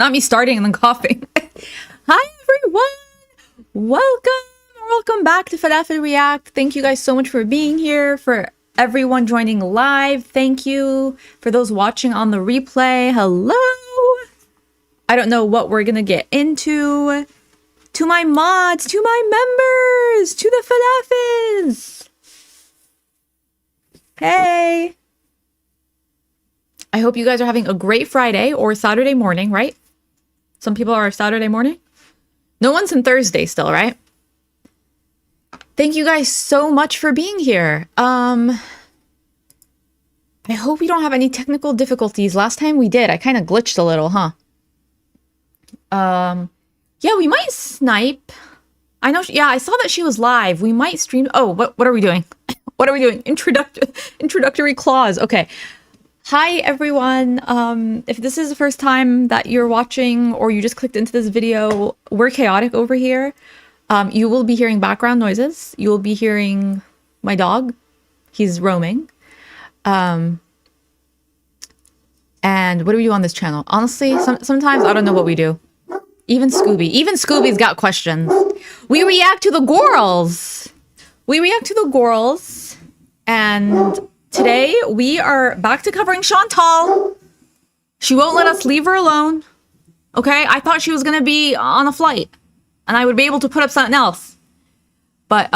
Not me starting and then coughing. Hi, everyone. Welcome back to Falafel React. Thank you guys so much for being here. For everyone joining live, thank you. For those watching on the replay, hello. I don't know what we're gonna get into. To my mods, to my members, to the falafels. Hey. I hope you guys are having a great Friday or Saturday morning, right? Some people are Saturday morning. No one's in Thursday still, right? Thank you guys so much for being here. I hope we don't have any technical difficulties. Last time we did, I kind of glitched a little, huh? Yeah, we might snipe. I know, yeah, I saw that she was live. We might stream. Oh, what are we doing? What are we doing? Introductory clause. Okay. Hi, everyone. If this is the first time that you're watching or you just clicked into this video, we're chaotic over here. You will be hearing background noises. You will be hearing my dog. He's roaming. And what do we do on this channel? Honestly, sometimes I don't know what we do. Even Scooby's got questions. We react to the girls. And today we are back to covering Chantal. She won't let us leave her alone. Okay, I thought she was gonna be on a flight and I would be able to put up something else. But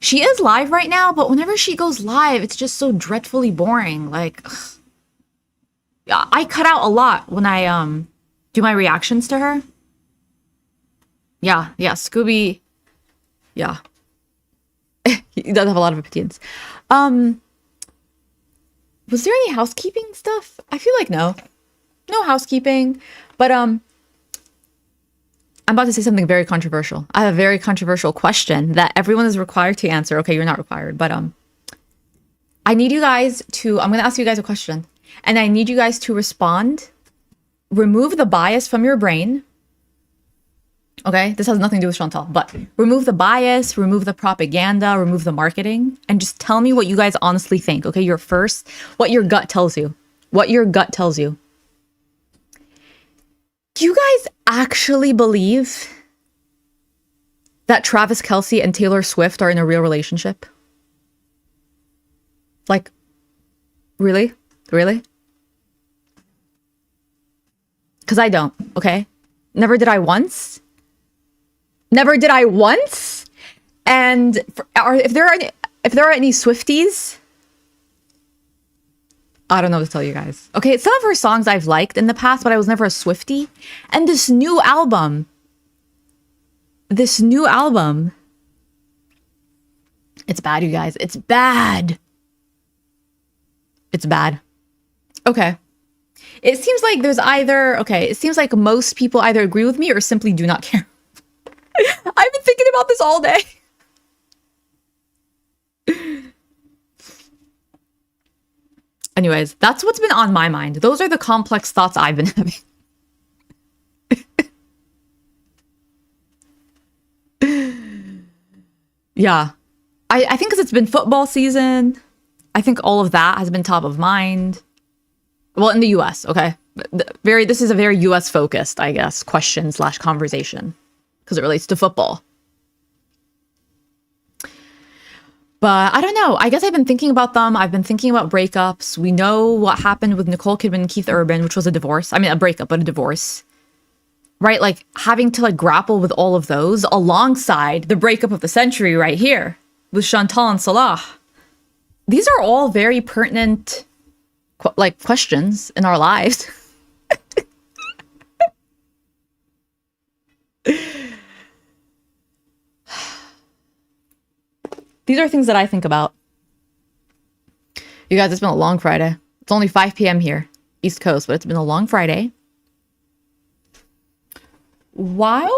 she is live right now, but whenever she goes live, it's just so dreadfully boring. Like, ugh. I cut out a lot when I do my reactions to her. Yeah, Scooby. Yeah. He does have a lot of opinions. Was there any housekeeping stuff? I feel like no housekeeping, but I'm about to say something very controversial. I have a very controversial question that everyone is required to answer. Okay, you're not required, but I need you guys to, I'm going to ask you guys a question and I need you guys to respond. Remove the bias from your brain. Okay, this has nothing to do with Chantal, but remove the bias, remove the propaganda, remove the marketing, and just tell me what you guys honestly think. Okay, what your gut tells you. What your gut tells you. Do you guys actually believe that Travis Kelce and Taylor Swift are in a real relationship? Like, really? Really? Because I don't, okay? Never did I once. And if there are any Swifties, I don't know what to tell you guys. Okay, some of her songs I've liked in the past, but I was never a Swiftie. And this new album, it's bad, you guys. It's bad. Okay. It seems like it seems like most people either agree with me or simply do not care. I've been thinking about this all day. Anyways, that's what's been on my mind. Those are the complex thoughts I've been having. Yeah. I think because it's been football season, I think all of that has been top of mind. Well, in the US, okay? This is a very US focused, I guess, question/conversation. Because it relates to football. But I don't know. I guess I've been thinking about them. I've been thinking about breakups. We know what happened with Nicole Kidman and Keith Urban, which was a divorce. I mean, a breakup, but a divorce. Right? Like, having to, like, grapple with all of those alongside the breakup of the century right here with Chantal and Salah. These are all very pertinent, questions in our lives. These are things that I think about. You guys, it's been a long Friday. It's only 5 p.m. here, East Coast, but it's been a long Friday. While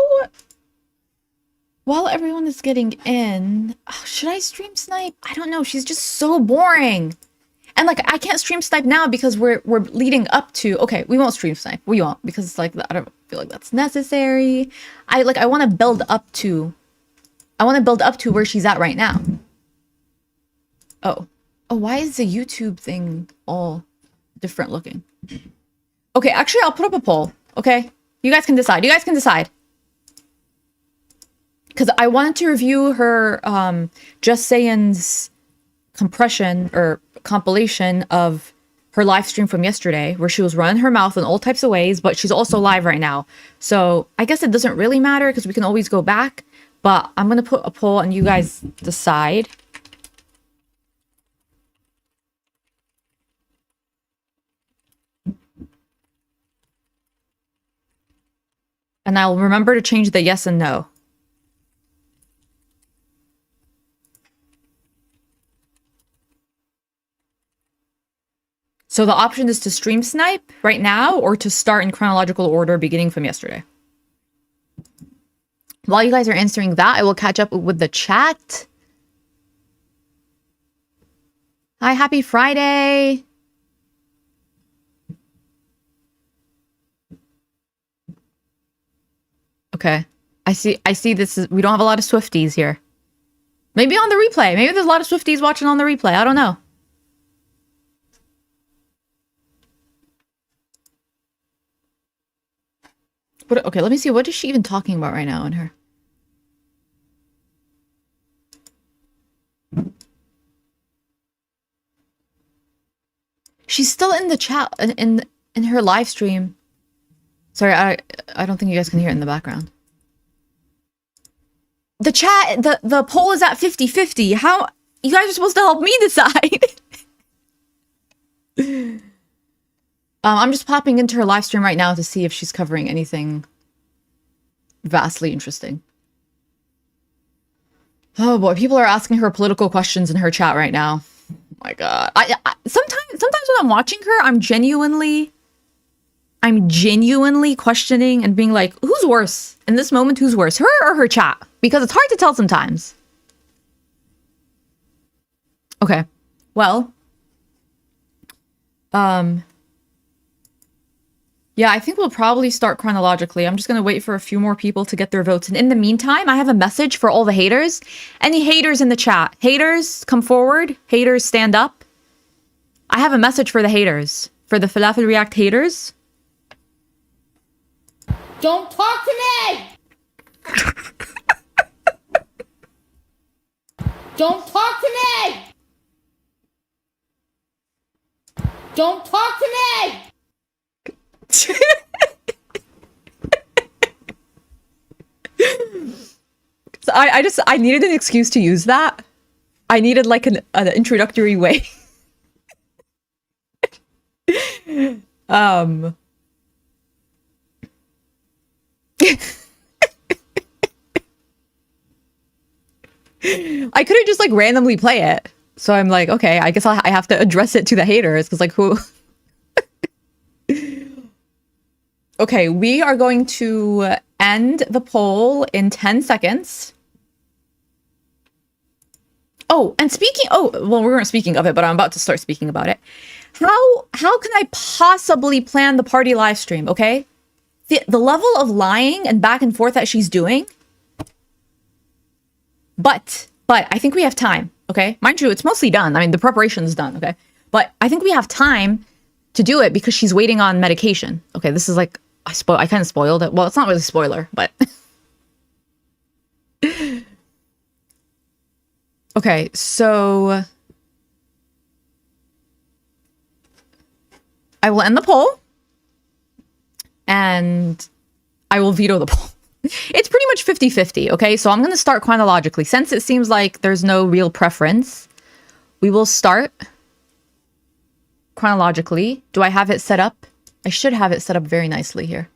everyone is getting in, should I stream snipe? I don't know. She's just so boring. And like, I can't stream snipe now because we're leading up to, okay, we won't stream snipe. We won't, because it's like, I don't feel like that's necessary. I want to build up to where she's at right now. Oh, why is the YouTube thing all different looking? Okay, actually, I'll put up a poll. Okay? You guys can decide. You guys can decide. Because I wanted to review her Just Saying's compression or compilation of her live stream from yesterday where she was running her mouth in all types of ways, but she's also live right now. So I guess it doesn't really matter because we can always go back, but I'm going to put a poll and you guys decide. And I'll remember to change the yes and no. So the option is to stream snipe right now or to start in chronological order beginning from yesterday. While you guys are answering that, I will catch up with the chat. Hi, happy Friday. Okay. I see this is, we don't have a lot of Swifties here. Maybe on the replay. Maybe there's a lot of Swifties watching on the replay. I don't know. What, okay, let me see. What is she even talking about right now in her? She's still in the chat in her live stream. Sorry, I don't think you guys can hear it in the background. The chat, the poll is at 50-50. How you guys are supposed to help me decide? I'm just popping into her live stream right now to see if she's covering anything vastly interesting. Oh boy, people are asking her political questions in her chat right now. Oh my god. I sometimes when I'm watching her, I'm genuinely questioning and being like, who's worse? In this moment, who's worse? Her or her chat? Because it's hard to tell sometimes. Okay. Well, yeah, I think we'll probably start chronologically. I'm just going to wait for a few more people to get their votes. And in the meantime, I have a message for all the haters. Any haters in the chat? Haters, come forward. Haters, stand up. I have a message for the haters. For the Falafel React haters. Don't talk to me! Don't talk to me! Don't talk to me! So I needed an excuse to use that. I needed like an introductory way. I couldn't just like randomly play it. So I'm like, okay, I guess I have to address it to the haters because like who... Okay, we are going to end the poll in 10 seconds. Oh, and well, we weren't speaking of it, but I'm about to start speaking about it. How can I possibly plan the party live stream, okay? The level of lying and back and forth that she's doing. But I think we have time, okay? Mind you, it's mostly done. I mean, the preparation is done, okay? But I think we have time to do it because she's waiting on medication. Okay, this is like, I kind of spoiled it. Well, it's not really a spoiler, but... Okay, so... I will end the poll. And I will veto the poll. It's pretty much 50-50, okay? So I'm going to start chronologically. Since it seems like there's no real preference, we will start chronologically. Do I have it set up? I should have it set up very nicely here.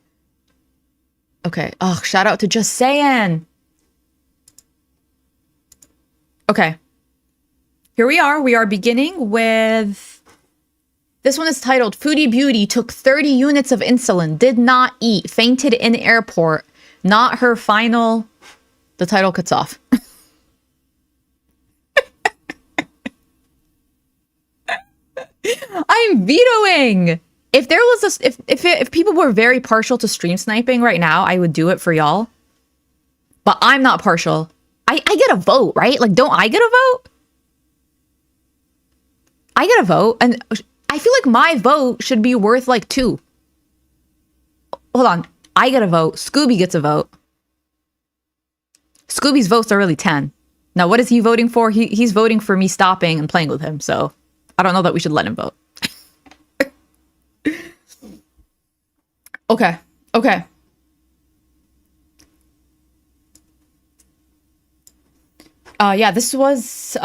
Okay. Oh, shout out to Just Saying. Okay. Here we are. We are beginning with... This one is titled, Foodie Beauty took 30 units of insulin, did not eat, fainted in airport. Not her final... The title cuts off. I'm vetoing! If there was a... If people were very partial to stream sniping right now, I would do it for y'all. But I'm not partial. I get a vote, right? Like, don't I get a vote? I get a vote, and I feel like my vote should be worth, like, 2. hold on. I get a vote. Scooby gets a vote. Scooby's votes are really 10. Now, what is he voting for? He's voting for me stopping and playing with him. So I don't know that we should let him vote. Okay. Okay. Yeah, this was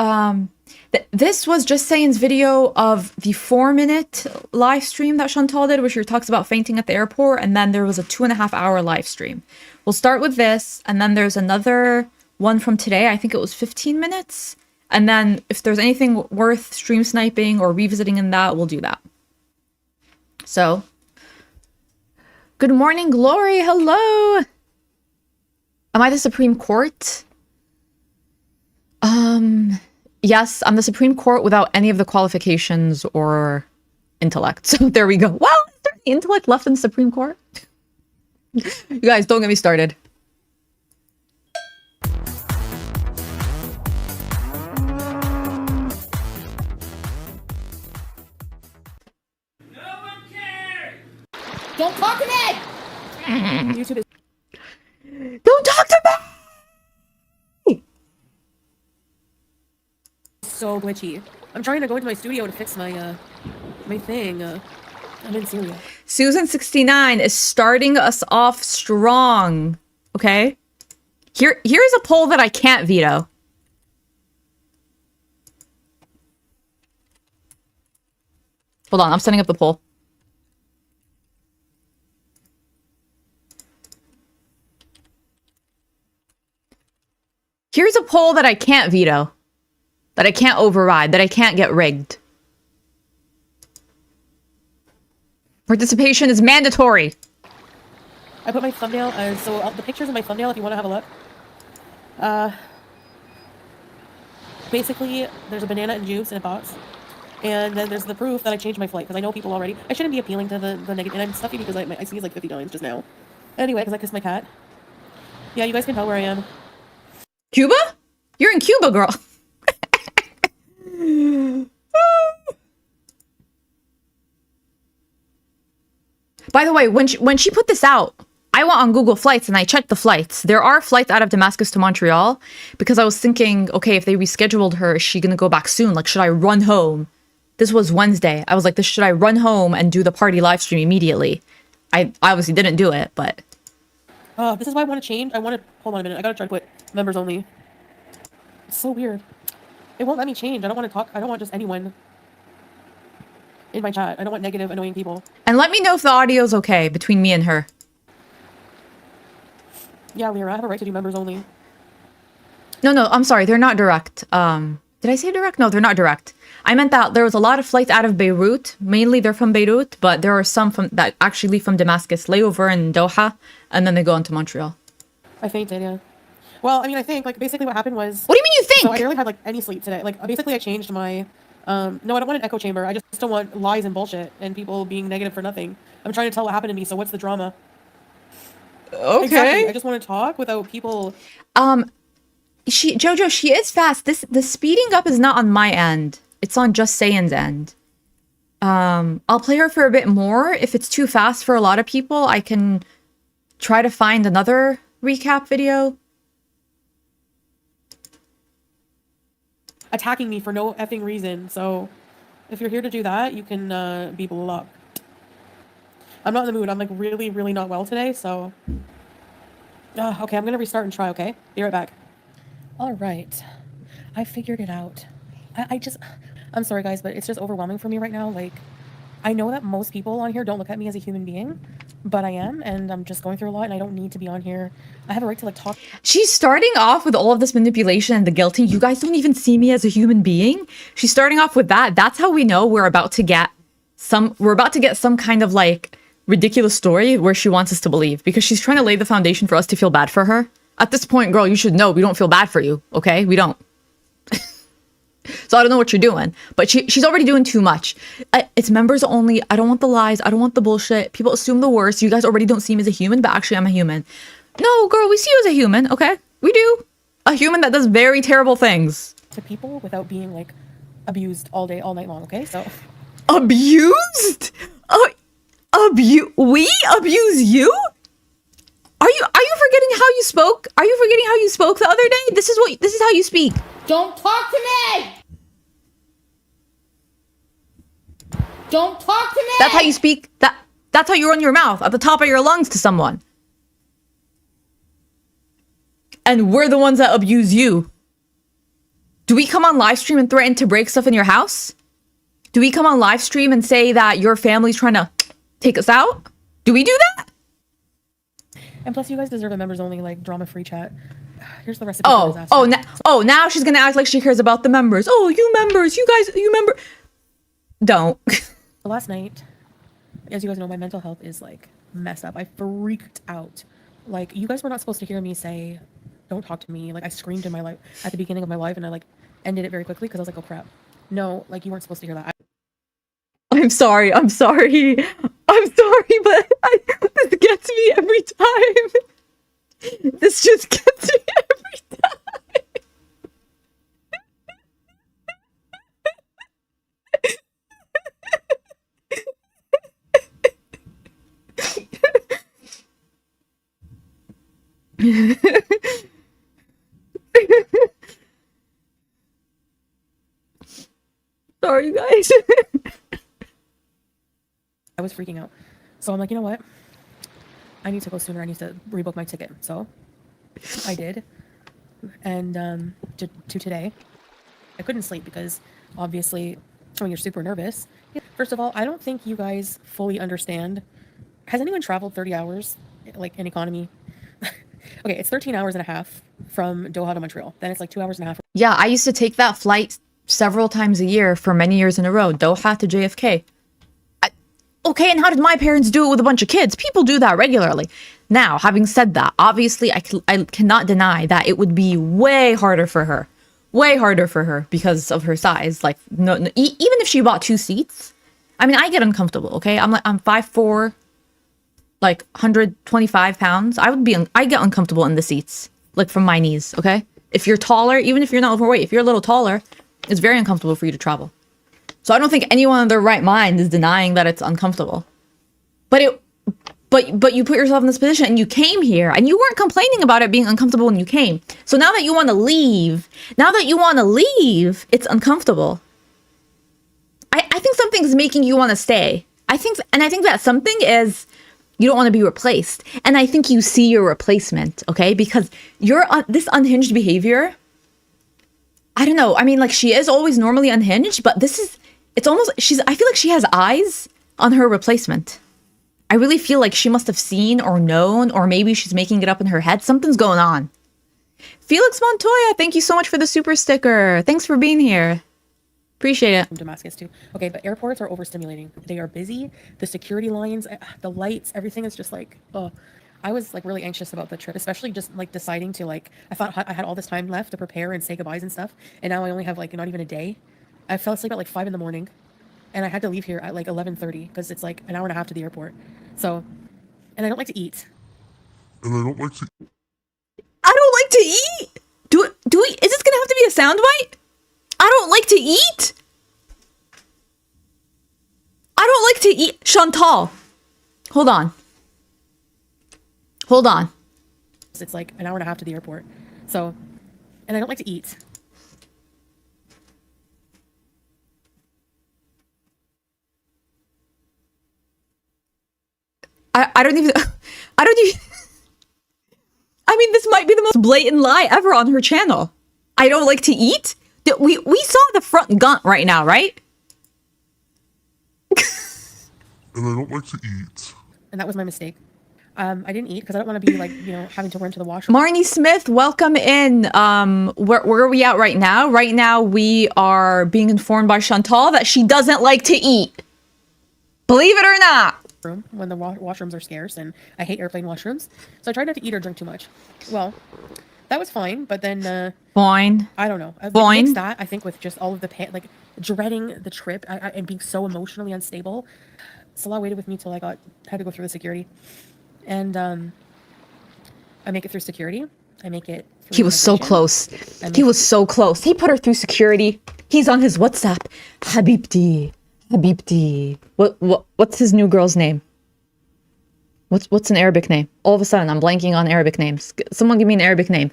Just Saying's video of the 4-minute live stream that Chantal did, where she talks about fainting at the airport, and then there was a 2.5-hour live stream. We'll start with this, and then there's another one from today. I think it was 15 minutes. And then if there's anything worth stream sniping or revisiting in that, we'll do that. So, good morning, Glory. Hello. Am I the Supreme Court? Yes, I'm the Supreme Court without any of the qualifications or intellect. So there we go. Well, is there any intellect left in the Supreme Court? You guys, don't get me started. Don't talk to me! YouTube is Don't talk to me! so glitchy. I'm trying to go into my studio to fix my my thing. I'm in Syria. Susan69 is starting us off strong. Okay? Here's a poll that I can't veto. Hold on, I'm setting up the poll. Here's a poll that I can't veto. That I can't override. That I can't get rigged. Participation is mandatory. I put my thumbnail, so the pictures of my thumbnail, if you want to have a look. Basically, there's a banana and juice in a box. And then there's the proof that I changed my flight, because I know people already. I shouldn't be appealing to the negative, and I'm stuffy because I sneezed like 50 times just now. Anyway, because I kissed my cat. Yeah, you guys can tell where I am. Cuba? You're in Cuba, girl. By the way, when she put this out, I went on Google Flights and I checked the flights. There are flights out of Damascus to Montreal, because I was thinking, okay, if they rescheduled her, is she gonna go back soon? Like, should I run home? This was Wednesday. I was like, should I run home and do the party live stream immediately? I obviously didn't do it, but... This is why I want to change. Hold on a minute. I gotta try to put members only. It's so weird. It won't let me change. I don't want to talk. I don't want just anyone in my chat. I don't want negative, annoying people. And let me know if the audio's okay between me and her. Yeah, Lyra, I have a right to do members only. No, I'm sorry. They're not direct. Did I say direct? No, they're not direct. I meant that there was a lot of flights out of Beirut. Mainly they're from Beirut, but there are some that actually leave from Damascus, layover in Doha, and then they go on to Montreal. I fainted, yeah. Well, I mean, I think, like, basically what happened was... What do you mean you think? So I barely had, like, any sleep today. Like, basically I changed my... no, I don't want an echo chamber. I just don't want lies and bullshit and people being negative for nothing. I'm trying to tell what happened to me, so what's the drama? Okay. Exactly. I just want to talk without people... Jojo, she is fast. The speeding up is not on my end. It's on Just Saying's end. I'll play her for a bit more. If it's too fast for a lot of people, I can try to find another recap video. Attacking me for no effing reason, so if you're here to do that, you can be blocked. I'm not in the mood. I'm like really, really not well today, so... okay, I'm gonna restart and try, okay? Be right back. Alright. I figured it out. I'm sorry guys, but it's just overwhelming for me right now. Like, I know that most people on here don't look at me as a human being, but I am, and I'm just going through a lot, and I don't need to be on here. I have a right to, like, talk. She's starting off with all of this manipulation and the guilting. You guys don't even see me as a human being. She's starting off with that. That's how we know we're about to get some kind of, like, ridiculous story where she wants us to believe, because she's trying to lay the foundation for us to feel bad for her. At this point, girl, you should know we don't feel bad for you, okay? We don't. So I don't know what you're doing, but she's already doing too much. It's members only. I don't want the lies. I don't want the bullshit. People assume the worst. You guys already don't see me as a human, but actually I'm a human. No, girl, we see you as a human, okay? We do. A human that does very terrible things. To people without being, like, abused all day, all night long, okay? So... Abused? Oh, We abuse you? Are you forgetting how you spoke? Are you forgetting how you spoke the other day? This is how you speak. Don't talk to me! Don't talk to me! That's how you speak. That's how you run your mouth at the top of your lungs to someone. And we're the ones that abuse you. Do we come on live stream and threaten to break stuff in your house? Do we come on live stream and say that your family's trying to take us out? Do we do that? And plus, you guys deserve a members only like drama free chat. Here's the recipe. For disaster. Now she's gonna act like she cares about the members. Oh, you members, you member. Don't. Last night, as you guys know, my mental health is like messed up. I freaked out. Like, you guys were not supposed to hear me say, "Don't talk to me." Like, I screamed in my life at the beginning of my life, and I like ended it very quickly because I was like, "Oh crap, no!" Like, you weren't supposed to hear that. I'm sorry, but this gets me every time. This just gets me every time. Sorry, guys. I was freaking out. So I'm like, you know what? I need to go sooner. I need to rebook my ticket. So I did. And to today, I couldn't sleep because obviously when you're super nervous. First of all, I don't think you guys fully understand. Has anyone traveled 30 hours, like in economy? Okay, it's 13 hours and a half from Doha to Montreal. Then it's like 2 hours and a half. Yeah, I used to take that flight several times a year for many years in a row, Doha to JFK. Okay, and how did my parents do it with a bunch of kids? People do that regularly. Now, having said that, obviously I cannot deny that it would be way harder for her. Way harder for her because of her size. Like, no, even if she bought 2 seats, I mean, I get uncomfortable, okay? I'm 5'4", like 125 pounds. I get uncomfortable in the seats, like from my knees, okay? If you're taller, even if you're not overweight, if you're a little taller, it's very uncomfortable for you to travel. So I don't think anyone in their right mind is denying that it's uncomfortable. But you put yourself in this position and you came here and you weren't complaining about it being uncomfortable when you came. So now that you want to leave, it's uncomfortable. I think something's making you want to stay. I think that something is you don't want to be replaced. And I think you see your replacement, okay? Because this unhinged behavior, I don't know. I mean, like, she is always normally unhinged, but it's almost, I feel like she has eyes on her replacement. I really feel like she must have seen or known, or maybe she's making it up in her head. Something's going on. Felix Montoya, thank you so much for the super sticker. Thanks for being here. Appreciate it. Damascus too. Okay, but airports are overstimulating. They are busy. The security lines, the lights, everything is just like, oh. I was like really anxious about the trip, especially just like deciding to like, I thought I had all this time left to prepare and say goodbyes and stuff. And now I only have like not even a day. I fell asleep at like 5 a.m. and I had to leave here at like 11:30 because it's like an hour and a half to the airport. So, and I don't like to eat. I don't like to eat? Do we, is this gonna have to be a soundbite? I don't like to eat? I don't like to eat. Chantal, hold on. It's like an hour and a half to the airport. So, and I don't like to eat. I don't even, I mean, this might be the most blatant lie ever on her channel. I don't like to eat? We saw the front gunt right now, right? And I don't like to eat. And that was my mistake. I didn't eat because I don't want to be like, having to run to the washroom. Marnie Smith, welcome in. Where are we at right now? Right now, we are being informed by Chantal that she doesn't like to eat. Believe it or not. When the washrooms are scarce, and I hate airplane washrooms. So I tried not to eat or drink too much. Well, that was fine, but then... Fine. I don't know. I've Fine. mixed that, I think, with just all of the like dreading the trip and being so emotionally unstable. Salah waited with me till I had to go through the security. And I make it through security. I make it through He was so close. He was so close. He put her through security. He's on his WhatsApp. Habibti. What's his new girl's name? What's an Arabic name? All of a sudden, I'm blanking on Arabic names. Someone give me an Arabic name.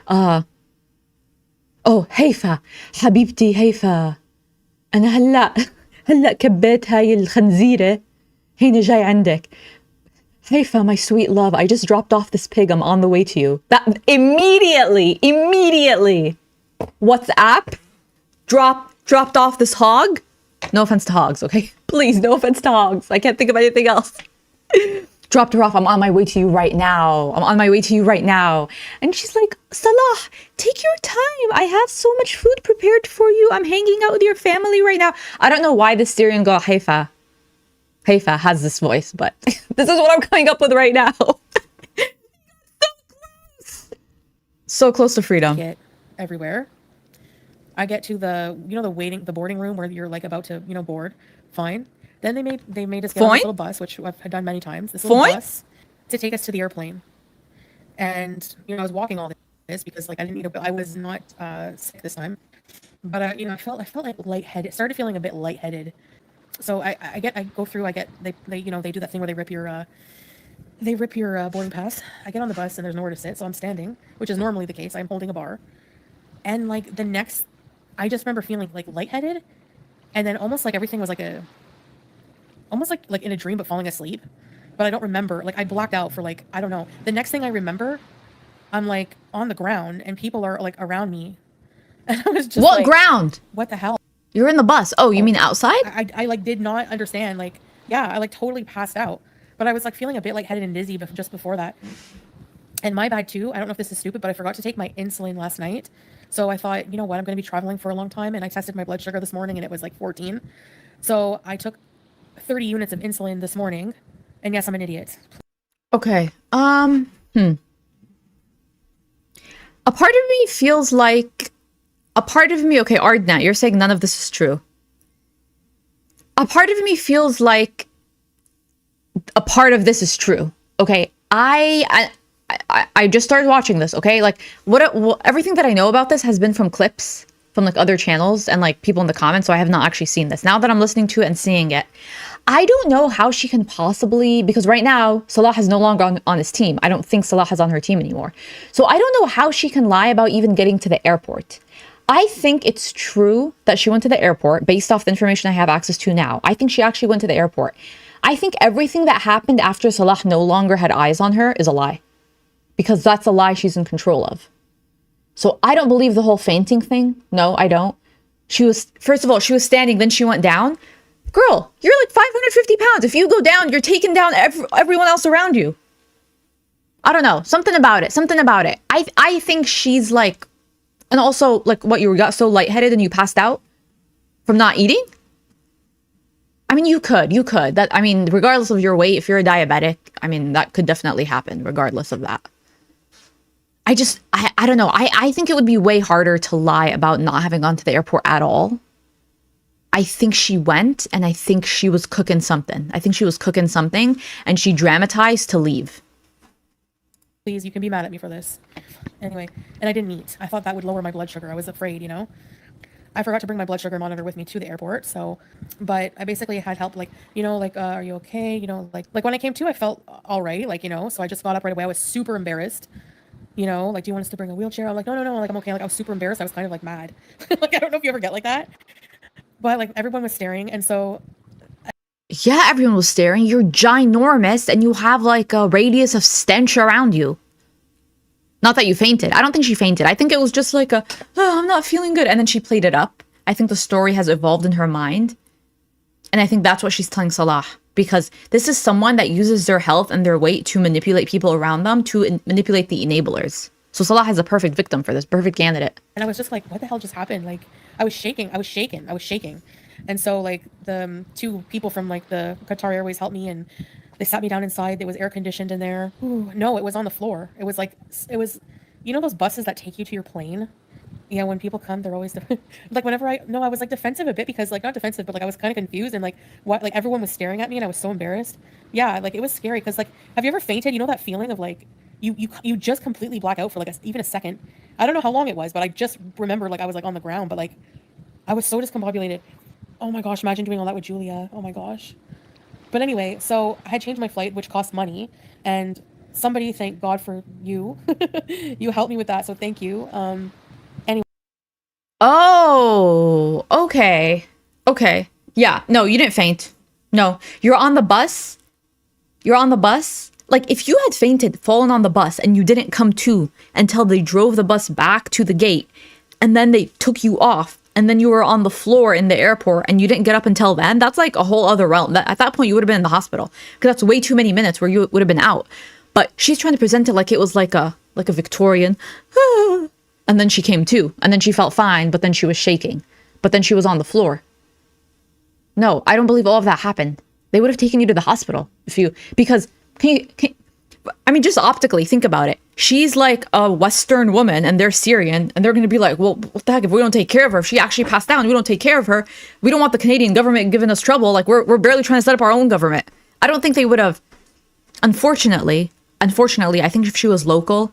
Oh, هيفا حبيبتي هيفا. أنا هلا كبيت هاي الخنزيرة. هنا جاي عندك. Haifa, my sweet love, I just dropped off this pig. I'm on the way to you. That immediately. WhatsApp, dropped off this hog. No offense to hogs, okay? Please, no offense to hogs. I can't think of anything else. Dropped her off. I'm on my way to you right now. And she's like, Salah, take your time. I have so much food prepared for you. I'm hanging out with your family right now. I don't know why this Syrian girl, Haifa has this voice, but this is what I'm coming up with right now. So close to freedom. Get everywhere. I get to the the boarding room where you're like about to board. Fine. Then they made us get on this little bus, which I've done many times. This little bus to take us to the airplane. And I was walking all this because like I was not sick this time, but I felt like lightheaded. Started feeling a bit lightheaded. So I go through. They do that thing where they rip your boarding pass. I get on the bus and there's nowhere to sit, so I'm standing, which is normally the case. I'm holding a bar, and like I just remember feeling like lightheaded, and then almost like everything was almost like in a dream but falling asleep. But I don't remember. Like I blacked out for like I don't know. The next thing I remember, I'm like on the ground and people are like around me, and I was just what ground? What the hell? You're in the bus. Oh, you mean outside? I like did not understand. Like, yeah, I like totally passed out. But I was like feeling a bit lightheaded and dizzy just before that. And my bad too. I don't know if this is stupid, but I forgot to take my insulin last night. So I thought, you know what, I'm going to be traveling for a long time. And I tested my blood sugar this morning and it was like 14. So I took 30 units of insulin this morning. And yes, I'm an idiot. Okay. A part of me feels like okay, Ardna, you're saying none of this is true. A part of me feels like a part of this is true. Okay, I just started watching this. Okay, like what everything that I know about this has been from clips from like other channels and like people in the comments. So I have not actually seen this. Now that I'm listening to it and seeing it, I don't know how she can possibly, because right now Salah is no longer on his team. I don't think Salah is on her team anymore. So I don't know how she can lie about even getting to the airport. I think it's true that she went to the airport based off the information I have access to now. I think she actually went to the airport. I think everything that happened after Salah no longer had eyes on her is a lie, because that's a lie she's in control of. So I don't believe the whole fainting thing. No, I don't. First of all, she was standing, then she went down. Girl, you're like 550 pounds. If you go down, you're taking down everyone else around you. I don't know. Something about it. I think she's like, and also like what, you got so lightheaded and you passed out from not eating? I mean, you could. That, I mean, regardless of your weight, if you're a diabetic, I mean, that could definitely happen regardless of that. I don't know. I think it would be way harder to lie about not having gone to the airport at all. I think she went and I think she was cooking something. And she dramatized to leave. Please, you can be mad at me for this. Anyway, and I didn't eat. I thought that would lower my blood sugar. I was afraid, I forgot to bring my blood sugar monitor with me to the airport. So, but I basically had help, like, are you okay? Like when I came to, I felt all right, so I just got up right away. I was super embarrassed. Do you want us to bring a wheelchair? I'm like, no, like, I'm okay. Like, I was super embarrassed. I was kind of like mad. Like, I don't know if you ever get like that, but like everyone was staring. And so. Yeah, everyone was staring. You're ginormous and you have like a radius of stench around you. Not that you fainted. I don't think she fainted. I think it was just like I'm not feeling good. And then she played it up. I think the story has evolved in her mind. And I think that's what she's telling Salah. Because this is someone that uses their health and their weight to manipulate people around them, to manipulate the enablers. So Salah has a perfect victim for this, perfect candidate. And I was just like, what the hell just happened? Like, I was shaking. And so like the two people from like the Qatar Airways helped me and they sat me down inside. It was air conditioned in there. Ooh, no, it was on the floor. It was those buses that take you to your plane. Yeah, when people come, they're always like whenever I was like defensive a bit because like not defensive, but like I was kind of confused and like what, like everyone was staring at me and I was so embarrassed. Yeah, like it was scary because like, have you ever fainted? You know that feeling of like you just completely black out for like even a second. I don't know how long it was, but I just remember like I was like on the ground, but like I was so discombobulated. Oh my gosh, imagine doing all that with Julia. Oh my gosh. But anyway, so I had changed my flight, which cost money, and somebody, thank God for you, you helped me with that. So thank you. Anyway, Oh, okay. Okay. Yeah. No, you didn't faint. No, you're on the bus. You're on the bus. Like, if you had fainted, fallen on the bus, and you didn't come to until they drove the bus back to the gate, and then they took you off, and then you were on the floor in the airport, and you didn't get up until then, that's like a whole other realm. At that point, you would have been in the hospital, because that's way too many minutes where you would have been out. But she's trying to present it like it was like a Victorian, and then she came to, and then she felt fine, but then she was shaking, but then she was on the floor. No, I don't believe all of that happened. They would have taken you to the hospital because I mean, just optically, think about it. She's like a Western woman and they're Syrian, and they're going to be like, well, what the heck, if we don't take care of her, if she actually passed down, we don't take care of her. We don't want the Canadian government giving us trouble. Like, we're barely trying to set up our own government. I don't think they would have, unfortunately, I think if she was local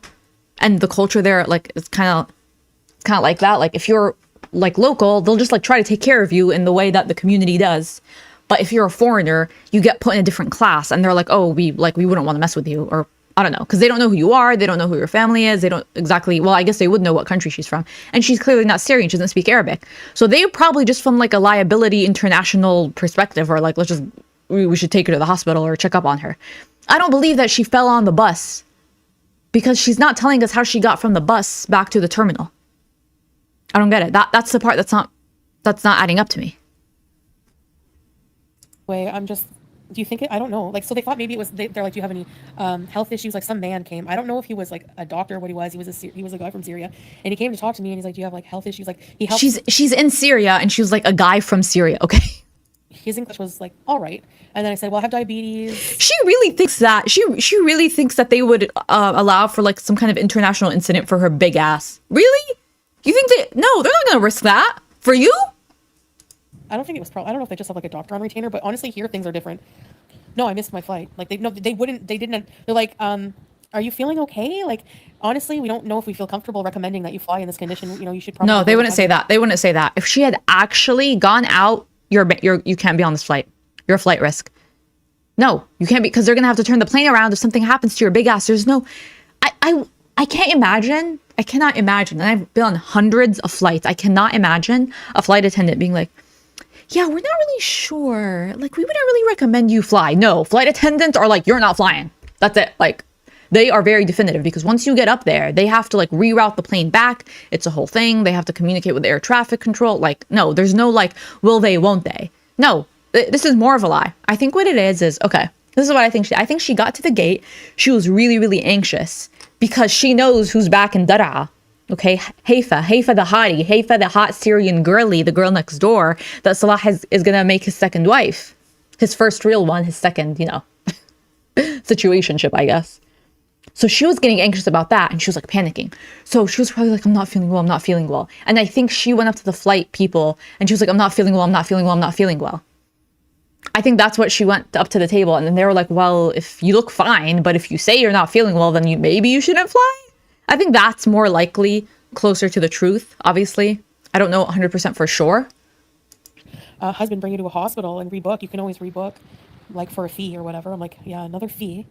and the culture there, like, it's kind of like that. Like, if you're like local, they'll just like try to take care of you in the way that the community does. But if you're a foreigner, you get put in a different class, and they're like, oh, we wouldn't want to mess with you, or I don't know, because they don't know who you are, they don't know who your family is, they don't exactly, well, I guess they would know what country she's from, and she's clearly not Syrian, she doesn't speak Arabic, so they probably just from like a liability international perspective, or like, we should take her to the hospital or check up on her. I don't believe that she fell on the bus, because she's not telling us how she got from the bus back to the terminal. I don't get it. That's the part that's not adding up to me. way, I'm just, do you think it? I don't know. Like, so they thought maybe it was, they're like, do you have any health issues? Like, some man came. I don't know if he was like a doctor or what he was. He was a guy from Syria, and he came to talk to me, and he's like, do you have like health issues? Like, he helped. She's in Syria, and she was like a guy from Syria. Okay. His English was like all right, and then I said, well, I have diabetes. She really thinks that she really thinks that they would allow for like some kind of international incident for her big ass. Really? You think no, they're not gonna risk that for you? I don't think it was I don't know if they just have like a doctor on retainer, but honestly, here things are different. No, I missed my flight. Like, they didn't. They're like, are you feeling okay? Like, honestly, we don't know if we feel comfortable recommending that you fly in this condition. You know, you should probably. No, they wouldn't say that. They wouldn't say that. If she had actually gone out, you can't be on this flight. You're a flight risk. No, you can't be, because they're gonna have to turn the plane around if something happens to your big ass. There's no, I can't imagine. I cannot imagine. And I've been on hundreds of flights. I cannot imagine a flight attendant being like, yeah, we're not really sure. Like, we wouldn't really recommend you fly. No, flight attendants are like, you're not flying. That's it. Like, they are very definitive, because once you get up there, they have to like reroute the plane back. It's a whole thing. They have to communicate with air traffic control. Like, no, there's no like, will they, won't they? No, this is more of a lie. I think what it is, okay, this is what I think. I think she got to the gate. She was really, really anxious because she knows who's back in Daraa. Okay, Haifa the hottie, Haifa the hot Syrian girly, the girl next door that Salah is gonna make his second wife. His first real one, his second, situationship, I guess. So she was getting anxious about that, and she was like panicking. So she was probably like, I'm not feeling well. And I think she went up to the flight people and she was like, I'm not feeling well. I think that's what she went up to the table, and then they were like, well, if you look fine, but if you say you're not feeling well, then maybe you shouldn't fly. I think that's more likely, closer to the truth, obviously. I don't know 100% for sure. Husband bring you to a hospital and rebook. You can always rebook, like, for a fee or whatever. I'm like, yeah, another fee.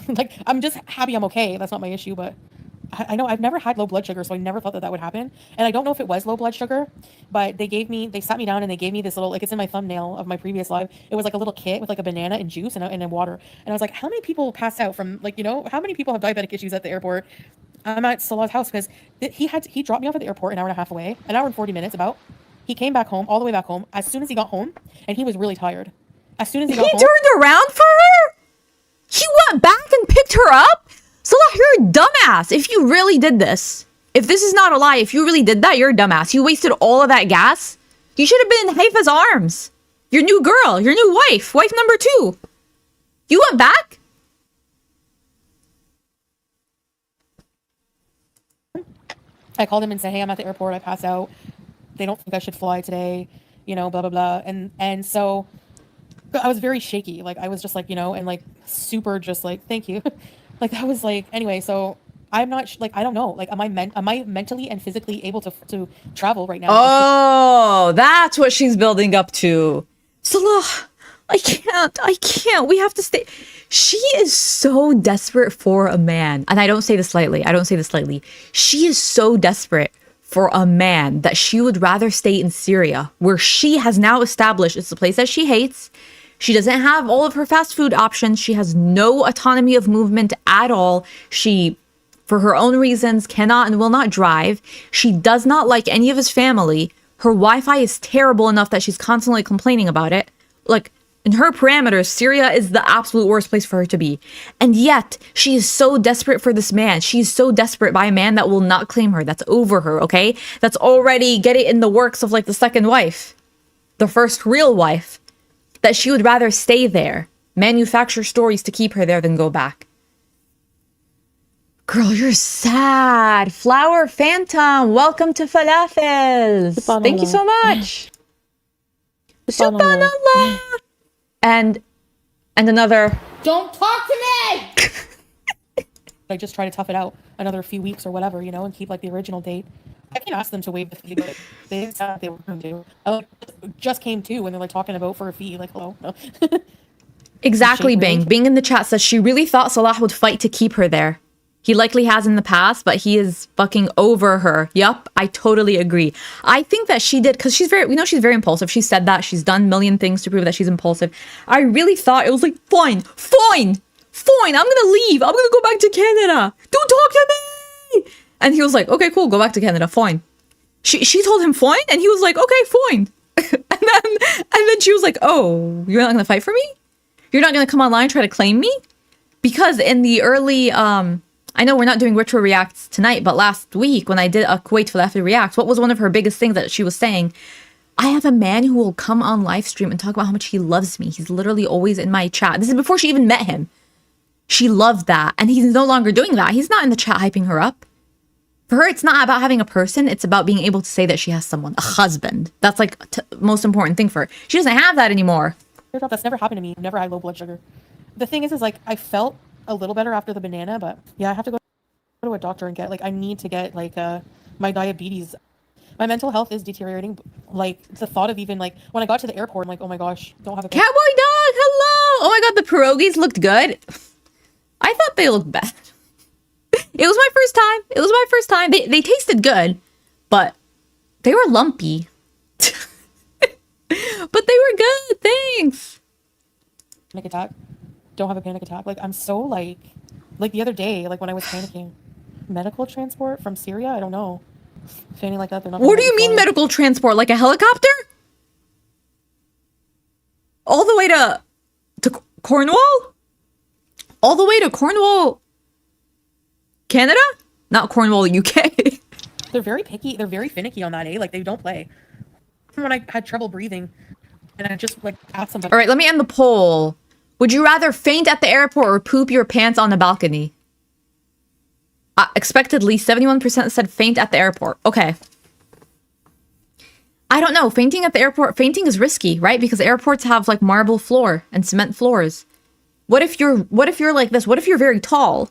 Like, I'm just happy I'm okay. That's not my issue, but I know I've never had low blood sugar, so I never thought that would happen. And I don't know if it was low blood sugar, but they sat me down and they gave me this little, like, it's in my thumbnail of my previous live. It was like a little kit with like a banana and juice and a water. And I was like, how many people pass out from, like, how many people have diabetic issues at the airport? I'm at Salah's house because he dropped me off at the airport an hour and a half away, an hour and 40 minutes about. He came back home, all the way back home, as soon as he got home, and he was really tired. As soon as he got home. He turned around for her? He went back and picked her up? Salah, you're a dumbass. If you really did this, if this is not a lie, if you really did that, you're a dumbass. You wasted all of that gas. You should have been in Haifa's arms. Your new girl, your new wife number 2. You went back? I called him and said, hey, I'm at the airport. I passed out. They don't think I should fly today, blah, blah, blah. And so I was very shaky. Like, I was just like, and like super just like, thank you. Like, I was like, anyway, so I'm not like, I don't know. Like, am I mentally and physically able to travel right now? Oh, that's what she's building up to. Salah, I can't. We have to stay. She is so desperate for a man. And I don't say this lightly. She is so desperate for a man that she would rather stay in Syria, where she has now established it's a place that she hates. She doesn't have all of her fast food options. She has no autonomy of movement at all. She, for her own reasons, cannot and will not drive. She does not like any of his family. Her Wi-Fi is terrible enough that she's constantly complaining about it. Like, in her parameters, Syria is the absolute worst place for her to be. And yet, she is so desperate for this man. She is so desperate by a man that will not claim her. That's over her, okay? That's already get it in the works of like the second wife. The first real wife. That she would rather stay there. Manufacture stories to keep her there than go back. Girl, you're sad. Flower Phantom, welcome to Falafels. Thank you so much. Subhanallah. And another. Don't talk to me! I just try to tough it out another few weeks or whatever, you know, and keep like the original date. I can ask them to waive the fee, but they said they were going to. Just came to when they're like talking about for a fee, like hello. No. Exactly, Bing. Bing in the chat says she really thought Salah would fight to keep her there. He likely has in the past, but he is fucking over her. Yup, I totally agree. I think that she did, because we know she's very impulsive. She said that. She's done a million things to prove that she's impulsive. I really thought it was like, fine, I'm gonna leave. I'm gonna go back to Canada. Don't talk to me. And he was like, okay, cool, go back to Canada, fine. She told him fine, and he was like, okay, fine. and then she was like, oh, you're not gonna fight for me? You're not gonna come online and try to claim me? Because in the early, I know we're not doing retro reacts tonight, but last week when I did a Kuwait Falafel react, what was one of her biggest things that she was saying? I have a man who will come on live stream and talk about how much he loves me. He's literally always in my chat. This is before she even met him. She loved that. And he's no longer doing that. He's not in the chat hyping her up. For her, it's not about having a person. It's about being able to say that she has someone, a husband. That's like most important thing for her. She doesn't have that anymore. That's never happened to me. Never had low blood sugar. The thing is like I felt a little better after the banana, but yeah, I have to go to a doctor and get like I need to get like my diabetes. My mental health is deteriorating. Like the thought of even like when I got to the airport, I'm like, oh my gosh, don't have a cowboy dog. Hello. Oh my god, the pierogies looked good. I thought they looked bad. It was my first time. They tasted good, but they were lumpy. But they were good. Thanks. Panic attack. Don't have a panic attack. Like I'm so like the other day, like when I was panicking. Medical transport from Syria? I don't know. Feeling like that. They're not. What do you mean medical transport? Like a helicopter? All the way to Cornwall? All the way to Cornwall, Canada? Not Cornwall, UK. They're very picky. They're very finicky on that, eh? Like they don't play. When I had trouble breathing, and I just like asked somebody. All right, let me end the poll. Would you rather faint at the airport or poop your pants on the balcony? Expectedly, 71% said faint at the airport. Okay. I don't know. Fainting at the airport, fainting is risky, right? Because airports have like marble floor and cement floors. What if you're like this? What if you're very tall?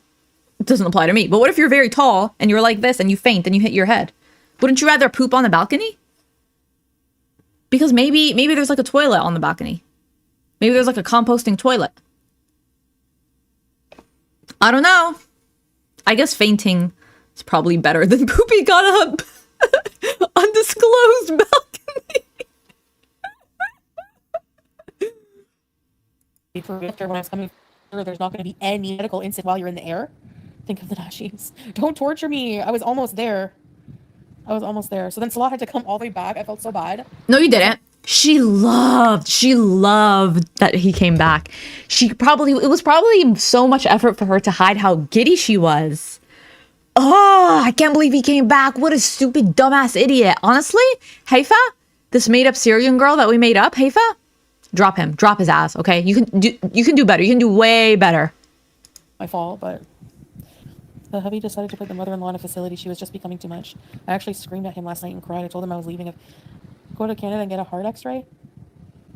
It doesn't apply to me, but what if you're very tall and you're like this and you faint and you hit your head? Wouldn't you rather poop on the balcony? Because maybe there's like a toilet on the balcony. Maybe there's like a composting toilet. I don't know. I guess fainting is probably better than pooping on a undisclosed balcony. For Victor, when I was coming, there's not going to be any medical incident while you're in the air. Think of the Nashis. Don't torture me. I was almost there. So then Salah had to come all the way back. I felt so bad. No, you didn't. She loved that he came back. It was probably so much effort for her to hide how giddy she was. Oh, I can't believe he came back. What a stupid, dumbass idiot. Honestly, Haifa, this made-up Syrian girl that we made up, Haifa, drop him. Drop his ass, okay? You can do better. You can do way better. My fault, but the hubby decided to put the mother-in-law in a facility. She was just becoming too much. I actually screamed at him last night and cried. I told him I was leaving. Go to Canada and get a heart x-ray.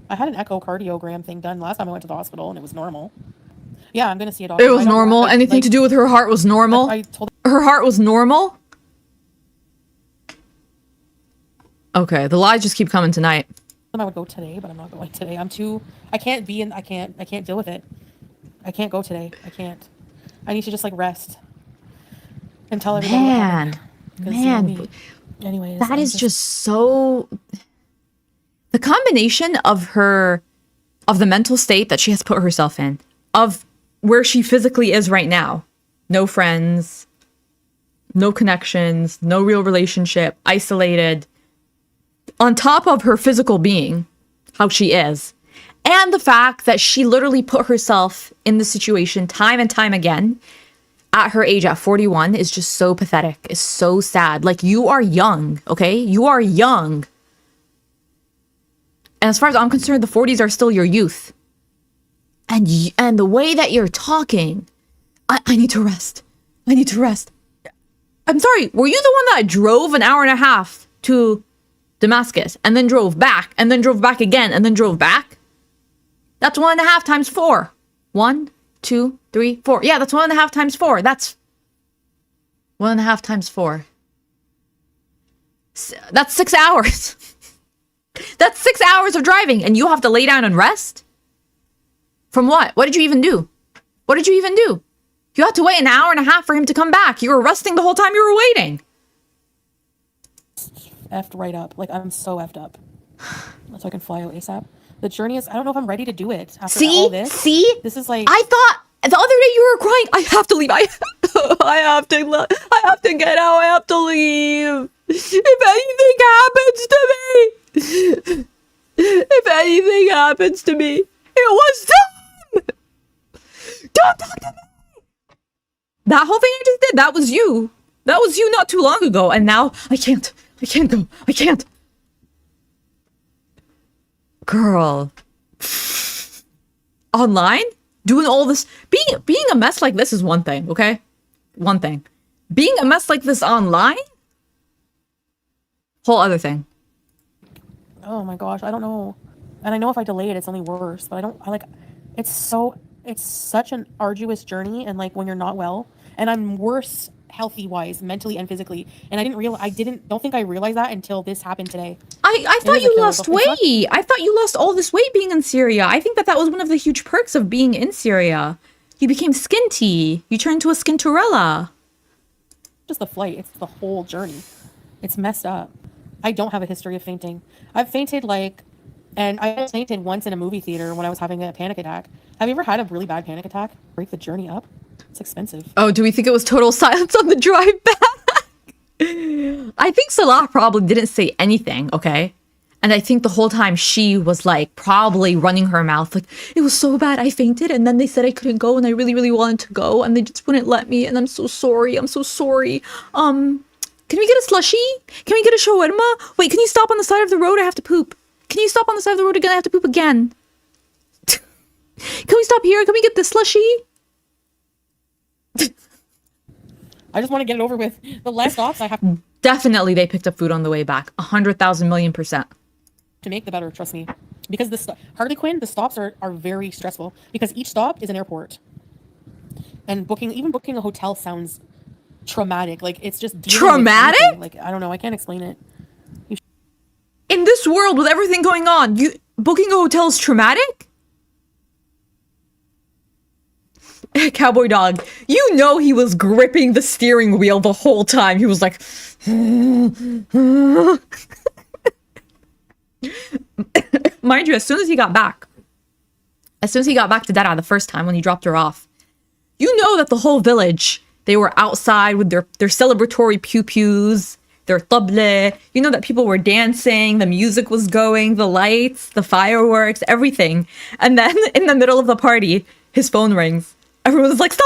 I had an echocardiogram thing done last time I went to the hospital and it was normal. Yeah, I'm gonna see a doctor. It was normal. Anything to do with her heart was normal. I told her heart was normal. Okay, the lies just keep coming tonight. I would go today, but I'm not going today. I can't deal with it. I can't go today. I can't. I need to just like rest and tell everybody what happened. 'Cause, you know me. Anyways, that I'm is just so. The combination of the mental state that she has put herself in, of where she physically is right now, no friends, no connections, no real relationship, isolated, on top of her physical being, how she is, and the fact that she literally put herself in the situation time and time again at her age, at 41, is just so pathetic. It's so sad. Like, you are young, okay? You are young. And as far as I'm concerned, the 40s are still your youth. And the way that you're talking, I need to rest. I need to rest. I'm sorry, were you the one that drove an hour and a half to Damascus and then drove back and then drove back again and then drove back? That's 1.5 times 4. 1, 2, 3, 4. Yeah, that's 1.5 times 4. That's 1.5 times 4. That's 6 hours. That's 6 hours of driving, and you have to lay down and rest? From what? What did you even do? What did you even do? You had to wait an hour and a half for him to come back. You were resting the whole time you were waiting. effed right up. Like, I'm so effed up. So I can fly out ASAP. The journey is, I don't know if I'm ready to do it after all this. This is like, I thought the other day you were crying. I have to leave. I have to get out. I have to leave. If anything happens to me, if anything happens to me, it was them. Don't talk to me. That whole thing I just did, that was you. That was you not too long ago. And now I can't go. I can't. Girl. Online? Doing all this. Being a mess like this is one thing, okay? One thing. Being a mess like this online? Whole other thing. oh my gosh, I don't know. And I know if I delay it, it's only worse. But it's such an arduous journey. And like when you're not well, and I'm worse healthy wise, mentally and physically. And don't think I realized that until this happened today. I thought you lost weight. I thought you lost all this weight being in Syria. I think that was one of the huge perks of being in Syria. You became skinty. You turned into a skintorella. Just the flight. It's the whole journey. It's messed up. I don't have a history of fainting. I've fainted and I fainted once in a movie theater when I was having a panic attack. Have you ever had a really bad panic attack? Break the journey up? It's expensive. Oh, do we think it was total silence on the drive back? I think Salah probably didn't say anything, okay? And I think the whole time she was like probably running her mouth like, it was so bad I fainted and then they said I couldn't go and I really, really wanted to go and they just wouldn't let me and I'm so sorry. I'm so sorry. Can we get a slushie? Can we get a shawarma? Wait, can you stop on the side of the road? I have to poop. Can you stop on the side of the road again? I have to poop again. Can we stop here? Can we get the slushie? I just want to get it over with. The less stops I have Definitely they picked up food on the way back. 100,000,000,000%. to make, the better, trust me. Because Harley Quinn, the stops are very stressful because each stop is an airport. And booking a hotel sounds traumatic. Like it's just traumatic? Like I don't know, I can't explain it. In this world with everything going on, booking a hotel is traumatic? Cowboy dog, you know he was gripping the steering wheel the whole time. He was like, mind you, as soon as he got back to Dara the first time when he dropped her off, you know that the whole village, they were outside with their celebratory pew-pews, their table. You know that people were dancing, the music was going, the lights, the fireworks, everything. And then in the middle of the party, his phone rings. Everyone's like, stop.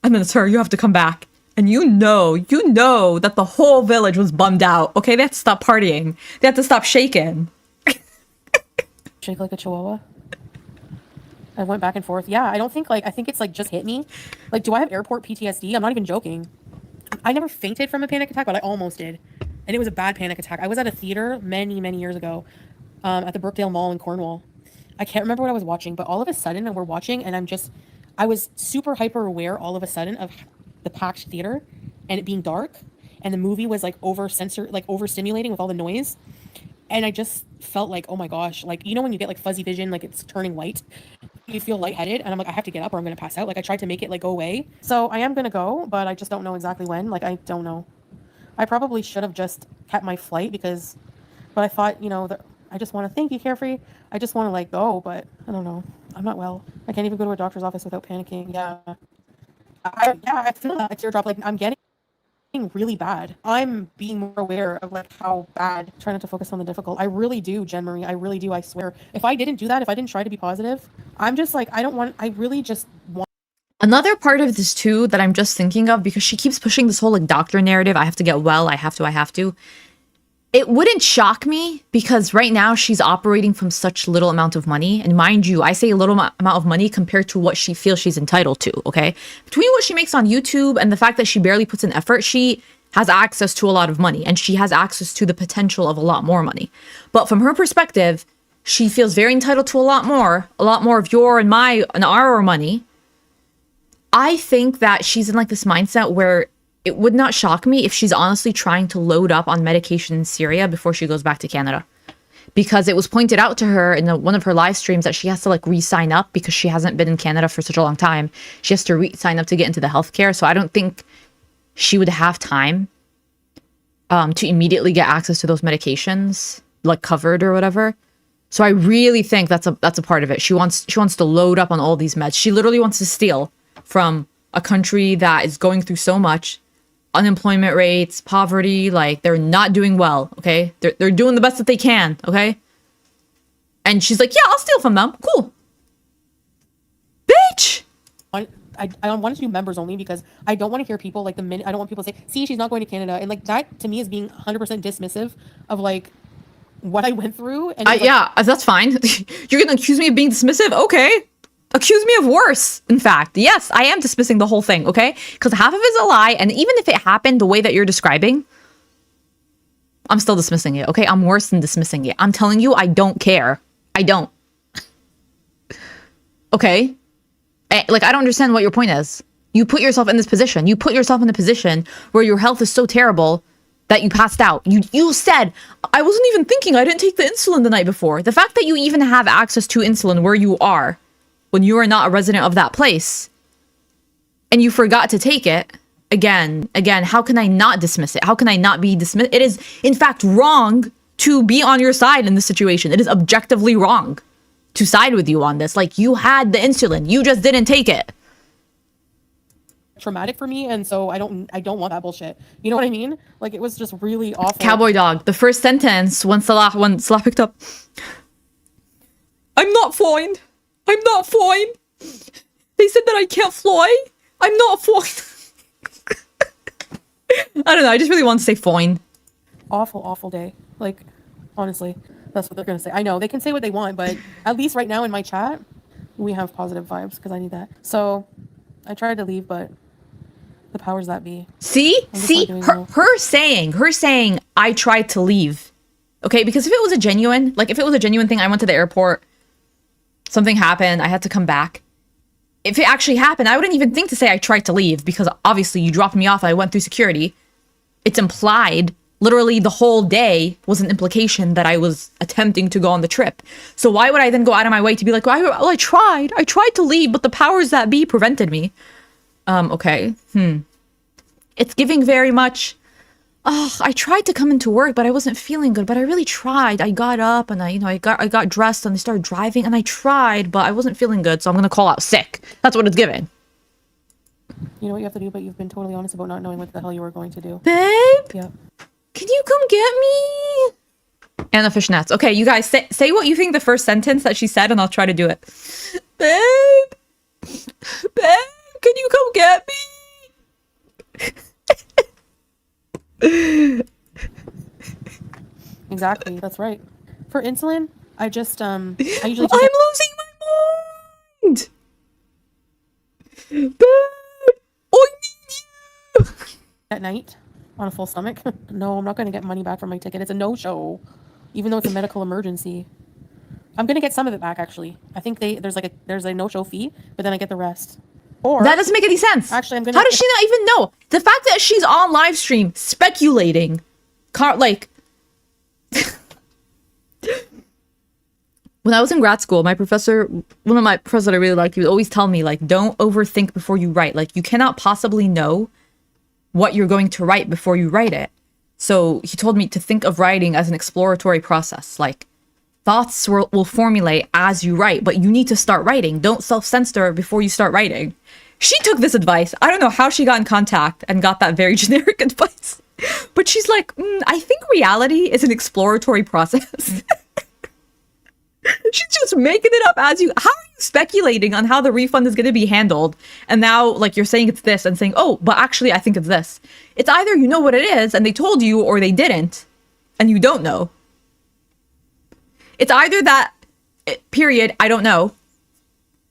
And then it's her, you have to come back. And you know that the whole village was bummed out. Okay, they have to stop partying. They have to stop shaking. Shake like a chihuahua. I went back and forth. Yeah, I think it's like just hit me. Like, do I have airport PTSD? I'm not even joking. I never fainted from a panic attack, but I almost did. And it was a bad panic attack. I was at a theater many, many years ago at the Brookdale Mall in Cornwall. I can't remember what I was watching, but all of a sudden we're watching and I was super hyper aware all of a sudden of the packed theater and it being dark and the movie was like overstimulating with all the noise. And I just felt like, oh my gosh, like, you know, when you get like fuzzy vision, like it's turning white, you feel lightheaded, and I'm like, I have to get up or I'm gonna pass out. Like I tried to make it like go away. So I am gonna go, but I just don't know exactly when. Like I don't know. I probably should have just kept my flight but I thought, you know, that I just want to thank you, Carefree. I just want to like go, but I don't know. I'm not well. I can't even go to a doctor's office without panicking. Yeah. I feel that teardrop. Like I'm getting really bad. I'm being more aware of like how bad. Try not to focus on the difficult. I really do, Jen Marie. I really do. I swear. If I didn't do that, if I didn't try to be positive, I'm just like, I really just want. Another part of this too that I'm just thinking of, because she keeps pushing this whole like doctor narrative. I have to get well. I have to. It wouldn't shock me because right now she's operating from such little amount of money. And mind you, I say a little amount of money compared to what she feels she's entitled to, okay? Between what she makes on YouTube and the fact that she barely puts in effort, she has access to a lot of money and she has access to the potential of a lot more money. But from her perspective, she feels very entitled to a lot more of your and my and our money. I think that she's in like this mindset where it would not shock me if she's honestly trying to load up on medication in Syria before she goes back to Canada. Because it was pointed out to her in one of her live streams that she has to like re-sign up because she hasn't been in Canada for such a long time. She has to re-sign up to get into the healthcare. So I don't think she would have time to immediately get access to those medications, like covered or whatever. So I really think that's a part of it. She wants to load up on all these meds. She literally wants to steal from a country that is going through so much. Unemployment rates, poverty, like they're not doing well, okay? They're doing the best that they can, okay? And she's like, yeah, I'll steal from them. Cool. Bitch! I want to do members only because I don't want to hear people like the minute I don't want people to say, see, she's not going to Canada. And like that to me is being 100% dismissive of like what I went through. And like, yeah, that's fine. You're gonna accuse me of being dismissive? Okay. Accuse me of worse, in fact. Yes, I am dismissing the whole thing, okay? Because half of it's a lie, and even if it happened the way that you're describing, I'm still dismissing it, okay? I'm worse than dismissing it. I'm telling you, I don't care. I don't. Okay? Like, I don't understand what your point is. You put yourself in this position. You put yourself in a position where your health is so terrible that you passed out. You said, I wasn't even thinking, I didn't take the insulin the night before. The fact that you even have access to insulin where you are, when you are not a resident of that place, and you forgot to take it, again, how can I not dismiss it? How can I not be dismissed? It is, in fact, wrong to be on your side in this situation. It is objectively wrong to side with you on this. Like, you had the insulin. You just didn't take it. traumatic for me, and so I don't want that bullshit. You know what I mean? Like it was just really awful. Cowboy dog. The first sentence when Salah picked up, I'm not flying. I'm not flying. They said that I can't fly. I'm not flying. I don't know. I just really want to say fine. Awful day. Like, honestly, that's what they're gonna say. I know they can say what they want, but at least right now in my chat, we have positive vibes because I need that. So I tried to leave, but the powers that be. See, her saying, I tried to leave. Okay, because if it was a genuine thing, I went to the airport, something happened, I had to come back. If it actually happened, I wouldn't even think to say I tried to leave because obviously you dropped me off and I went through security. It's implied. Literally the whole day was an implication that I was attempting to go on the trip. So why would I then go out of my way to be like, well, I tried to leave, but the powers that be prevented me. Okay. It's giving very much, I tried to come into work, but I wasn't feeling good, but I really tried. I got up and I got dressed and I started driving and I tried, but I wasn't feeling good. So I'm going to call out sick. That's what it's giving. You know what you have to do, but you've been totally honest about not knowing what the hell you were going to do. Babe? Yep. Can you come get me? And the fishnets. Okay, you guys say what you think the first sentence that she said and I'll try to do it. Babe, can you come get me? Exactly, that's right. For insulin, I usually I'm losing my mind. Babe, I need you. at night on a full stomach. No, I'm not going to get money back from my ticket. It's a no-show, even though it's a medical emergency. I'm going to get some of it back, actually. I think there's a no-show fee, but then I get the rest. Or that doesn't make any sense. Actually, I'm going to... How does she not even know? The fact that she's on live stream speculating, When I was in grad school, my professor, one of my professors that I really liked, he would always tell me, like, don't overthink before you write. Like, you cannot possibly know what you're going to write before you write it. So he told me to think of writing as an exploratory process. Like, thoughts will formulate as you write, but you need to start writing. Don't self-censor before you start writing. She took this advice. I don't know how she got in contact and got that very generic advice. But she's like, I think reality is an exploratory process. She's just making it up as you. How are you speculating on how the refund is going to be handled? And now, like, you're saying it's this and saying, oh, but actually, I think it's this. It's either you know what it is and they told you, or they didn't, and you don't know. It's either that, period, I don't know,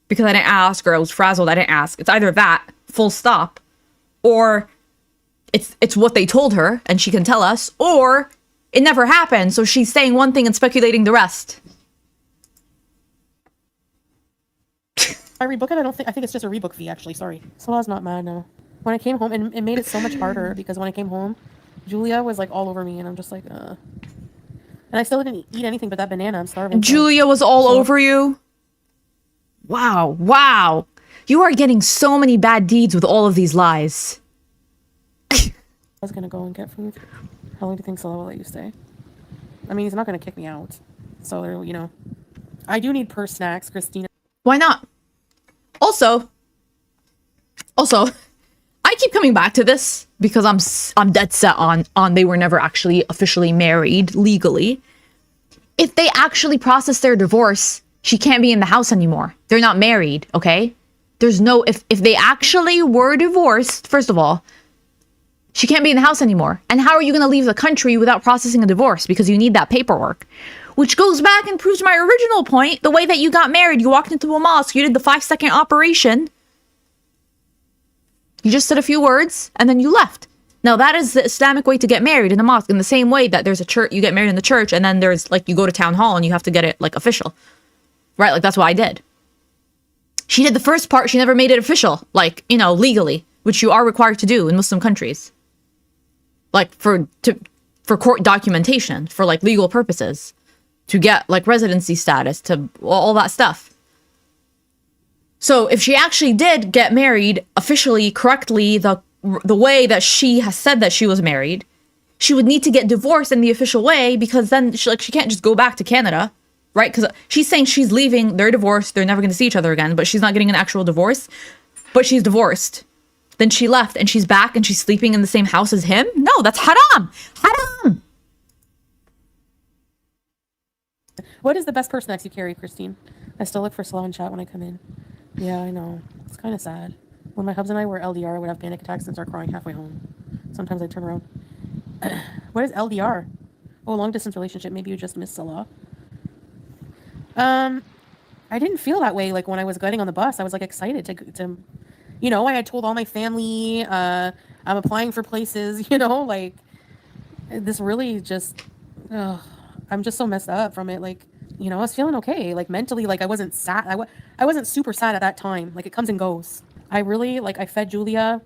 because I didn't ask, or I was frazzled, I didn't ask. It's either that, full stop, or it's what they told her and she can tell us, or it never happened, so she's saying one thing and speculating the rest. I rebook it. I think it's just a rebook fee, actually. Sorry. So I was not mad, no. When I came home, and it made it so much harder because when I came home, Julia was like all over me, and I'm just like, And I still didn't eat anything but that banana. I'm starving. Julia was all over you? Wow. Wow. You are getting so many bad deeds with all of these lies. I was gonna go and get food. How long do you think Salah will let you stay? I mean, he's not gonna kick me out. So, you know. I do need purse snacks, Christina. Why not? Also, I keep coming back to this because I'm dead set on they were never actually officially married legally. If they actually process their divorce, she can't be in the house anymore. They're not married, okay? There's no, if they actually were divorced, first of all, she can't be in the house anymore. And how are you going to leave the country without processing a divorce? Because you need that paperwork. Which goes back and proves my original point. The way that you got married, you walked into a mosque, you did the 5-second operation. You just said a few words, and then you left. Now, that is the Islamic way to get married in a mosque. In the same way that there's a church, you get married in the church, and then there's, like, you go to town hall and you have to get it, like, official. Right? Like, that's what I did. She did the first part, she never made it official. Like, you know, legally. Which you are required to do in Muslim countries. Like, for court documentation, for, like, legal purposes. To get, like, residency status, to all that stuff. So if she actually did get married officially, correctly, the way that she has said that she was married, she would need to get divorced in the official way, because then she can't just go back to Canada, right? Because she's saying she's leaving, they're divorced, they're never going to see each other again, but she's not getting an actual divorce, but she's divorced. Then she left and she's back and she's sleeping in the same house as him? No, that's haram! Haram! What is the best purse snacks you carry, Christine? I still look for Slow and chat when I come in. Yeah, I know. It's kind of sad. When my hubs and I were LDR, I would have panic attacks and start crying halfway home. Sometimes I'd turn around. What is LDR? Oh, long distance relationship. Maybe you just missed Salah. I didn't feel that way. Like when I was getting on the bus, I was like excited to you know, I had told all my family, I'm applying for places, you know, like this really just, I'm just so messed up from it. Like, you know, I was feeling okay. Like mentally, like I wasn't sad. I wasn't super sad at that time. Like it comes and goes. I really, like I fed Julia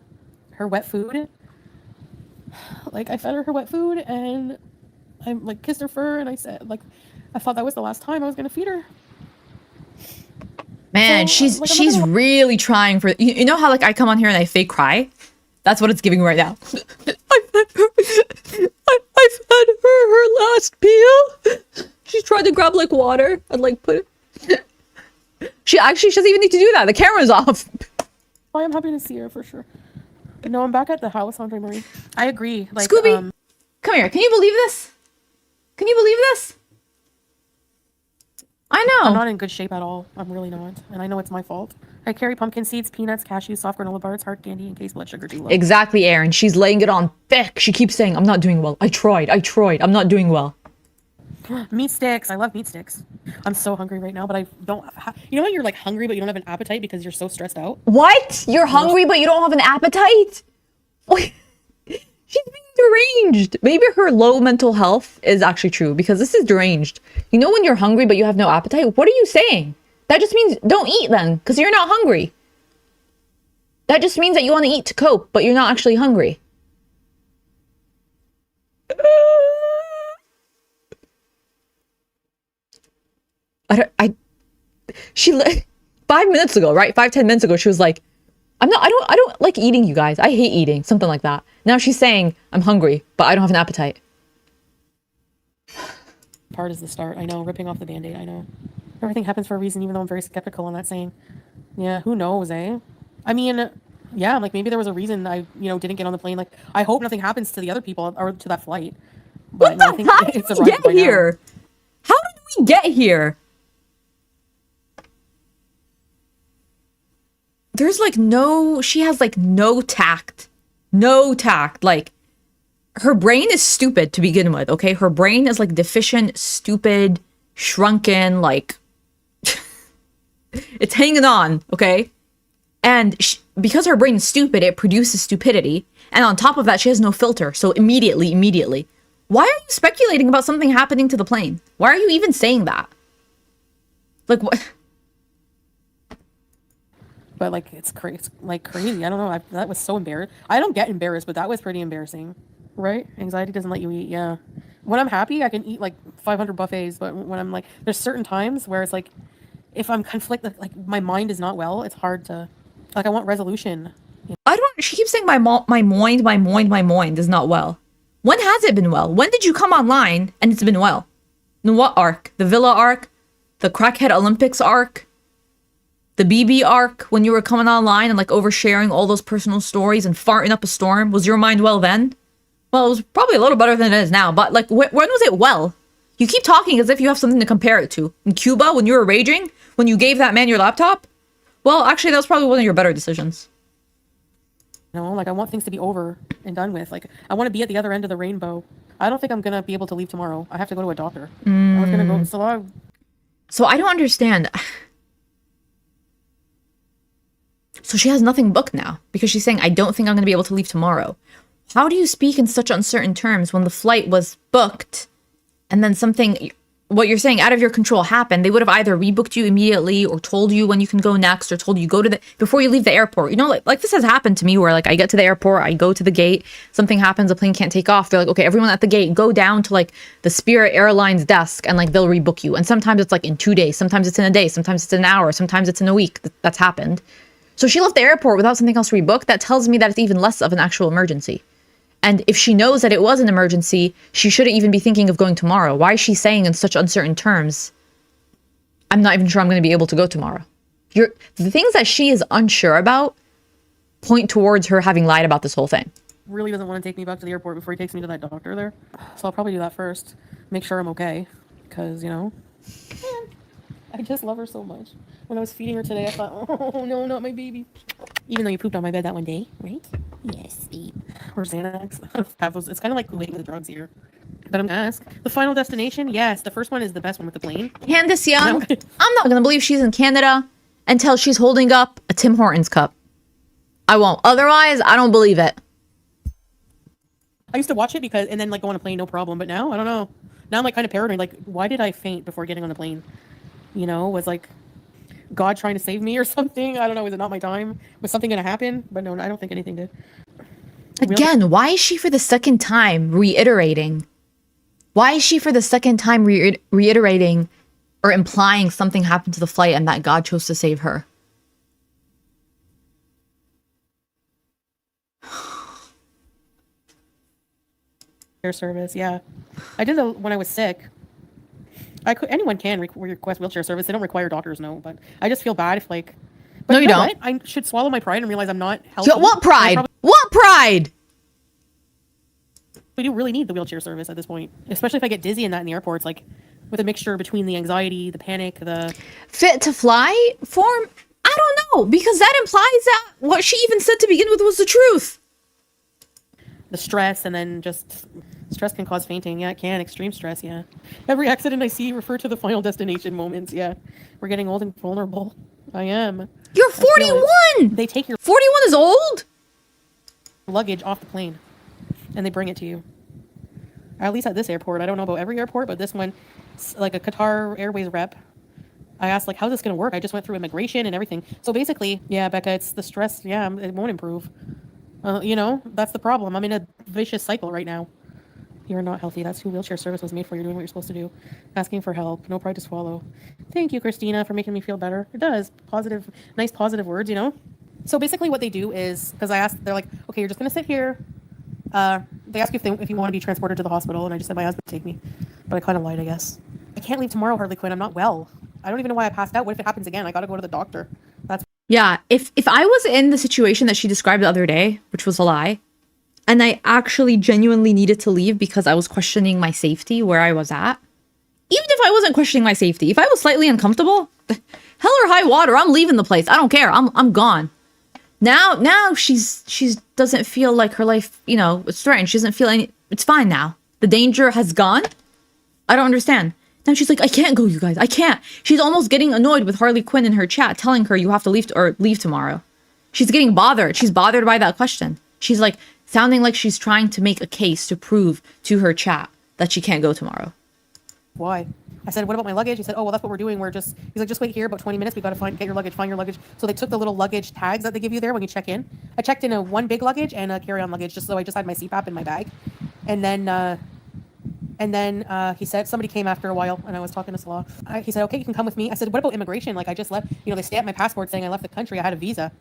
her wet food. Like I fed her wet food and I like kissed her fur and I said, like, I thought that was the last time I was going to feed her. Man, So, like, she's really trying for, you know how like I come on here and I fake cry? That's what it's giving right now. I fed her last meal. She's trying to grab like water and like put it. She doesn't even need to do that. The camera's off. I am happy to see her for sure. No, I'm back at the house, Andre Marie. I agree. Like, Scooby, come here. Can you believe this? Can you believe this? I know. I'm not in good shape at all. I'm really not. And I know it's my fault. I carry pumpkin seeds, peanuts, cashews, soft granola bars, hard candy in case blood sugar too low. Exactly, Erin. She's laying it on thick. She keeps saying, I'm not doing well. I tried. I'm not doing well. Meat sticks. I love meat sticks. I'm so hungry right now, but I don't. You know when you're like hungry, but you don't have an appetite because you're so stressed out? What? You're hungry, but you don't have an appetite? What? She's being deranged. Maybe her low mental health is actually true because this is deranged. You know when you're hungry, but you have no appetite? What are you saying? That just means don't eat then because you're not hungry. That just means that you want to eat to cope, but you're not actually hungry. 5 minutes ago, right? 5-10 minutes ago, she was like, I don't like eating, you guys. I hate eating. Something like that. Now she's saying, I'm hungry, but I don't have an appetite. Part is the start. I know, ripping off the band-aid. I know. Everything happens for a reason, even though I'm very skeptical on that saying. Yeah, who knows, eh? I mean, yeah, like maybe there was a reason I, didn't get on the plane. Like, I hope nothing happens to the other people or to that flight. But What the? How did we get here? How did we get here? There's like she has like no tact. No tact. Like, her brain is stupid to begin with, okay? Her brain is like deficient, stupid, shrunken, like, it's hanging on, okay? And because her brain is stupid, it produces stupidity. And on top of that, she has no filter. So immediately. Why are you speculating about something happening to the plane? Why are you even saying that? Like, what? But like, it's crazy. I don't know. That was so embarrassing. I don't get embarrassed, but that was pretty embarrassing. Right? Anxiety doesn't let you eat. Yeah. When I'm happy, I can eat like 500 buffets. But when I'm like, there's certain times where it's like, if I'm conflicted, like my mind is not well, it's hard to, like, I want resolution. She keeps saying my mind is not well. When has it been well? When did you come online and it's been well? In what arc? The Villa arc? The Crackhead Olympics arc? The BB arc? When you were coming online and like oversharing all those personal stories and farting up a storm? Was your mind well then? Well, it was probably a little better than it is now, but like, when was it well? You keep talking as if you have something to compare it to. In Cuba, when you were raging, when you gave that man your laptop? Well, actually, that was probably one of your better decisions. Like, I want things to be over and done with. Like, I want to be at the other end of the rainbow. I don't think I'm going to be able to leave tomorrow. I have to go to a doctor. I was going to go, So I don't understand. So she has nothing booked now because she's saying, I don't think I'm going to be able to leave tomorrow. How do you speak in such uncertain terms when the flight was booked and then something, what you're saying, out of your control happened? They would have either rebooked you immediately or told you when you can go next or told you go to before you leave the airport. Like this has happened to me where like I get to the airport, I go to the gate, something happens, the plane can't take off. They're like, okay, everyone at the gate, go down to like the Spirit Airlines desk and like they'll rebook you. And sometimes it's like in 2 days, sometimes it's in a day, sometimes it's in an hour, sometimes it's in a week. That's happened. So she left the airport without something else rebooked. That tells me that it's even less of an actual emergency. And if she knows that it was an emergency, she shouldn't even be thinking of going tomorrow. Why is she saying in such uncertain terms, I'm not even sure I'm going to be able to go tomorrow? The things that she is unsure about point towards her having lied about this whole thing. Really doesn't want to take me back to the airport before he takes me to that doctor there. So I'll probably do that first. Make sure I'm okay. Because, I just love her so much. When I was feeding her today, I thought, oh no, not my baby. Even though you pooped on my bed that one day, right? Yes, babe. Or Xanax. Have those. It's kind of like Kool-Aid with drugs here. But I'm gonna ask. The final destination? Yes, the first one is the best one with the plane. Candace Young, I'm not gonna believe she's in Canada until she's holding up a Tim Hortons cup. I won't. Otherwise, I don't believe it. I used to watch it and then like go on a plane, no problem. But now, I don't know. Now I'm like kind of paranoid. Like, why did I faint before getting on the plane? Was like God trying to save me or something? I don't know. Is it not my time? Was something going to happen? But no, I don't think anything did. Again, why is she for the second time reiterating? Why is she for the second time reiterating or implying something happened to the flight and that God chose to save her? Air service, yeah. I did when I was sick. Anyone can request wheelchair service. They don't require doctor's note, but I just feel bad if like. But no, you don't. What? I should swallow my pride and realize I'm not healthy. What pride? What pride? We do really need the wheelchair service at this point, especially if I get dizzy in the airports, like with a mixture between the anxiety, the panic, the fit to fly form. I don't know, because that implies that what she even said to begin with was the truth. The stress, and then just stress can cause fainting. Yeah, it can. Extreme stress. Yeah. Every accident I see refer to the final destination moments. Yeah, we're getting old and vulnerable. I am. You're 41. They take your 41 is old. Luggage off the plane, and they bring it to you. At least at this airport. I don't know about every airport, but this one, like a Qatar Airways rep, I asked like, how's this gonna work? I just went through immigration and everything. So basically, yeah, Becca, it's the stress. Yeah, it won't improve. That's the problem. I'm in a vicious cycle right now. You're not healthy. That's who wheelchair service was made for. You're doing what you're supposed to do. Asking for help. No pride to swallow. Thank you, Christina, for making me feel better. It does. Positive, nice positive words, you know? So basically what they do is, because I asked, they're like, okay, you're just going to sit here. They ask you if you want to be transported to the hospital, and I just said my husband would take me. But I kind of lied, I guess. I can't leave tomorrow, Harley Quinn. I'm not well. I don't even know why I passed out. What if it happens again? I got to go to the doctor. That's Yeah, if I was in the situation that she described the other day, which was a lie, and I actually genuinely needed to leave because I was questioning my safety where I was at, even if I wasn't questioning my safety, if I was slightly uncomfortable, hell or high water, I'm leaving the place. I don't care. I'm gone. Now she's doesn't feel like her life, you know, it's threatened. She doesn't feel any. It's fine now. The danger has gone. I don't understand. Now she's like, I can't go, you guys. I can't. She's almost getting annoyed with Harley Quinn in her chat, telling her you have to leave or leave tomorrow. She's getting bothered. She's bothered by that question. She's like sounding like she's trying to make a case to prove to her chat that she can't go tomorrow. why. I said, what about my luggage? He said, oh, well, that's what we're doing. He's like, just wait here about 20 minutes. We got to get your luggage, find your luggage. So they took the little luggage tags that they give you there when you check in. I checked in one big luggage and a carry-on luggage, just so I just had my CPAP in my bag. And then he said, somebody came after a while, and I was talking to Salah. He said, okay, you can come with me. I said, what about immigration? Like, I just left, they stamped my passport saying I left the country. I had a visa.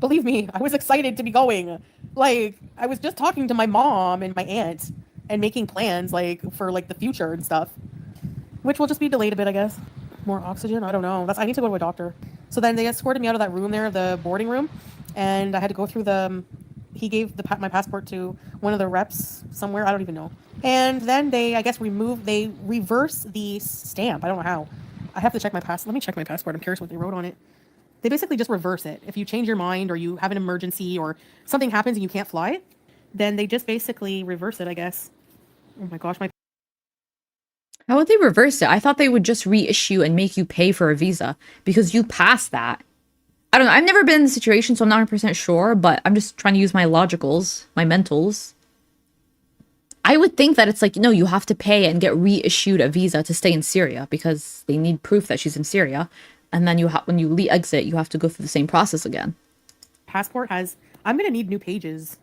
Believe me, I was excited to be going. Like, I was just talking to my mom and my aunt and making plans, like, for, like, the future and stuff. Which will just be delayed a bit, I guess. More oxygen? I don't know. I need to go to a doctor. So then they escorted me out of that room there, the boarding room. And I had to go through he gave my passport to one of the reps somewhere. I don't even know. And then they, I guess, reverse the stamp. I don't know how. I have to check my passport. Let me check my passport. I'm curious what they wrote on it. They basically just reverse it. If you change your mind or you have an emergency or something happens and you can't fly, then they just basically reverse it, I guess. Oh my gosh, How would they reverse it? I thought they would just reissue and make you pay for a visa because you passed that. I don't know. I've never been in the situation, so I'm not 100% sure, but I'm just trying to use my logicals, my mentals. I would think that it's like, no, you have to pay and get reissued a visa to stay in Syria because they need proof that she's in Syria. And then when you exit, you have to go through the same process again. passport has, I'm going to need new pages.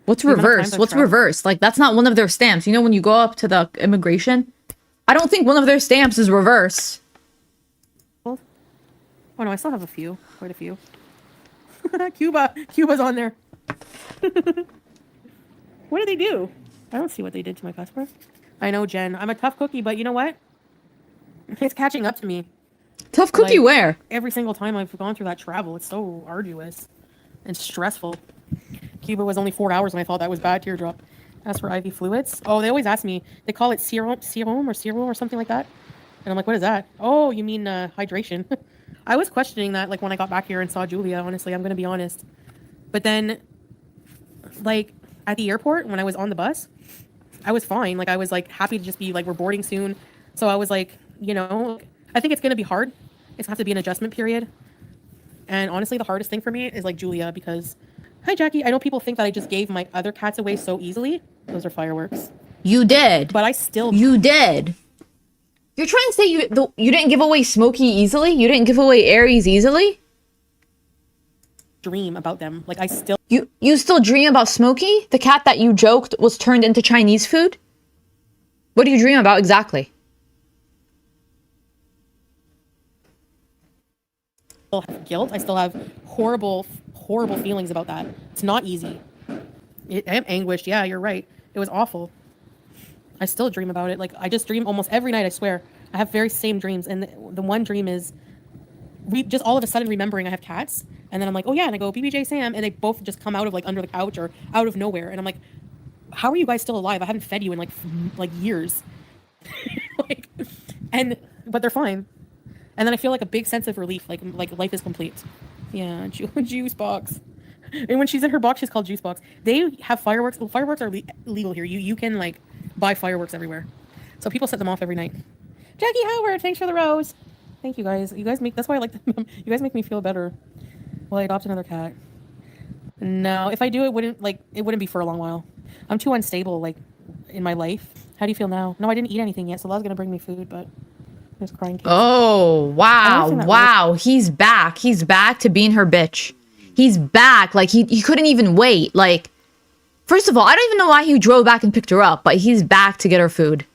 What's reverse? What's reverse? Like, that's not one of their stamps. You know, when you go up to the immigration, I don't think one of their stamps is reverse. Oh no, I still have quite a few. Cuba's on there. What did they do? I don't see what they did to my passport. I know, Jen. I'm a tough cookie, but you know what? It's catching up to me. Tough cookie where? Every single time I've gone through that travel, it's so arduous and stressful. Cuba was only 4 hours and I thought that was bad. Teardrop. As for IV fluids, oh, they always ask me, they call it serum or something like that. And I'm like, what is that? Oh, you mean hydration. I was questioning that, like, when I got back here and saw Julia, honestly, I'm going to be honest. But then, like, at the airport, when I was on the bus, I was fine. Like, I was, like, happy to just be, like, we're boarding soon. So I was like, I think it's going to be hard. It's going to have to be an adjustment period. And honestly, the hardest thing for me is, like, Julia, because... Hi, Jackie. I know people think that I just gave my other cats away so easily. Those are fireworks. You did. But I still... You did. You're trying to say you didn't give away Smokey easily? You didn't give away Aries easily? Dream about them. Like, I still... You still dream about Smokey? The cat that you joked was turned into Chinese food? What do you dream about exactly? I still have guilt. I still have horrible feelings about that. It's not easy. I am anguished. Yeah, you're right. It was awful. I still dream about it. Like, I just dream almost every night, I swear. I have very same dreams. And the one dream is just all of a sudden remembering I have cats. And then I'm like, oh yeah. And I go, BBJ Sam. And they both just come out of, like, under the couch or out of nowhere. And I'm like, how are you guys still alive? I haven't fed you in like years. But they're fine. And then I feel like a big sense of relief. Like life is complete. Yeah, juice box. And when she's in her box, she's called juice box. They have fireworks. Well, fireworks are legal here. You can, like, buy fireworks everywhere. So people set them off every night. Jackie Howard, thanks for the rose. Thank you guys. That's why I like them. You guys make me feel better. Will I adopt another cat? No, if I do, it wouldn't be for a long while. I'm too unstable, like, in my life. How do you feel now? No, I didn't eat anything yet, so La's gonna bring me food, but there's crying kids. Oh, wow. He's back. He's back to being her bitch. He's back. Like, he couldn't even wait. Like, First of all, I don't even know why he drove back and picked her up, but he's back to get her food.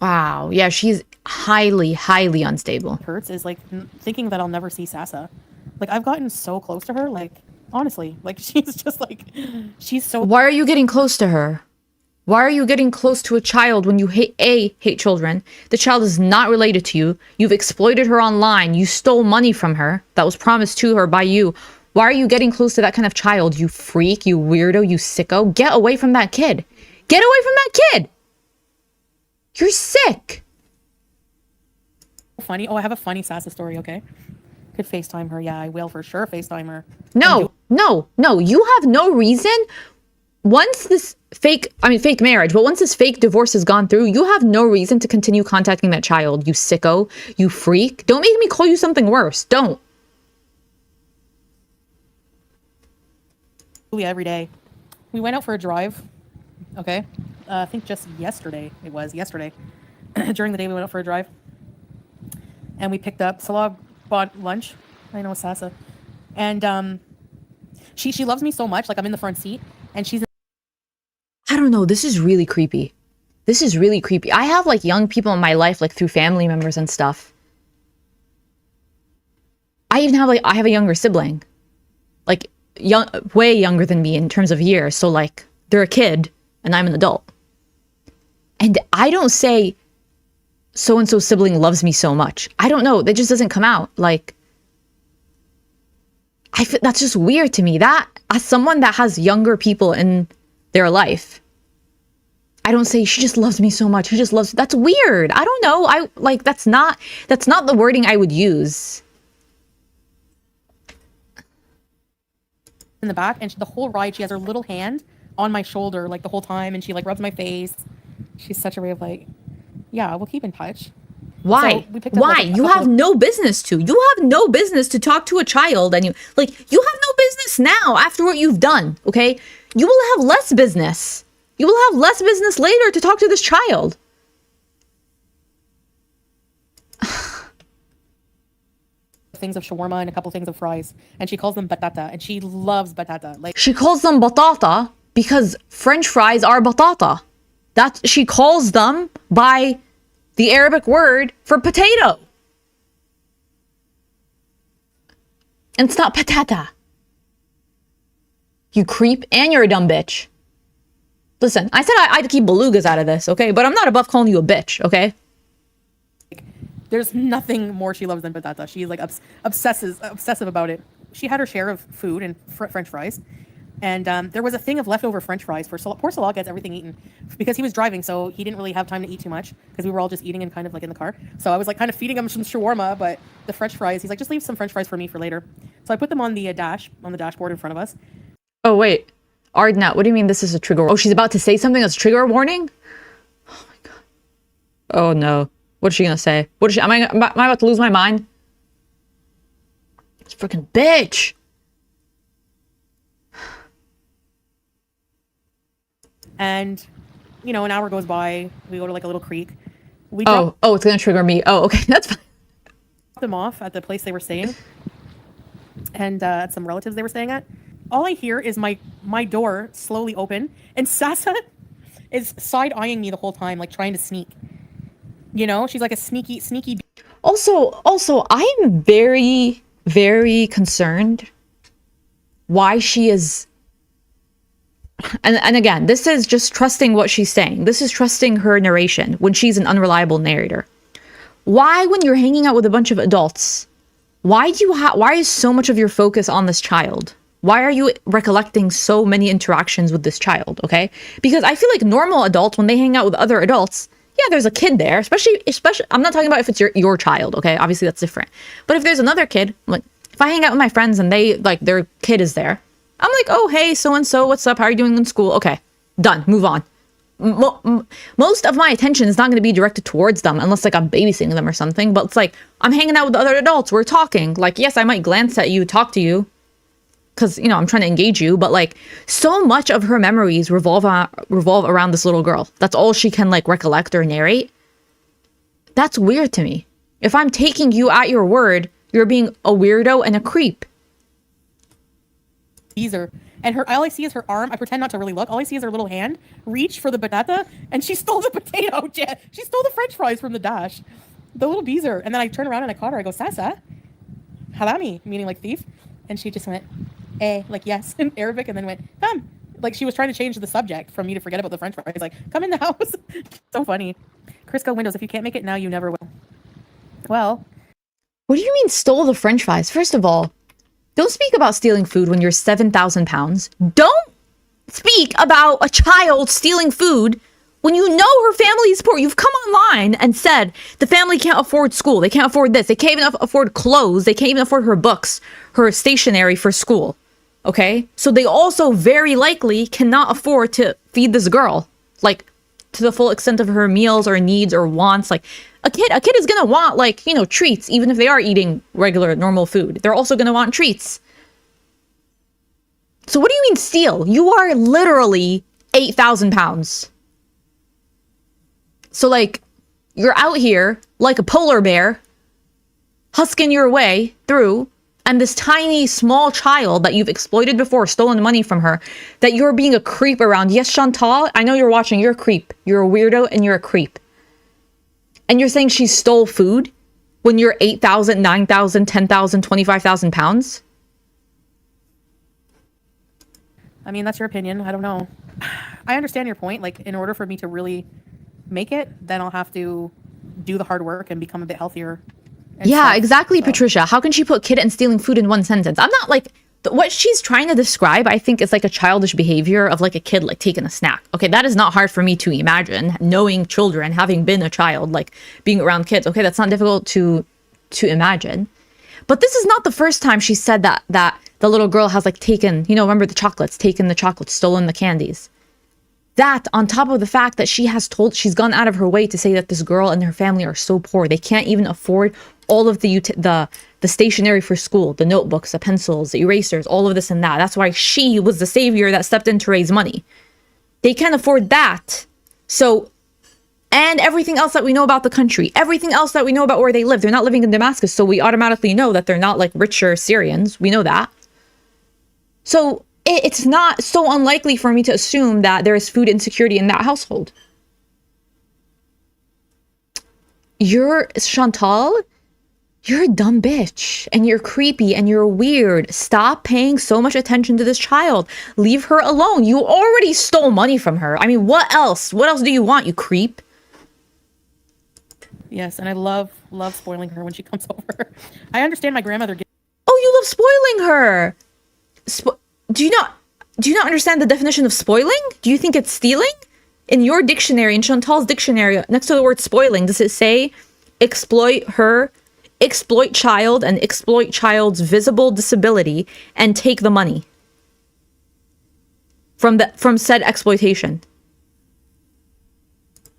Wow. Yeah, she's highly, highly unstable. hurts is like thinking that I'll never see Sasa. Like I've gotten so close to her, like honestly, like she's just like she's so. Why are you getting close to her? Why are you getting close to a child when you hate children? The child is not related to you. You've exploited her online. You stole money from her that was promised to her by you. Why are you getting close to that kind of child? You freak, you weirdo, you sicko. Get away from that kid. Get away from that kid. You're sick. Funny. Oh, I have a funny Sasa story. Okay, could FaceTime her. Yeah, I will for sure FaceTime her. No. You have no reason. Once this fake marriage, but once this fake divorce has gone through, you have no reason to continue contacting that child, you sicko, you freak. Don't make me call you something worse. Don't. Every day. We went out for a drive. Okay. I think just yesterday. It was yesterday. During the day, we went out for a drive. And we picked up, Salah bought lunch. I know, Sasa. And she loves me so much. Like, I'm in the front seat. And she's I don't know. This is really creepy. This is really creepy. I have like young people in my life, like through family members and stuff. I have a younger sibling. Like, way younger than me in terms of years. So like they're a kid and I'm an adult. And I don't say so-and-so sibling loves me so much. I don't know. That just doesn't come out. Like, that's just weird to me. That as someone that has younger people in their life, I don't say she just loves me so much. She just loves. That's weird. I don't know. That's not the wording I would use. in the back, and the whole ride she has her little hand on my shoulder like the whole time, and she like rubs my face. She's such a way of like, yeah, we'll keep in touch. Why? So we picked up, Why? like, You have no business to. You have no business to talk to a child, and you have no business now after what you've done. Okay, you will have less business. You will have less business later to talk to this child. Things of shawarma and a couple things of fries, and she calls them batata, and she loves batata. Like, She calls them batata because French fries are batata. She calls them by the Arabic word for potato. And it's not patata. You creep, and you're a dumb bitch. Listen, I said I'd keep belugas out of this, okay? But I'm not above calling you a bitch, okay? there's nothing more she loves than batata. She's like obsessive about it. She had her share of food and French fries. And there was a thing of leftover French fries for Salah. Poor Salah gets everything eaten because he was driving, so he didn't really have time to eat too much because we were all just eating and kind of like in the car. So I was like kind of feeding him some shawarma, but the French fries, he's like, just leave some French fries for me for later. So I put them on the dashboard in front of us. Oh, wait. Ardna, what do you mean this is a trigger? Oh, she's about to say something that's trigger warning? Oh, my God. Oh, no. What is she going to say? Am I about to lose my mind? This freaking bitch. And, you know, an hour goes by. We go to like a little creek. We Oh, it's going to trigger me. Oh, okay. That's fine. dropped them off at the place they were staying. And at some relatives they were staying at. All I hear is my door slowly open. And Sasa is side-eyeing me the whole time, like trying to sneak. You know, she's like a sneaky. Also, I'm very, very concerned why she is... And again, this is just trusting what she's saying. This is trusting her narration when she's an unreliable narrator. Why, when you're hanging out with a bunch of adults, why is so much of your focus on this child? Why are you recollecting so many interactions with this child, okay? Because I feel like normal adults, when they hang out with other adults, yeah, there's a kid there, especially, I'm not talking about if it's your child, okay? Obviously, that's different. But if there's another kid, like, if I hang out with my friends and their kid is there, I'm like, oh, hey, so-and-so, what's up? How are you doing in school? Okay, done, move on. Most of my attention is not going to be directed towards them unless, like, I'm babysitting them or something. But it's like, I'm hanging out with other adults, we're talking. Like, yes, I might glance at you, talk to you, because, you know, I'm trying to engage you. But, like, so much of her memories revolve around this little girl. That's all she can, like, recollect or narrate. That's weird to me. If I'm taking you at your word, you're being a weirdo and a creep. Teaser, and all I see is her arm. I pretend not to really look. All I see is her little hand reach for the batata, and she stole the potato. She stole the French fries from the dash. The little beezer. And then I turn around and I caught her. I go, Sasa, halami, meaning like thief. And she just went, like yes, in Arabic, and then went, come. Like she was trying to change the subject from me to forget about the French fries. Like, come in the house. So funny. Crisco Windows, if you can't make it now, you never will. Well. What do you mean stole the French fries? First of all, don't speak about stealing food when you're 7,000 pounds. Don't speak about a child stealing food when you know her family is poor. You've come online and said the family can't afford school. They can't afford this. They can't even afford clothes. They can't even afford her books, her stationery for school. Okay? So they also very likely cannot afford to feed this girl, like, to the full extent of her meals or needs or wants. Like, a kid is gonna want, like, you know, treats, even if they are eating regular, normal food. They're also gonna want treats. So what do you mean steal? You are literally 8,000 pounds. So, like, you're out here like a polar bear, husking your way through, and this tiny, small child that you've exploited before, stolen money from her, that you're being a creep around. Yes, Chantal, I know you're watching. You're a creep. You're a weirdo, and you're a creep. And you're saying she stole food when you're 8,000, 9,000, 10,000, 25,000 pounds? I mean, that's your opinion. I don't know. I understand your point. Like, in order for me to really make it, then I'll have to do the hard work and become a bit healthier. Yeah, exactly, so. Patricia. How can she put kid and stealing food in one sentence? I'm not like, what she's trying to describe, I think, is like a childish behavior of like a kid like taking a snack. Okay, that is not hard for me to imagine. Knowing children, having been a child, like being around kids. Okay, that's not difficult to imagine. But this is not the first time she said that the little girl has like taken, you know, remember the chocolates, taken the chocolates, stolen the candies. That on top of the fact that she's gone out of her way to say that this girl and her family are so poor. They can't even afford all of the stationery for school, the notebooks, the pencils, the erasers, all of this and that. That's why she was the savior that stepped in to raise money. They can't afford that. So, and everything else that we know about the country, everything else that we know about where they live. They're not living in Damascus, so we automatically know that they're not like richer Syrians. We know that. So it's not so unlikely for me to assume that there is food insecurity in that household. Chantal, you're a dumb bitch and you're creepy and you're weird. Stop paying so much attention to this child. Leave her alone. You already stole money from her. I mean, what else? What else do you want, you creep? Yes, and I love spoiling her when she comes over. I understand my grandmother. Oh, you love spoiling her. Do you not understand the definition of spoiling? Do you think it's stealing? In your dictionary, in Chantal's dictionary, next to the word spoiling, does it say exploit child and exploit child's visible disability and take the money from said exploitation?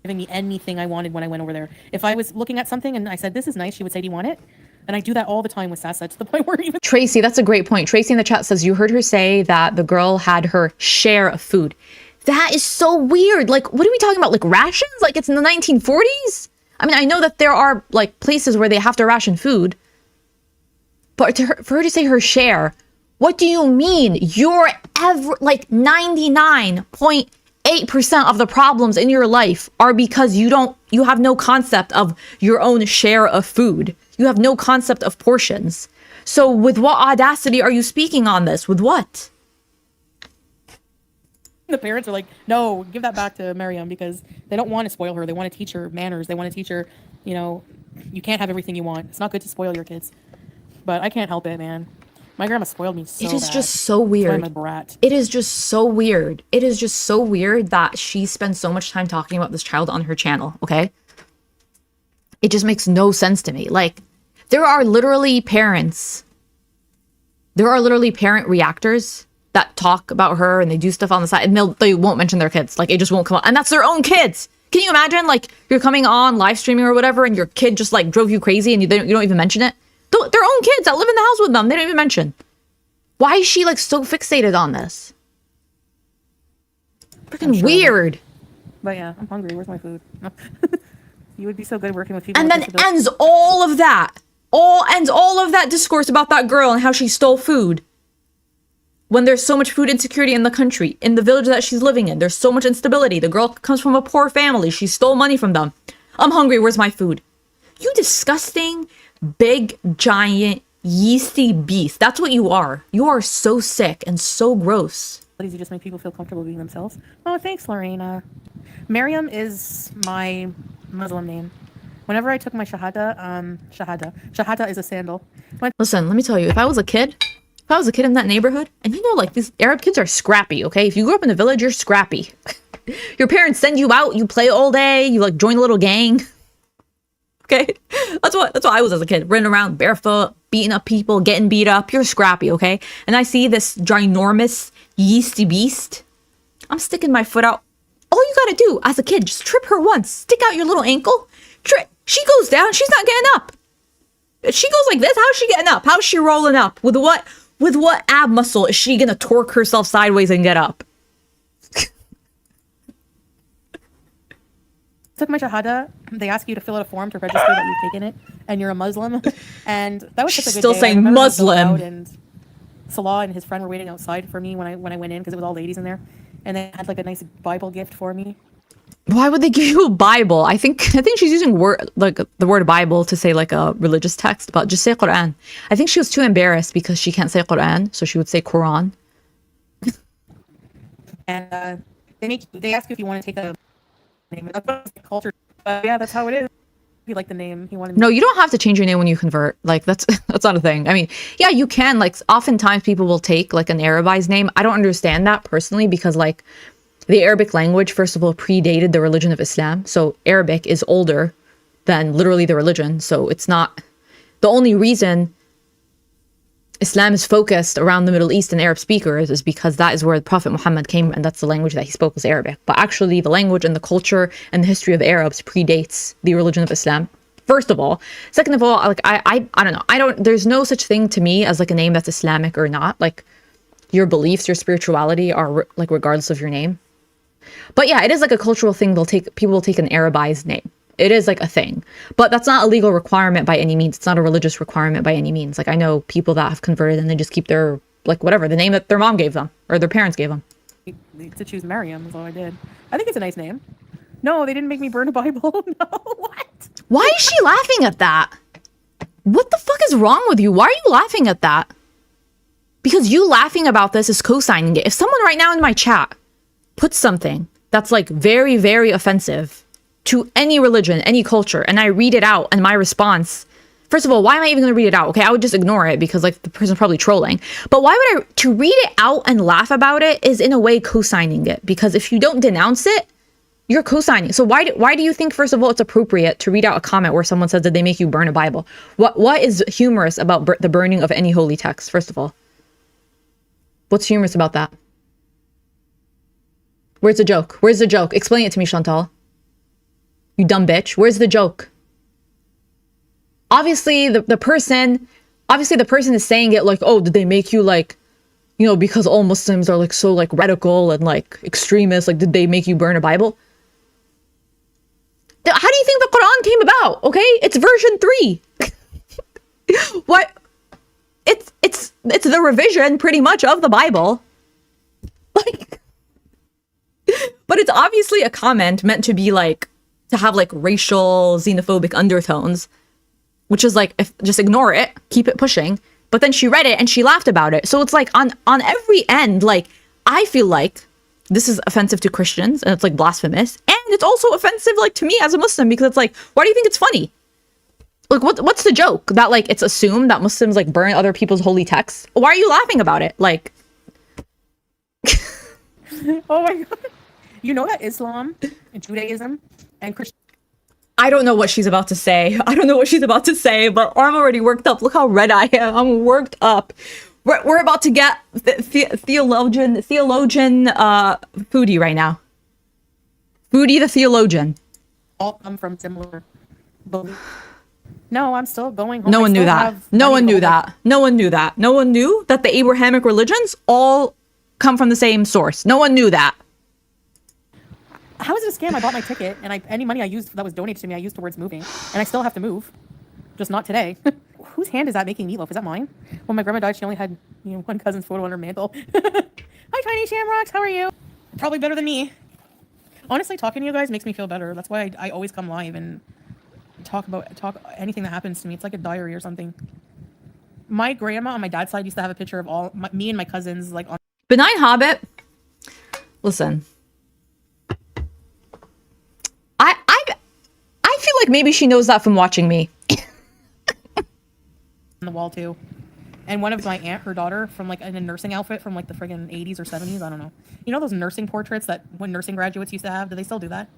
Giving me anything I wanted when I went over there. If I was looking at something and I said, this is nice, she would say, do you want it? And I do that all the time with Sasa to the point where even... Tracy, that's a great point. Tracy in the chat says, you heard her say that the girl had her share of food. That is so weird. Like, what are we talking about? Like rations? Like it's in the 1940s? I mean, I know that there are like places where they have to ration food. But for her to say her share, what do you mean? You're like 99.8% of the problems in your life are because you have no concept of your own share of food. You have no concept of portions. So with what audacity are you speaking on this? With what? The parents are like, no, give that back to Miriam because they don't want to spoil her. They want to teach her manners. They want to teach her, you know, you can't have everything you want. It's not good to spoil your kids. But I can't help it, man. My grandma spoiled me so bad. It is just so weird. I'm a brat. It is just so weird. It is just so weird that she spends so much time talking about this child on her channel, okay? It just makes no sense to me. Like, there are literally parent reactors that talk about her and they do stuff on the side and they won't mention their kids. Like, it just won't come on. And that's their own kids. Can you imagine, like, you're coming on live streaming or whatever and your kid just, like, drove you crazy and you don't even mention it? Their own kids that live in the house with them. They don't even mention. Why is she, like, so fixated on this? Freaking weird. But yeah, I'm hungry. Where's my food? You would be so good working with people. And then ends all of that. Ends all of that discourse about that girl and how she stole food. when there's so much food insecurity in the country, in the village that she's living in, there's so much instability. The girl comes from a poor family. She stole money from them. I'm hungry. Where's my food? You disgusting, big, giant, yeasty beast. That's what you are. You are so sick and so gross. You just make people feel comfortable being themselves. Oh, thanks, Lorena. Maryam is my Muslim name. Whenever I took my shahada is a sandal. Listen, let me tell you, if I was a kid in that neighborhood, and you know, like, these Arab kids are scrappy, okay? If you grew up in a village, you're scrappy. Your parents send you out, you play all day, you like join a little gang. Okay? That's what I was as a kid, running around barefoot, beating up people, getting beat up. You're scrappy, okay? And I see this ginormous yeasty beast. I'm sticking my foot out. All you gotta do as a kid, just trip her once. Stick out your little ankle. Trip. She goes down. She's not getting up. If she goes like this, how's she getting up? How's she rolling up? With what ab muscle is she gonna torque herself sideways and get up? Took my shahada. They ask you to fill out a form to register that you've taken it, and you're a Muslim. And that was such a good Still day. saying Muslim. And Salah and his friend were waiting outside for me when I went in because it was all ladies in there, and they had like a nice Bible gift for me. Why would they give you a Bible? I think she's using the word Bible to say like a religious text, but just say Quran. I think she was too embarrassed because she can't say Quran, so she would say Quran. And they ask you if you want to take a name. That's culture. Yeah, that's how it is. You like the name. He wanted. No, you don't have to change your name when you convert. Like that's not a thing. I mean, yeah, you can. Like oftentimes people will take like an Arabized name. I don't understand that personally because like the Arabic language, first of all, predated the religion of Islam. So Arabic is older than literally the religion. So it's not the only reason Islam is focused around the Middle East and Arab speakers is because that is where the Prophet Muhammad came and that's the language that he spoke was Arabic. But actually the language and the culture and the history of the Arabs predates the religion of Islam. First of all. Second of all, like I don't know. There's no such thing to me as like a name that's Islamic or not. Like your beliefs, your spirituality are like regardless of your name. But yeah, it is like a cultural thing. People will take an Arabized name. It is like a thing, but that's not a legal requirement by any means. It's not a religious requirement by any means. Like I know people that have converted and they just keep their like whatever the name that their mom gave them or their parents gave them. To choose Maryam, so I did. I think it's a nice name. No, they didn't make me burn a Bible. No, what? Why is she laughing at that? What the fuck is wrong with you? Why are you laughing at that? Because you laughing about this is co-signing it. If someone right now in my chat puts something that's like very, very offensive to any religion, any culture, and I read it out and my response, first of all, why am I even going to read it out? Okay, I would just ignore it because like the person's probably trolling. But why would to read it out and laugh about it is in a way co-signing it, because if you don't denounce it, you're co-signing. So why do you think, first of all, it's appropriate to read out a comment where someone says that they make you burn a Bible? What is humorous about the burning of any holy text, first of all? What's humorous about that? Where's the joke? Where's the joke? Explain it to me, Chantal. You dumb bitch. Where's the joke? Obviously, the person is saying it like, oh, did they make you like, you know, because all Muslims are like so like radical and like extremists, like did they make you burn a Bible? How do you think the Quran came about? Okay, it's version 3. What? It's the revision pretty much of the Bible. Like, but it's obviously a comment meant to be like, to have like racial, xenophobic undertones, which is like, just ignore it, keep it pushing. But then she read it and she laughed about it. So it's like on every end, like, I feel like this is offensive to Christians and it's like blasphemous. And it's also offensive like to me as a Muslim because it's like, why do you think it's funny? Like, what's the joke? That like, it's assumed that Muslims like burn other people's holy texts? Why are you laughing about it? Like, oh my God. You know that Islam and Judaism and Christianity. I don't know what she's about to say. But I'm already worked up. Look how red I am. I'm worked up. We're about to get theologian Foodie right now. Foodie the theologian. All come from similar beliefs. No, I'm still going home. No one knew that. No one knew that. No one knew that. No one knew that the Abrahamic religions all come from the same source. No one knew that. How is it a scam? I bought my ticket and any money I used that was donated to me, I used towards moving, and I still have to move. Just not today. whose hand is that making meatloaf? Is that mine? When my grandma died, she only had, one cousin's photo on her mantle. Hi, Tiny Shamrocks. How are you? Probably better than me. Honestly, talking to you guys makes me feel better. That's why I always come live and talk anything that happens to me. It's like a diary or something. My grandma on my dad's side used to have a picture of me and my cousins like on. Benign Hobbit. Listen. I feel like maybe she knows that from watching me. On the wall too. And one of my aunt, her daughter, from like in a nursing outfit from like the friggin' 80s or 70s. I don't know. You know those nursing portraits that when nursing graduates used to have? Do they still do that?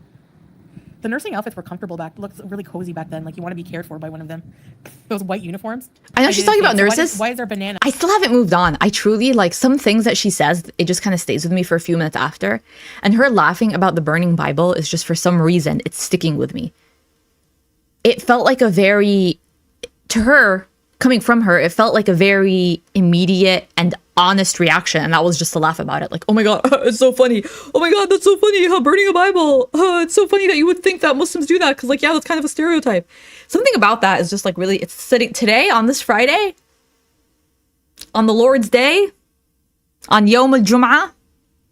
The nursing outfits were comfortable looked really cozy back then. Like you want to be cared for by one of them. Those white uniforms. I know she's talking about nurses. Why is there banana? I still haven't moved on. I truly like some things that she says. It just kind of stays with me for a few minutes after. And her laughing about the burning Bible is just for some reason, it's sticking with me. It felt like to her, coming from her, it felt like a very immediate and honest reaction. And that was just to laugh about it. Like, oh my God, it's so funny. Oh my God, that's so funny. How burning a Bible. It's so funny that you would think that Muslims do that. Cause like, yeah, that's kind of a stereotype. Something about that is just like really, it's sitting today on this Friday, on the Lord's Day, on Yom al-Jum'ah,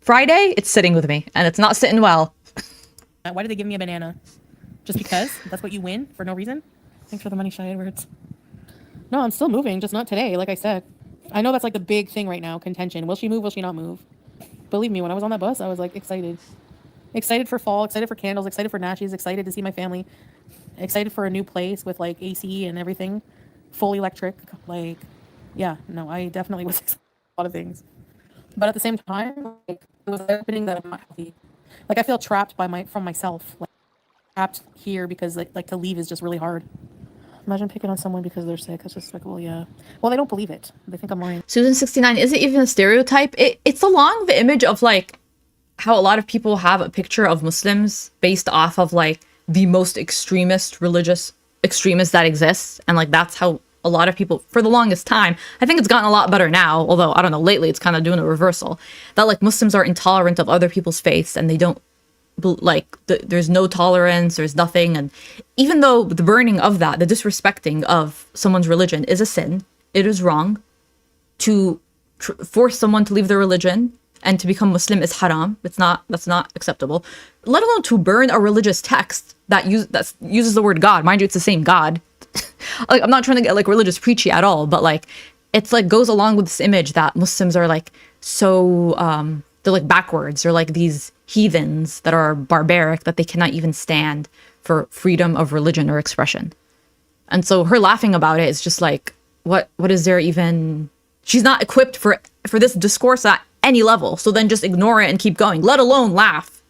Friday, it's sitting with me and it's not sitting well. Why did they give me a banana? Just because? That's what you win for no reason? Thanks for the money, Shy Edwards. No, I'm still moving, just not today, like I said. I know that's like the big thing right now, contention. Will she move? Will she not move? Believe me, when I was on that bus, I was like excited. Excited for fall, excited for candles, excited for Nashies, excited to see my family, excited for a new place with like AC and everything, full electric. Like, yeah, no, I definitely was excited for a lot of things. But at the same time, like, it was opening that I'm not healthy. Like I feel trapped from myself. Like trapped here because like to leave is just really hard. Imagine picking on someone because they're sick. It's just like, well, yeah. Well, they don't believe it. They think I'm lying. Susan69 isn't even a stereotype. It's along the image of like how a lot of people have a picture of Muslims based off of like the most extremist religious extremists that exists. And like that's how a lot of people, for the longest time, I think it's gotten a lot better now. Although, I don't know, lately it's kind of doing a reversal. That like Muslims are intolerant of other people's faiths and they don't there's no tolerance, there's nothing. And even though the burning of that, the disrespecting of someone's religion is a sin, it is wrong. To force someone to leave their religion and to become Muslim is haram. That's not acceptable. Let alone to burn a religious text that uses the word God. Mind you, it's the same God. Like, I'm not trying to get like religious preachy at all, but like it's like goes along with this image that Muslims are like so they're like backwards, or like these heathens that are barbaric, that they cannot even stand for freedom of religion or expression. And so her laughing about it is just like, what is there even? She's not equipped for this discourse at any level. So then just ignore it and keep going, let alone laugh.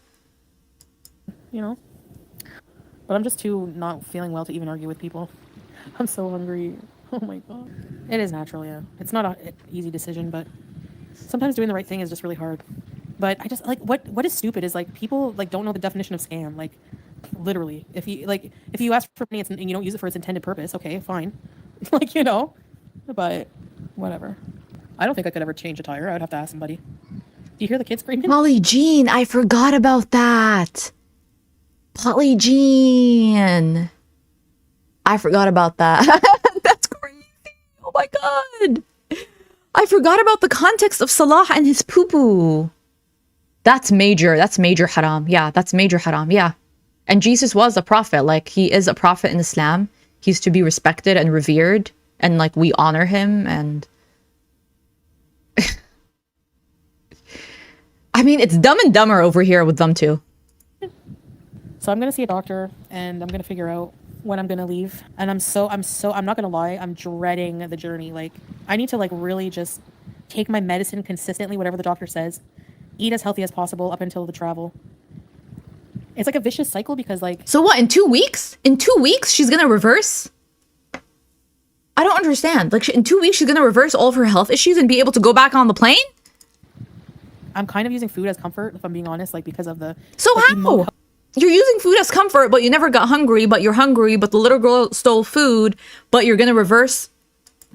But I'm just too not feeling well to even argue with people. I'm so hungry. Oh my God. It is natural, yeah. It's not an easy decision, but sometimes doing the right thing is just really hard. But I just like what is stupid is like people like don't know the definition of scam. Like literally, if you ask for money and you don't use it for its intended purpose, okay, fine. But whatever. I don't think I could ever change a tire. I would have to ask somebody. Do you hear the kids screaming? Polly Jean, I forgot about that. Polly Jean. I forgot about that. That's crazy. Oh my God. I forgot about the context of Salah and his poo-poo. That's major haram. Yeah, that's major haram. Yeah. And Jesus was a prophet. Like, he is a prophet in Islam. He's to be respected and revered. And, like, we honor him. And I mean, it's Dumb and Dumber over here with them too. So I'm going to see a doctor and I'm going to figure out when I'm going to leave. And I'm not going to lie. I'm dreading the journey. Like, I need to like really just take my medicine consistently, whatever the doctor says. Eat as healthy as possible up until the travel. It's like a vicious cycle because like... So what, in 2 weeks? In 2 weeks, she's gonna reverse? I don't understand. Like, in 2 weeks, she's gonna reverse all of her health issues and be able to go back on the plane? I'm kind of using food as comfort, if I'm being honest, like because of the... So like, how? You're using food as comfort, but you never got hungry, but you're hungry, but the little girl stole food, but you're gonna reverse?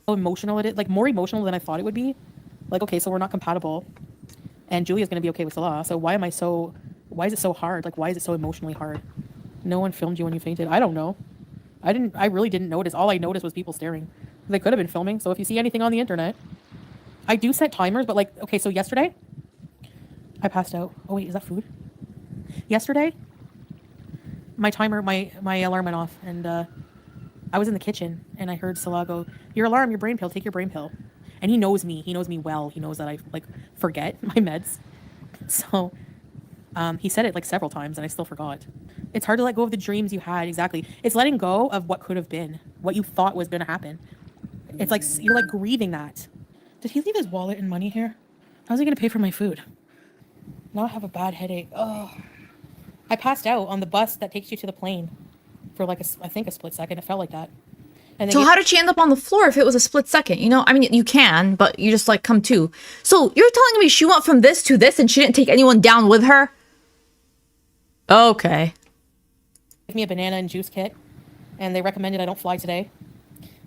How emotional it is, like more emotional than I thought it would be. Like, okay, so we're not compatible. And Julia's going to be okay with Salah. So why is it so hard? Like, why is it so emotionally hard? No one filmed you when you fainted. I don't know. I really didn't notice. All I noticed was people staring. They could have been filming. So if you see anything on the internet, I do set timers, but like, okay, so yesterday I passed out. Oh wait, is that food? Yesterday, my timer, my alarm went off, and I was in the kitchen, and I heard Salah go, "Your alarm, your brain pill. Take your brain pill." And he knows me. He knows me well. He knows that I like forget my meds. So he said it like several times, and I still forgot. It's hard to let go of the dreams you had. Exactly. It's letting go of what could have been, what you thought was going to happen. It's like you're like grieving that. Did he leave his wallet and money here? How's he going to pay for my food? Now I have a bad headache. Oh, I passed out on the bus that takes you to the plane for like I think a split second. It felt like that. And So how did she end up on the floor if it was a split second? You know, I mean, you can, but you just like come to. So you're telling me she went from this to this and she didn't take anyone down with her? Okay. Give me a banana and juice kit, and they recommended I don't fly today.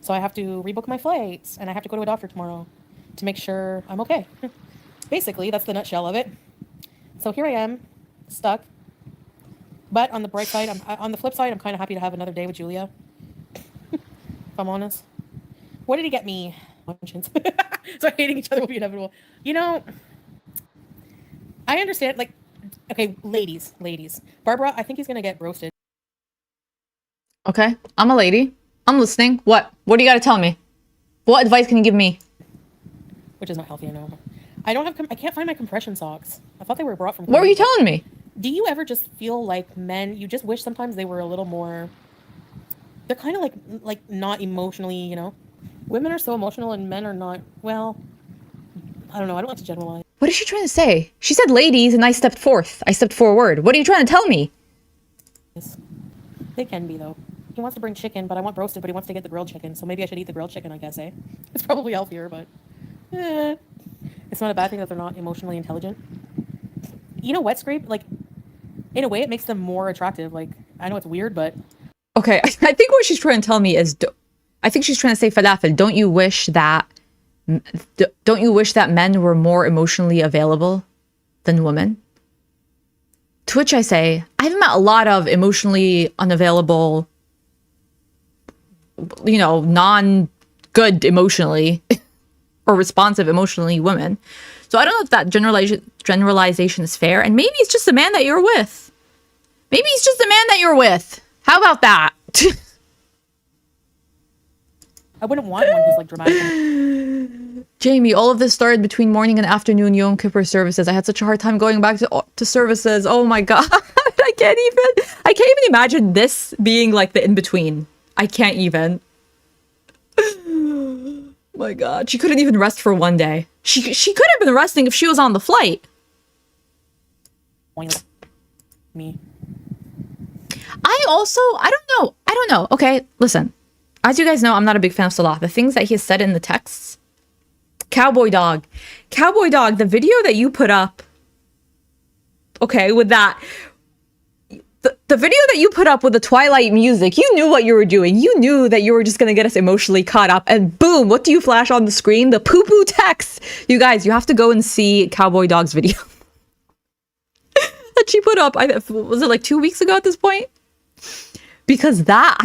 So I have to rebook my flights, and I have to go to a doctor tomorrow to make sure I'm okay. Basically, that's the nutshell of it. So here I am, stuck. But on the bright side, on the flip side, I'm kind of happy to have another day with Julia. If I'm honest. What did he get me? So hating each other will be inevitable. You know, I understand, like, okay, ladies. Barbara, I think he's going to get roasted. Okay. I'm a lady. I'm listening. What? What do you got to tell me? What advice can you give me? Which is not healthy, I know. I can't find my compression socks. I thought they were brought from... What were you telling me? Do you ever just feel like men, you just wish sometimes they were a little more... They're kind of like not emotionally, you know? Women are so emotional and men are not, well... I don't know, I don't like to generalize. What is she trying to say? She said ladies and I stepped forth. I stepped forward. What are you trying to tell me? They can be, though. He wants to bring chicken, but I want roasted, but he wants to get the grilled chicken. So maybe I should eat the grilled chicken, I guess, eh? It's probably healthier, but... It's not a bad thing that they're not emotionally intelligent. You know, wet scrape, like, in a way, it makes them more attractive. Like, I know it's weird, but... Okay, I think what she's trying to tell me is... I think she's trying to say, Falafel, don't you wish that men were more emotionally available than women? To which I say, I've met a lot of emotionally unavailable, you know, non-good emotionally or responsive emotionally women. So I don't know if that generalization is fair. And maybe it's just the man that you're with. Maybe it's just the man that you're with. How about that? I wouldn't want one who's, like, dramatic. Jamie, all of this started between morning and afternoon Yom Kippur services. I had such a hard time going back to services. Oh my God. I can't even imagine this being like the in-between. I can't even. My God. She couldn't even rest for one day. She could have been resting if she was on the flight. Me. I don't know. Okay, listen. As you guys know, I'm not a big fan of Salah. The things that he has said in the texts. Cowboy Dog, the video that you put up. Okay, with that. The video that you put up with the Twilight music, you knew what you were doing. You knew that you were just going to get us emotionally caught up. And boom, what do you flash on the screen? The poo-poo text. You guys, you have to go and see Cowboy Dog's video. That she put up, was it like 2 weeks ago at this point? Because that,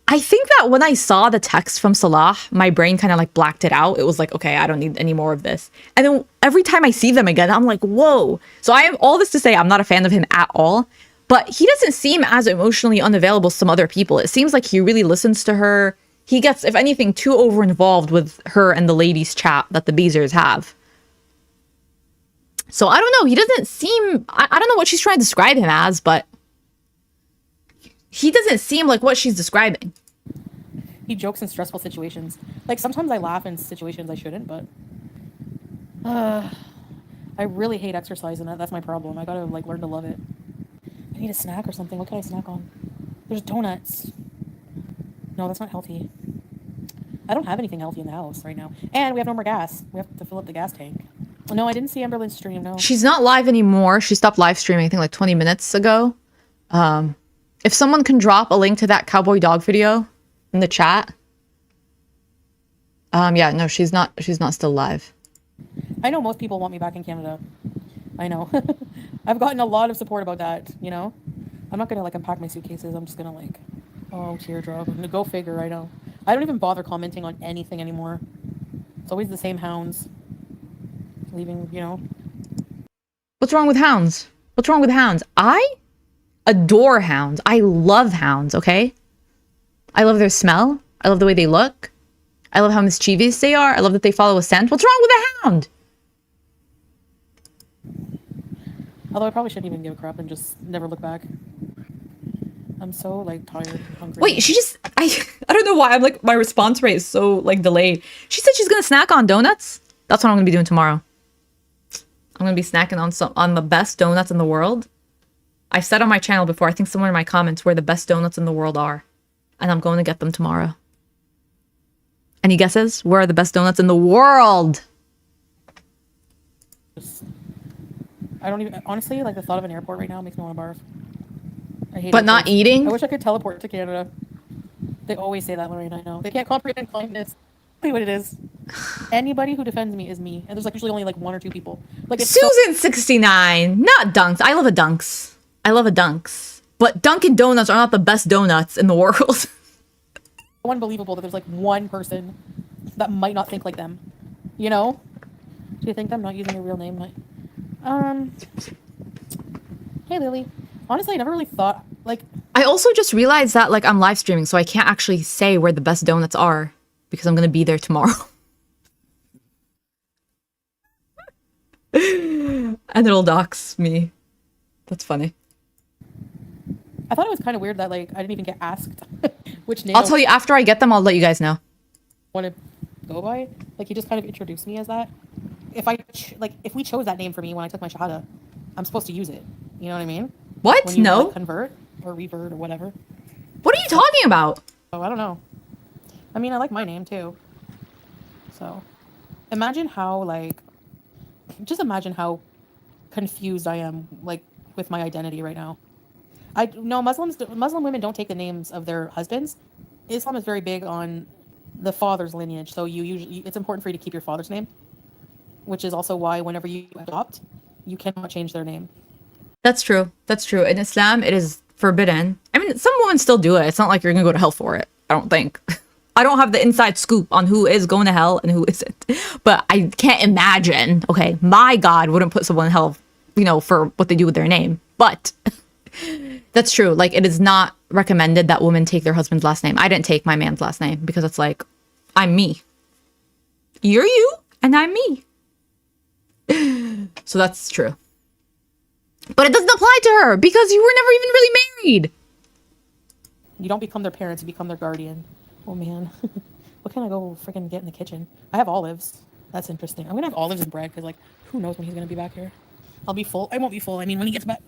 I think that when I saw the text from Salah, my brain kind of like blacked it out. It was like, okay, I don't need any more of this. And then every time I see them again, I'm like, whoa. So I have all this to say, I'm not a fan of him at all. But he doesn't seem as emotionally unavailable as some other people. It seems like he really listens to her. He gets, if anything, too over-involved with her and the ladies' chat that the Beezers have. So I don't know. He doesn't seem... I don't know what she's trying to describe him as, but... He doesn't seem like what she's describing. He jokes in stressful situations. Like, sometimes I laugh in situations I shouldn't, but... I really hate exercise, and that's my problem. I gotta, like, learn to love it. I need a snack or something. What can I snack on? There's donuts. No, that's not healthy. I don't have anything healthy in the house right now. And we have no more gas. We have to fill up the gas tank. No, I didn't see Amberlynn's stream, no. She's not live anymore. She stopped live streaming, I think, like 20 minutes ago. If someone can drop a link to that Cowboy Dog video in the chat. Yeah, no, she's not still live. I know most people want me back in Canada. I know. I've gotten a lot of support about that, you know? I'm not gonna, like, unpack my suitcases. I'm just gonna, like, oh, teardrop. Go figure, I know. I don't even bother commenting on anything anymore. It's always the same hounds. Leaving, you know. What's wrong with hounds? What's wrong with hounds? I adore hounds. I love hounds, okay? I love their smell. I love the way they look. I love how mischievous they are. I love that they follow a scent. What's wrong with a hound? Although I probably shouldn't even give a crap and just never look back. I'm so like tired and hungry. Wait, she just I don't know why I'm like my response rate is so like delayed. She said she's gonna snack on donuts. That's what I'm gonna be doing tomorrow. I'm gonna be snacking on the best donuts in the world. I've said on my channel before, I think somewhere in my comments where the best donuts in the world are. And I'm going to get them tomorrow. Any guesses? Where are the best donuts in the world? I don't even honestly like the thought of an airport right now makes me want to barf. I hate But not airports. eating? I wish I could teleport to Canada. They always say that when I know. They can't comprehend kindness. Tell what it is. Anybody who defends me is me. And there's like usually only like one or two people. Like it's Susan 69, not Dunks. I love a Dunks. I love a Dunks. But Dunkin' Donuts are not the best donuts in the world. so unbelievable that there's like one person that might not think like them. You know? Do you think I'm not using your real name? Hey Lily. Honestly, I never really thought like I also just realized that like I'm live streaming, so I can't actually say where the best donuts are because I'm gonna be there tomorrow. And it'll dox me. That's funny. I thought it was kind of weird that like I didn't even get asked which name I'll tell you after I get them, I'll let you guys know. want to go by. Like he just kind of introduced me as that. If if we chose that name for me when I took my shahada, I'm supposed to use it. You know what I mean? What? When you No. like, convert or revert or whatever. What are you talking about? Oh, I don't know. I mean, I like my name too. So, imagine how just imagine how confused I am like with my identity right now. I no Muslim women don't take the names of their husbands. Islam is very big on the father's lineage, so it's important for you to keep your father's name, which is also why whenever you adopt, you cannot change their name. That's true. That's true. In Islam, it is forbidden. I mean, some women still do it. It's not like you're gonna go to hell for it. I don't think. I don't have the inside scoop on who is going to hell and who isn't. But I can't imagine. Okay, my God wouldn't put someone in hell, you know, for what they do with their name. But that's true. Like, it is not recommended that women take their husband's last name. I didn't take my man's last name because it's like, I'm me. You're you, and I'm me. So that's true. But it doesn't apply to her because you were never even really married. You don't become their parents, you become their guardian. Oh man, what can I go freaking get in the kitchen? I have olives. That's interesting. I'm gonna have olives and bread because like, who knows when he's gonna be back here? I'll be full. I won't be full. I mean, when he gets back.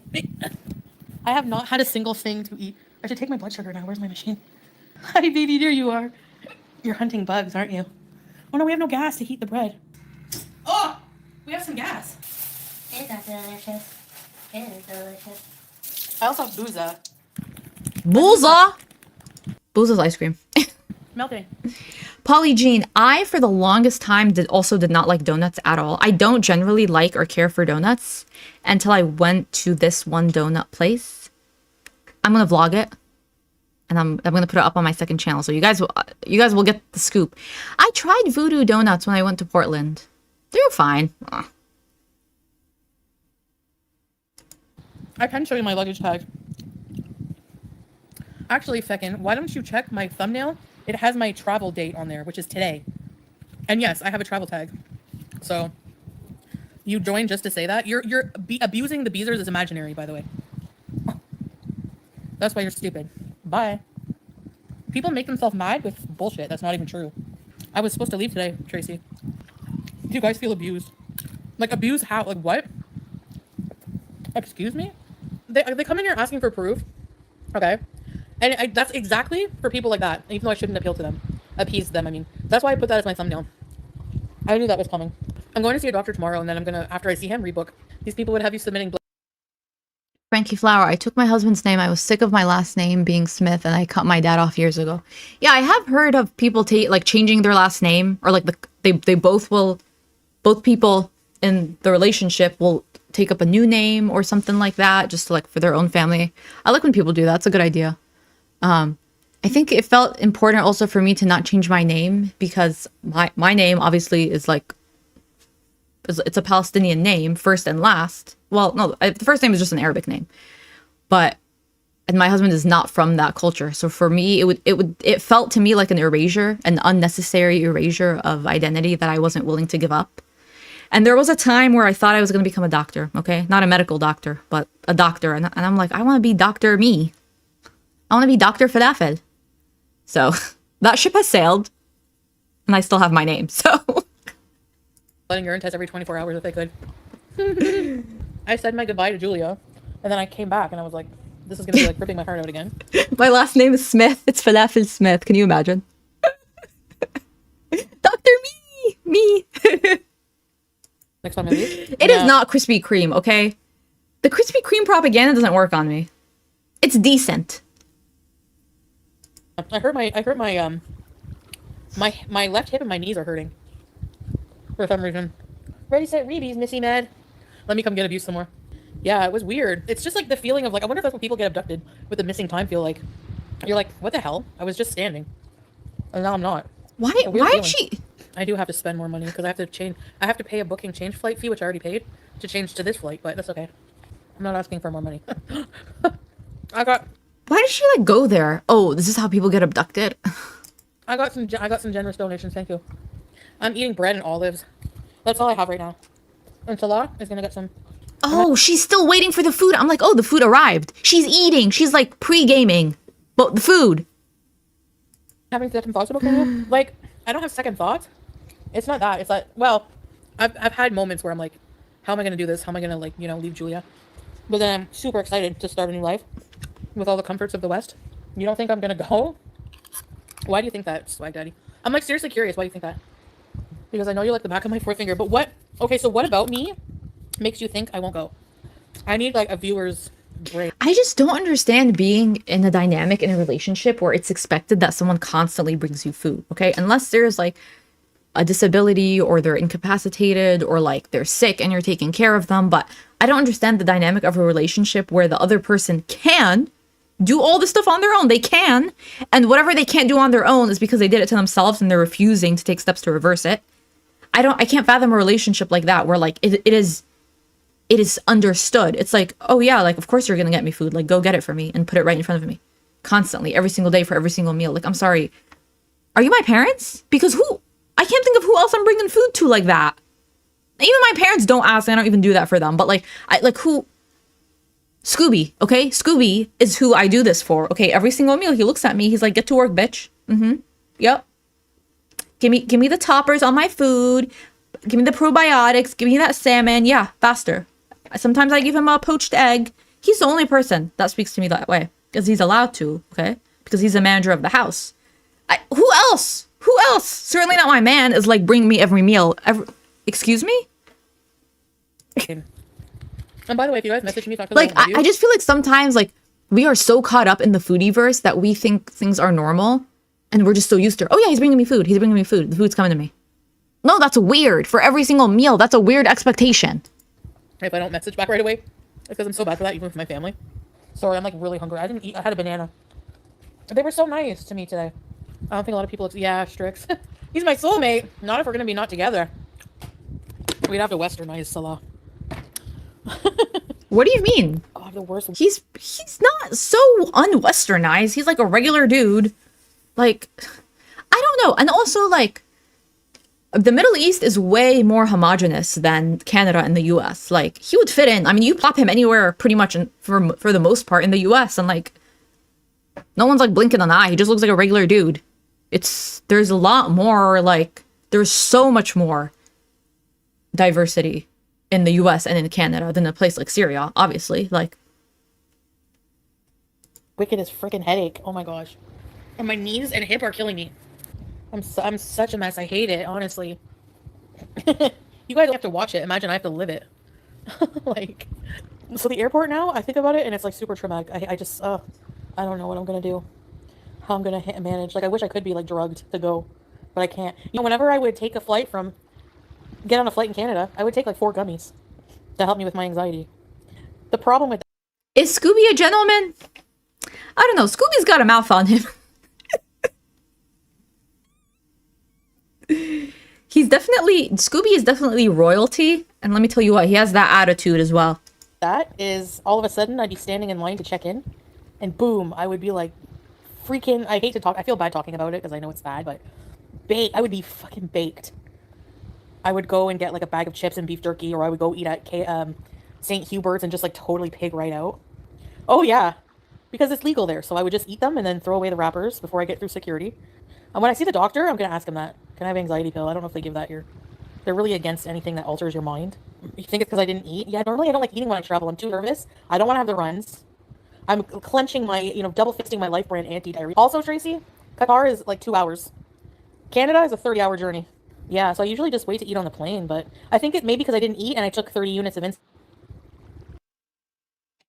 I have not had a single thing to eat. I should take my blood sugar now. Where's my machine? Hi, baby, there you are. You're hunting bugs, aren't you? Oh no, we have no gas to heat the bread. Oh, we have some gas. It's not delicious. It is delicious. I also have booza. Booza. Booza's ice cream. Melting. Polly Jean, I for the longest time did not like donuts at all. I don't generally like or care for donuts until I went to this one donut place. I'm gonna vlog it, and I'm gonna put it up on my second channel, so you guys will get the scoop. I tried Voodoo Donuts when I went to Portland. They were fine. Ugh. I can show you my luggage tag. Actually, Feckin, why don't you check my thumbnail? It has my travel date on there, which is today. And yes, I have a travel tag. So, you joined just to say that? You're abusing the Beezers is imaginary, by the way. That's why you're stupid. Bye. People make themselves mad with bullshit. That's not even true. I was supposed to leave today, Tracy. Do you guys feel abused? Like, abused how? Like, what? Excuse me? They come in here asking for proof. Okay. And that's exactly for people like that, even though I shouldn't appease them, I mean. That's why I put that as my thumbnail. I knew that was coming. I'm going to see a doctor tomorrow, and then I'm going to, after I see him, rebook. These people would have you submitting... Frankie Flower, I took my husband's name. I was sick of my last name being Smith, and I cut my dad off years ago. Yeah, I have heard of people changing their last name, or like both people in the relationship will take up a new name or something like that, just to, like, for their own family. I like when people do that. It's a good idea. I think it felt important also for me to not change my name because my name obviously is like it's a Palestinian name, first and last. Well, no, the first name is just an Arabic name, but and my husband is not from that culture. So for me, it felt to me like an erasure, an unnecessary erasure of identity that I wasn't willing to give up. And there was a time where I thought I was going to become a doctor. Okay, not a medical doctor, but a doctor. And I'm like, I want to be Dr. Me. I want to be Dr. Falafel. So that ship has sailed, and I still have my name. So Letting urine test every 24 hours if I could. I said my goodbye to Julia, and then I came back and I was like, this is gonna be like ripping my heart out again. my last name is Smith. It's Falafel Smith. Can you imagine? Dr. Me. Next time I leave. It is not Krispy Kreme, okay? The Krispy Kreme propaganda doesn't work on me. It's decent. I hurt my my left hip and my knees are hurting. For some reason. Ready, set, rebees, Missy Mad. Let me come get abused some more. Yeah, it was weird. It's just like the feeling of like, I wonder if that's what people get abducted with the missing time feel like. You're like, what the hell? I was just standing. And now I'm not. Why feeling. did she... I do have to spend more money because I have to pay a booking change flight fee, which I already paid, to change to this flight, but that's okay. I'm not asking for more money. Why did she like go there? Oh, this is how people get abducted. I got some generous donations, thank you. I'm eating bread and olives. That's all I have right now. And Salah is gonna get some. Oh, she's still waiting for the food. I'm like, oh, the food arrived. She's eating. She's like pre-gaming. But the food. Having second thoughts about Kenya? Like, I don't have second thoughts. It's not that. It's like, well, I've had moments where I'm like, how am I gonna do this? How am I gonna like, you know, leave Julia? But then I'm super excited to start a new life with all the comforts of the West. You don't think I'm gonna go? Why do you think that, Swag Daddy? I'm like seriously curious why you think that. Because I know you're like the back of my forefinger. But what? Okay, so what about me makes you think I won't go? I need like a viewer's brain. I just don't understand being in a dynamic in a relationship where it's expected that someone constantly brings you food. Okay, unless there's like a disability or they're incapacitated or like they're sick and you're taking care of them. But I don't understand the dynamic of a relationship where the other person can do all the stuff on their own. They can. And whatever they can't do on their own is because they did it to themselves and they're refusing to take steps to reverse it. I can't fathom a relationship like that where like it is understood. It's like, oh yeah, like of course you're gonna get me food. Like go get it for me and put it right in front of me. Constantly, every single day for every single meal. Like, I'm sorry. Are you my parents? Because I can't think of who else I'm bringing food to like that. Even my parents don't ask. I don't even do that for them. But like, who? Scooby, okay? Scooby is who I do this for. Okay, every single meal he looks at me. He's like, get to work, bitch. Yep. Give me the toppers on my food. Give me the probiotics. Give me that salmon. Yeah, faster. Sometimes I give him a poached egg. He's the only person that speaks to me that way because he's allowed to, okay? Because he's the manager of the house. Who else? Who else? Certainly not my man is like bring me every meal. Excuse me? And by the way, if you guys message me, talk to like I just feel like sometimes like we are so caught up in the foodie-verse that we think things are normal and we're just so used to, oh yeah, he's bringing me food. He's bringing me food. The food's coming to me. No, that's weird. For every single meal, that's a weird expectation. If I don't message back right away, it's because I'm so bad for that, even with my family. Sorry, I'm like really hungry. I didn't eat. I had a banana. They were so nice to me today. I don't think a lot of people. Yeah, Strix. He's my soulmate. Not if we're gonna be not together. We'd have to westernize Salah. What do you mean? Oh, the worst. He's not so unwesternized. He's like a regular dude. Like, I don't know. And also like the Middle East is way more homogenous than Canada and the US. Like he would fit in. I mean, you plop him anywhere pretty much for the most part in the US and like no one's like blinking an eye. He just looks like a regular dude. There's a lot more like there's so much more diversity in the US and in Canada than a place like Syria, obviously. Like wicked as freaking headache. Oh my gosh. And my knees and hip are killing me. I'm such a mess. I hate it, honestly. You guys have to watch it. Imagine I have to live it. Like, so the airport now, I think about it and it's like super traumatic. I just, I don't know what I'm going to do. How I'm going to manage. Like, I wish I could be like drugged to go, but I can't. You know, whenever I would get on a flight in Canada, I would take like 4 gummies to help me with my anxiety. The problem with is Scooby a gentleman? I don't know. Scooby's got a mouth on him. Scooby is definitely royalty. And let me tell you what, he has that attitude as well. That is, all of a sudden, I'd be standing in line to check in, and boom, I would be like, freaking, I hate to talk, I feel bad talking about it because I know it's bad, but I would be fucking baked. I would go and get like a bag of chips and beef jerky, or I would go eat at St. Hubert's and just like totally pig right out. Oh yeah, because it's legal there, so I would just eat them and then throw away the wrappers before I get through security. And when I see the doctor, I'm gonna ask him that. Can I have an anxiety pill? I don't know if they give that here. They're really against anything that alters your mind. You think it's because I didn't eat? Yeah, normally I don't like eating when I travel. I'm too nervous. I don't want to have the runs. I'm clenching my, double fisting my Life Brand anti-diarrhea. Also, Tracy, Qatar is like 2 hours. Canada is a 30-hour journey. Yeah, so I usually just wait to eat on the plane, but I think it may be because I didn't eat and I took 30 units of insulin.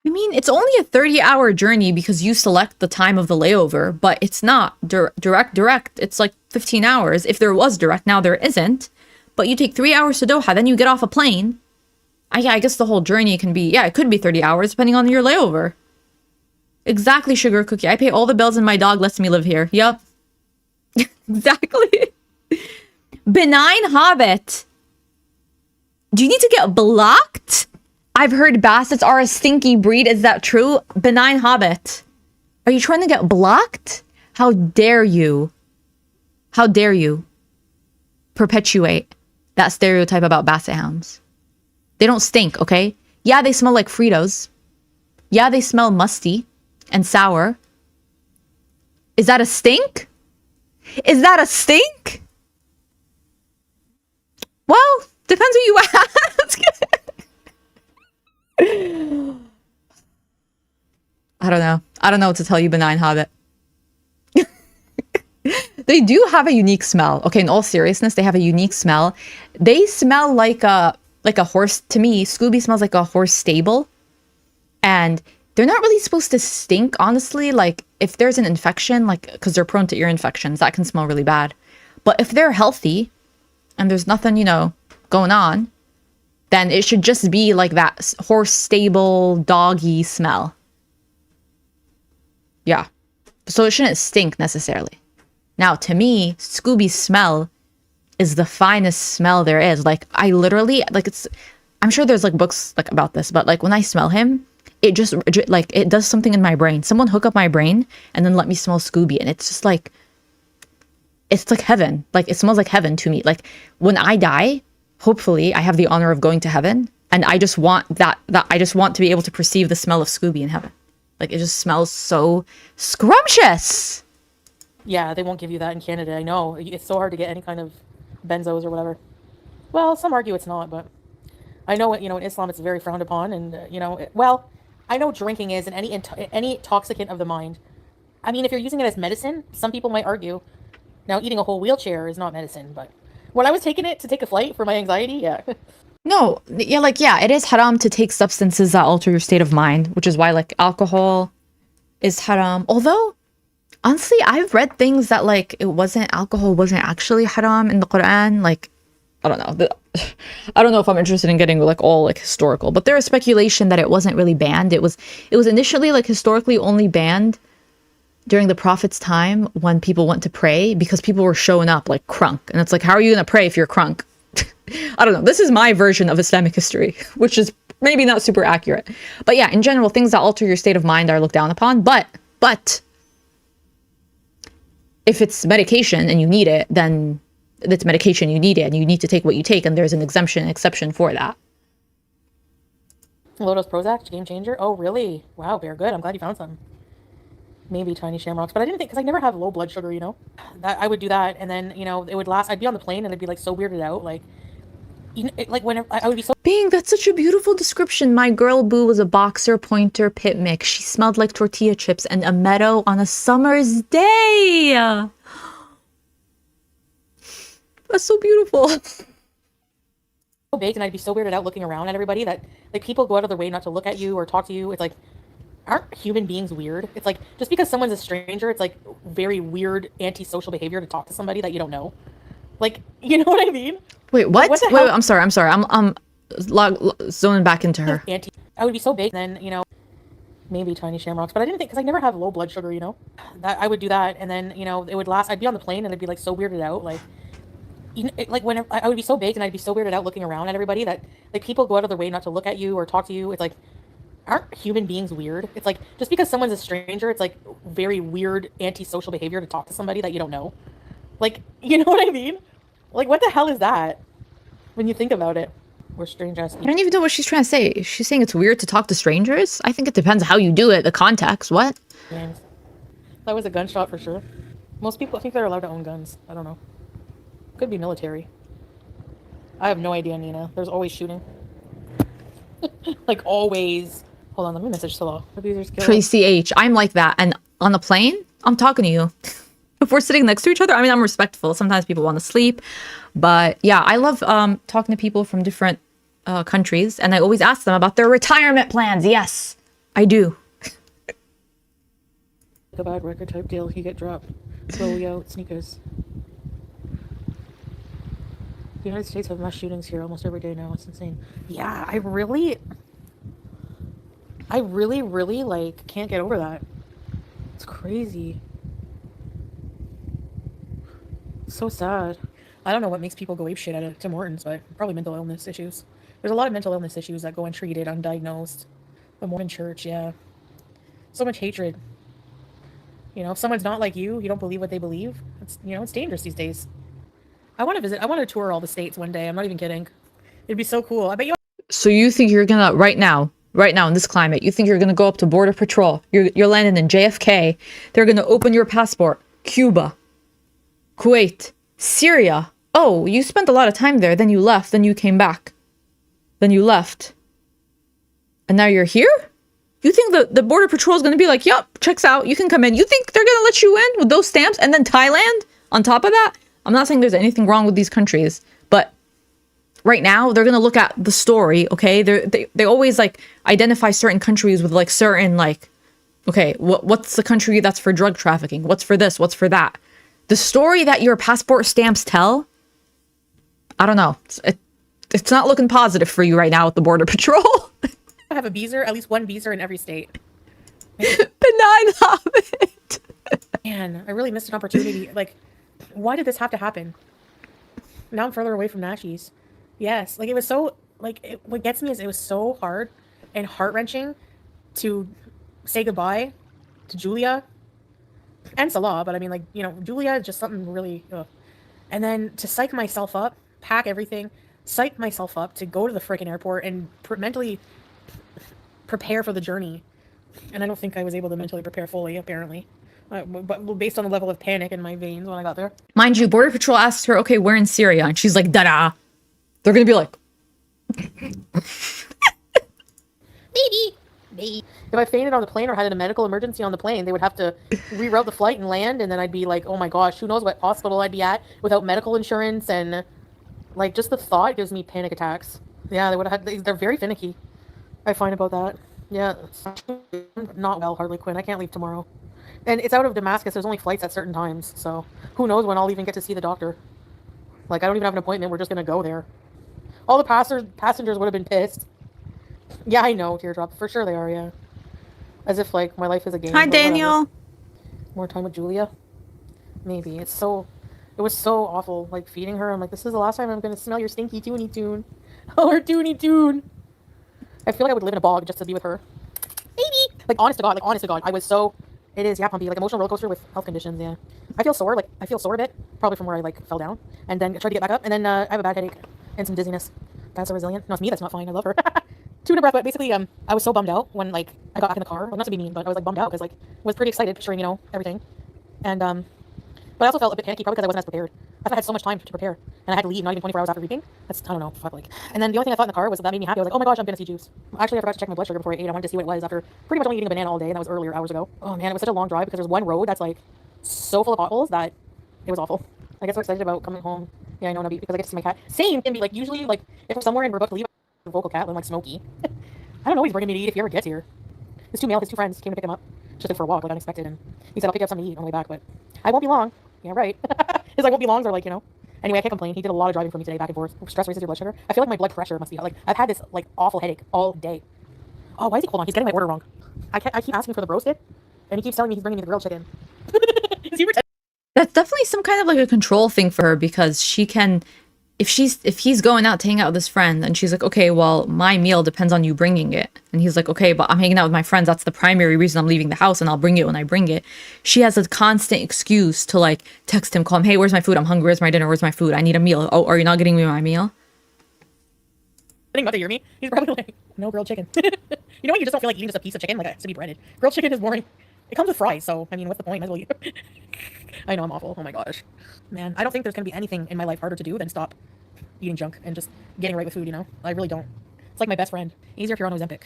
I mean, it's only a 30-hour journey because you select the time of the layover, but it's not direct. It's like 15 hours. If there was direct, now there isn't. But you take 3 hours to Doha, then you get off a plane. I guess the whole journey can be, it could be 30 hours depending on your layover. Exactly, Sugar Cookie. I pay all the bills and my dog lets me live here. Yup. Exactly. Benign Hobbit. Do you need to get blocked? I've heard Bassets are a stinky breed. Is that true? Benign Hobbit. Are you trying to get blocked? How dare you? How dare you perpetuate that stereotype about Basset Hounds? They don't stink, okay? Yeah, they smell like Fritos. Yeah, they smell musty and sour. Is that a stink? Is that a stink? Well, depends who you ask. I don't know. I don't know what to tell you, Benign Hobbit. They do have a unique smell. Okay, in all seriousness, they have a unique smell. They smell like a horse. To me, Scooby smells like a horse stable. And they're not really supposed to stink, honestly. Like, if there's an infection, like, because they're prone to ear infections, that can smell really bad. But if they're healthy and there's nothing, going on, then it should just be like that horse stable, doggy smell. Yeah. So it shouldn't stink necessarily. Now, to me, Scooby's smell is the finest smell there is. Like, I literally, like, I'm sure there's like books like about this, but like when I smell him, it just like, it does something in my brain. Someone hook up my brain and then let me smell Scooby. And it's just like, it's like heaven. Like, it smells like heaven to me. Like, when I die, hopefully I have the honor of going to heaven. And I just want that I just want to be able to perceive the smell of Scooby in heaven. Like, it just smells so scrumptious. Yeah, they won't give you that in Canada. I know. It's so hard to get any kind of benzos or whatever. Well, some argue it's not, but I know, in Islam it's very frowned upon. And, I know drinking is, and any intoxicant of the mind. I mean, if you're using it as medicine, some people might argue. Now, eating a whole wheelchair is not medicine, but when I was taking it to take a flight for my anxiety, yeah. No, it is haram to take substances that alter your state of mind, which is why, like, alcohol is haram. Although, honestly, I've read things that, like, alcohol wasn't actually haram in the Quran. Like, I don't know. I don't know if I'm interested in getting, like, all, like, historical. But there is speculation that it wasn't really banned. It was initially, like, historically only banned during the Prophet's time when people went to pray because people were showing up, like, crunk. And it's like, how are you going to pray if you're crunk? I don't know. This is my version of Islamic history, which is maybe not super accurate. But yeah, in general, things that alter your state of mind are looked down upon. But if it's medication and you need it, then it's medication, you need it, and you need to take what you take, and there's an exception for that. Lotus Prozac, game changer. Oh, really? Wow, very good. I'm glad you found some. Maybe tiny shamrocks, but I didn't think, because I never have low blood sugar, that I would do that, and then, it would last. I'd be on the plane and I'd be like so weirded out, like, whenever I would be so. Bing, that's such a beautiful description. My girl Boo was a boxer pointer pit mix. She smelled like tortilla chips and a meadow on a summer's day. That's so beautiful. Baked, and I'd be so weirded out looking around at everybody that, like, people go out of their way not to look at you or talk to you. It's like, aren't human beings weird? It's like, just because someone's a stranger, it's like very weird antisocial behavior to talk to somebody that you don't know. Like, you know what I mean? Wait, what? Wait, I'm sorry. I'm zoning back into her. I would be so baked, then, maybe tiny shamrocks, but I didn't think, because I never have low blood sugar, that I would do that, and then, it would last. I'd be on the plane and I'd be like so weirded out, like, you know, like when I would be so baked and I'd be so weirded out looking around at everybody that like people go out of their way not to look at you or talk to you. It's like, aren't human beings weird? It's like just because someone's a stranger, it's like very weird antisocial behavior to talk to somebody that you don't know. Like, you know what I mean? Like, what the hell is that? When you think about it, we're strange ass I people. don't even know what she's trying to say. She's saying it's weird to talk to strangers. I think it depends how you do it, the context. What? That was a gunshot for sure. Most people think they're allowed to own guns. I don't know. Could be military. I have no idea, Nina. There's always shooting. Like always. Hold on, let me message Salah. Tracy H. I'm like that. And on the plane, I'm talking to you. If we're sitting next to each other, I mean, I'm respectful. Sometimes people want to sleep. But yeah, I love talking to people from different countries. And I always ask them about their retirement plans. Yes, I do. A bad record type deal. You get dropped. Slowly out. Sneakers. The United States have mass shootings here almost every day now. It's insane. Yeah, I really, like, can't get over that. It's crazy. So sad. I don't know what makes people go ape shit at Tim Hortons, but probably mental illness issues. There's a lot of mental illness issues that go untreated, undiagnosed. The Mormon church, yeah. So much hatred. You know, if someone's not like you don't believe what they believe. It's, you know, it's dangerous these days. I want to visit. I want to tour all the states one day. I'm not even kidding. It'd be so cool. I bet you. So you think you're gonna right now in this climate, you think you're gonna go up to Border Patrol? You're landing in JFK. They're gonna open your passport. Cuba, Kuwait, Syria. Oh, you spent a lot of time there. Then you left. Then you came back. Then you left. And now you're here? You think the Border Patrol is going to be like, yup, checks out, you can come in. You think they're going to let you in with those stamps? And then Thailand on top of that? I'm not saying there's anything wrong with these countries, but right now they're going to look at the story, okay? They always like identify certain countries with like certain like, okay, what's the country that's for drug trafficking? What's for this? What's for that? The story that your passport stamps tell, I don't know. It's not looking positive for you right now with the Border Patrol. I have a beezer, at least one beezer in every state. Benign habit. Man, I really missed an opportunity. Like, why did this have to happen? Now I'm further away from Nashies. Yes, like it was so, like, what gets me is it was so hard and heart-wrenching to say goodbye to Julia and Salah, but I mean, like, you know, Julia is just something really, ugh. And then to psych myself up, pack everything, psych myself up to go to the freaking airport and mentally prepare for the journey. And I don't think I was able to mentally prepare fully, apparently. But based on the level of panic in my veins when I got there. Mind you, Border Patrol asks her, okay, we're in Syria. And she's like, da-da. They're going to be like... Baby. If I fainted on the plane or had a medical emergency on the plane, they would have to reroute the flight and land. And then I'd be like, oh my gosh, who knows what hospital I'd be at without medical insurance. And like, just the thought gives me panic attacks. Yeah, they would have had... They're very finicky. I find about that. Yeah, not well, Harley Quinn. I can't leave tomorrow. And it's out of Damascus. There's only flights at certain times. So who knows when I'll even get to see the doctor. Like, I don't even have an appointment. We're just going to go there. All the passengers would have been pissed. Yeah, I know, Teardrop. For sure they are, yeah. As if, like, my life is a game. Hi, Daniel. Whatever. More time with Julia? Maybe. It was so awful, like, feeding her. I'm like, this is the last time I'm going to smell your stinky Toonie Toon. Oh, her Toonie Toon. I feel like I would live in a bog just to be with her. Baby! Like, honest to God, I was so... It is, yeah, Pumpy. Like, emotional roller coaster with health conditions, yeah. I feel sore a bit. Probably from where I, like, fell down. And then tried to get back up. And then I have a bad headache. And some dizziness. That's so resilient. No, it's me that's not fine. I love her. Two in a breath. But basically, I was so bummed out when, like, I got back in the car. Well, not to be mean, but I was, like, bummed out because, like, was pretty excited, picturing, you know, everything. And, but I also felt a bit panicky, probably because I wasn't as prepared. I thought I had so much time to prepare. And I had to leave not even 24 hours after reaping. That's, I don't know, fuck, like. And then the only thing I thought in the car was that made me happy. I was like, oh my gosh, I'm gonna see juice. Actually, I forgot to check my blood sugar before I ate. I wanted to see what it was after pretty much only eating a banana all day, and that was earlier, hours ago. Oh man, it was such a long drive because there's one road that's, like, so full of potholes that it was awful. I get so excited about coming home. Yeah, I know, Nabi, because I get to see my cat. Same can be, like, usually, like, if we're somewhere and we're about to leave, a vocal cat, I'm like, Smokey. I don't know, he's bringing me to eat if he ever gets here. His two friends came to pick him up, just for a walk, like unexpected, and he said, I'll pick you up something to eat on the way back, but I won't be long. Yeah, right. His, like, won't be longs are, like, you know. Anyway, I can't complain. He did a lot of driving for me today, back and forth. Stress raises your blood sugar. I feel like my blood pressure must be, like, I've had this, like, awful headache all day. Oh, why is he, hold on, he's getting my order wrong. I keep asking for the roasted, and he keeps telling me he's bringing me the grilled chicken. Is he That's definitely some kind of like a control thing for her because she can, if he's going out to hang out with his friend and she's like, okay, well, my meal depends on you bringing it. And he's like, okay, but I'm hanging out with my friends. That's the primary reason I'm leaving the house and I'll bring it when I bring it. She has a constant excuse to like text him, call him, hey, where's my food? I'm hungry. Where's my dinner? Where's my food? I need a meal. Oh, are you not getting me my meal? About to hear me, he's probably like, no grilled chicken. You know when you just don't feel like eating just a piece of chicken, like it has to be breaded. Grilled chicken is boring. It comes with fries, so I mean, what's the point? Might as well eat. I know I'm awful. Oh my gosh, man. I don't think there's gonna be anything in my life harder to do than stop eating junk and just getting right with food. You know, I really don't. It's like my best friend. Easier if you're on Ozempic.